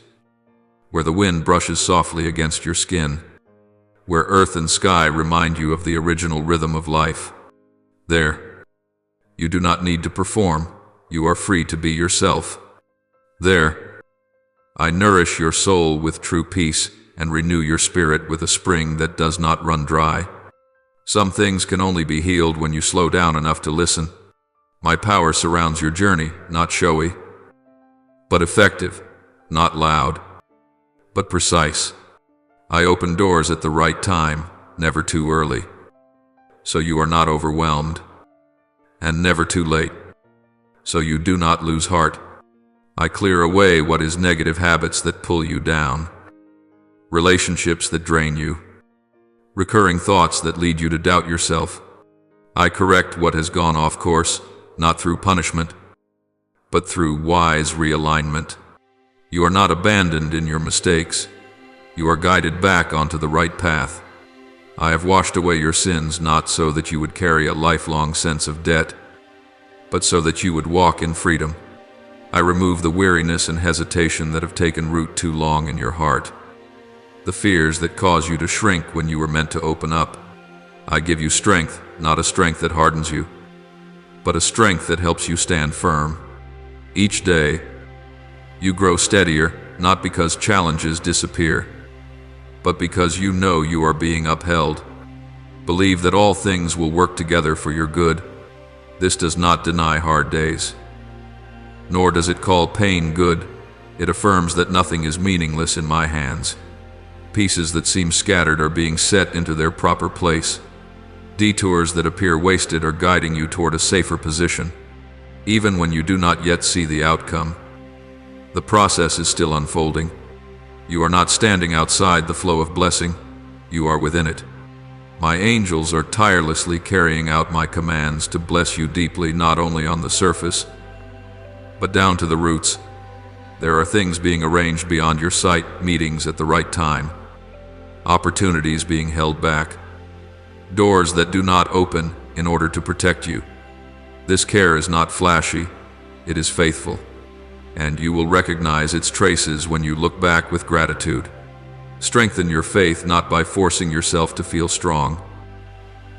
where the wind brushes softly against your skin, where earth and sky remind you of the original rhythm of life. There, you do not need to perform. You are free to be yourself. There, I nourish your soul with true peace and renew your spirit with a spring that does not run dry. Some things can only be healed when you slow down enough to listen. My power surrounds your journey, not showy, but effective, not loud, but precise. I open doors at the right time, never too early, so you are not overwhelmed, and never too late, so you do not lose heart. I clear away what is negative habits that pull you down, relationships that drain you, recurring thoughts that lead you to doubt yourself. I correct what has gone off course, not through punishment, but through wise realignment. You are not abandoned in your mistakes. You are guided back onto the right path. I have washed away your sins not so that you would carry a lifelong sense of debt, but so that you would walk in freedom. I remove the weariness and hesitation that have taken root too long in your heart, the fears that cause you to shrink when you were meant to open up. I give you strength, not a strength that hardens you, but a strength that helps you stand firm. Each day, you grow steadier, not because challenges disappear, but because you know you are being upheld. Believe that all things will work together for your good. This does not deny hard days, nor does it call pain good. It affirms that nothing is meaningless in my hands. Pieces that seem scattered are being set into their proper place. Detours that appear wasted are guiding you toward a safer position. Even when you do not yet see the outcome, the process is still unfolding. You are not standing outside the flow of blessing, you are within it. My angels are tirelessly carrying out my commands to bless you deeply, not only on the surface, but down to the roots. There are things being arranged beyond your sight, meetings at the right time, opportunities being held back, doors that do not open in order to protect you. This care is not flashy, it is faithful, and you will recognize its traces when you look back with gratitude. Strengthen your faith not by forcing yourself to feel strong,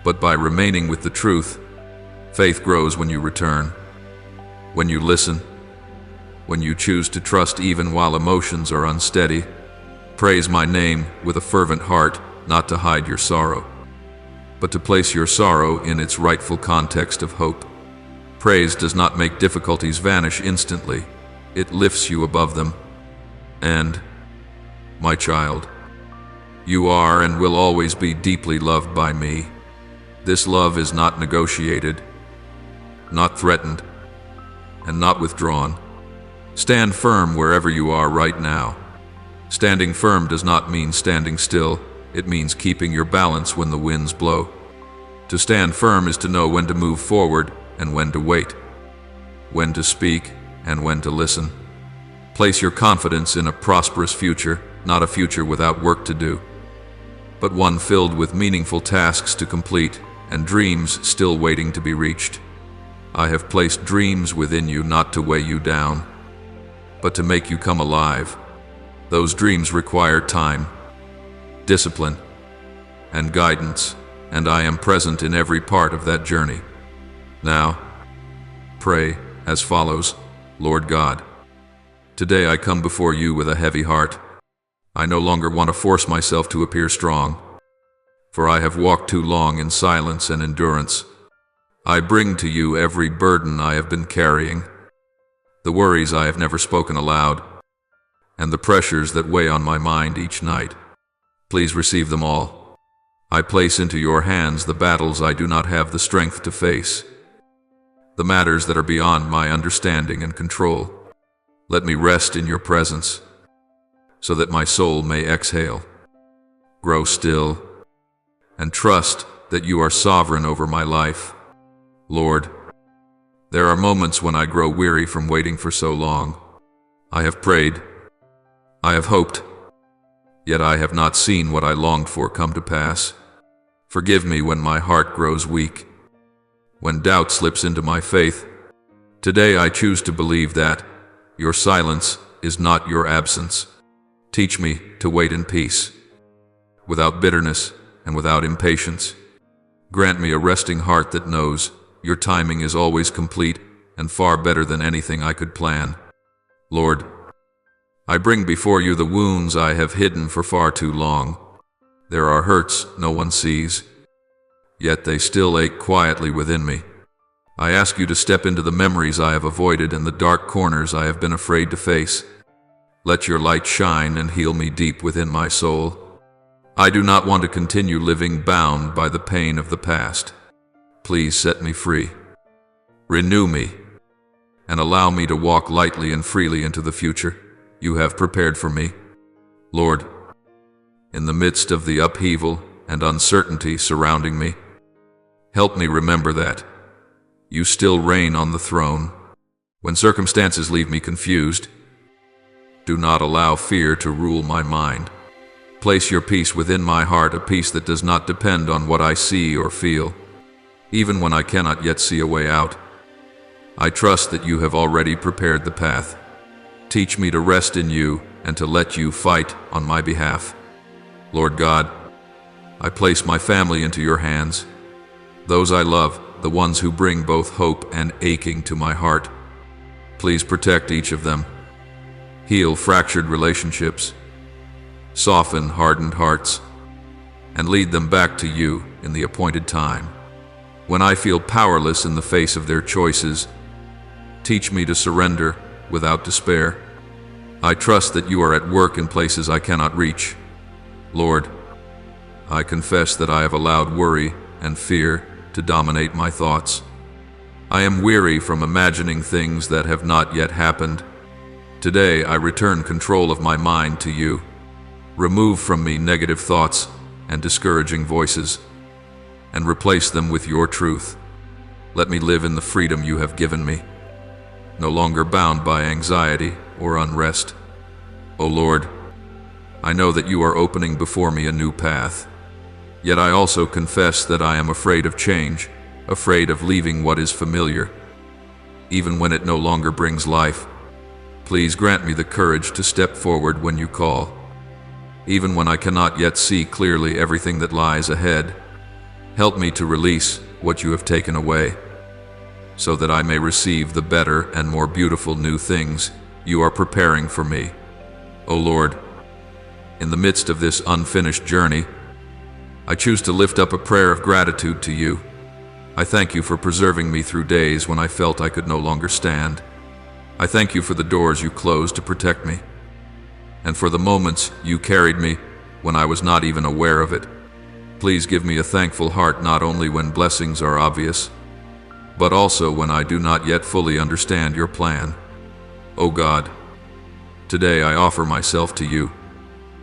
but by remaining with the truth. Faith grows when you return, when you listen, when you choose to trust even while emotions are unsteady. Praise my name with a fervent heart, not to hide your sorrow, but to place your sorrow in its rightful context of hope. Praise does not make difficulties vanish instantly. It lifts you above them. And, my child, you are and will always be deeply loved by me. This love is not negotiated, not threatened, and not withdrawn. Stand firm wherever you are right now. Standing firm does not mean standing still. It means keeping your balance when the winds blow. To stand firm is to know when to move forward and when to wait, when to speak and when to listen. Place your confidence in a prosperous future, not a future without work to do, but one filled with meaningful tasks to complete and dreams still waiting to be reached. I have placed dreams within you not to weigh you down, but to make you come alive. Those dreams require time, discipline, and guidance, and I am present in every part of that journey. Now, pray as follows. Lord God, today I come before you with a heavy heart. I no longer want to force myself to appear strong, for I have walked too long in silence and endurance. I bring to you every burden I have been carrying, the worries I have never spoken aloud, and the pressures that weigh on my mind each night. Please receive them all. I place into your hands the battles I do not have the strength to face, the matters that are beyond my understanding and control. Let me rest in your presence, so that my soul may exhale, grow still, and trust that you are sovereign over my life. Lord, there are moments when I grow weary from waiting for so long. I have prayed, I have hoped, yet I have not seen what I longed for come to pass. Forgive me when my heart grows weak, when doubt slips into my faith. Today I choose to believe that your silence is not your absence. Teach me to wait in peace, without bitterness and without impatience. Grant me a resting heart that knows your timing is always complete and far better than anything I could plan. Lord, I bring before you the wounds I have hidden for far too long. There are hurts no one sees, yet they still ache quietly within me. I ask you to step into the memories I have avoided and the dark corners I have been afraid to face. Let your light shine and heal me deep within my soul. I do not want to continue living bound by the pain of the past. Please set me free. Renew me, and allow me to walk lightly and freely into the future you have prepared for me. Lord, in the midst of the upheaval and uncertainty surrounding me, help me remember that you still reign on the throne. When circumstances leave me confused, do not allow fear to rule my mind. Place your peace within my heart, a peace that does not depend on what I see or feel, even when I cannot yet see a way out. I trust that you have already prepared the path. Teach me to rest in you and to let you fight on my behalf. Lord God, I place my family into your hands, those I love, the ones who bring both hope and aching to my heart. Please protect each of them. Heal fractured relationships, soften hardened hearts, and lead them back to you in the appointed time. When I feel powerless in the face of their choices, teach me to surrender without despair. I trust that you are at work in places I cannot reach. Lord, I confess that I have allowed worry and fear to dominate my thoughts. I am weary from imagining things that have not yet happened. Today I return control of my mind to you. Remove from me negative thoughts and discouraging voices, and replace them with your truth. Let me live in the freedom you have given me, no longer bound by anxiety or unrest. O Lord, I know that you are opening before me a new path, yet I also confess that I am afraid of change, afraid of leaving what is familiar, even when it no longer brings life. Please grant me the courage to step forward when you call, even when I cannot yet see clearly everything that lies ahead. Help me to release what you have taken away, so that I may receive the better and more beautiful new things you are preparing for me. O Lord, in the midst of this unfinished journey, I choose to lift up a prayer of gratitude to you. I thank you for preserving me through days when I felt I could no longer stand. I thank you for the doors you closed to protect me, and for the moments you carried me when I was not even aware of it. Please give me a thankful heart not only when blessings are obvious, but also when I do not yet fully understand your plan. O God, today I offer myself to you.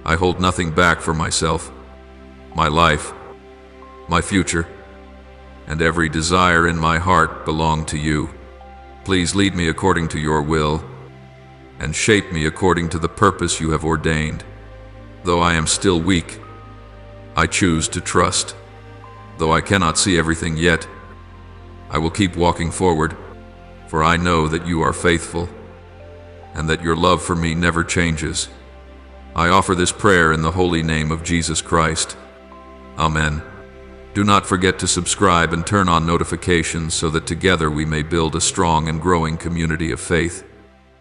I hold nothing back for myself. My life, my future, and every desire in my heart belong to you. Please lead me according to your will, and shape me according to the purpose you have ordained. Though I am still weak, I choose to trust. Though I cannot see everything yet, I will keep walking forward, for I know that you are faithful, and that your love for me never changes. I offer this prayer in the holy name of Jesus Christ. Amen. Do not forget to subscribe and turn on notifications so that together we may build a strong and growing community of faith.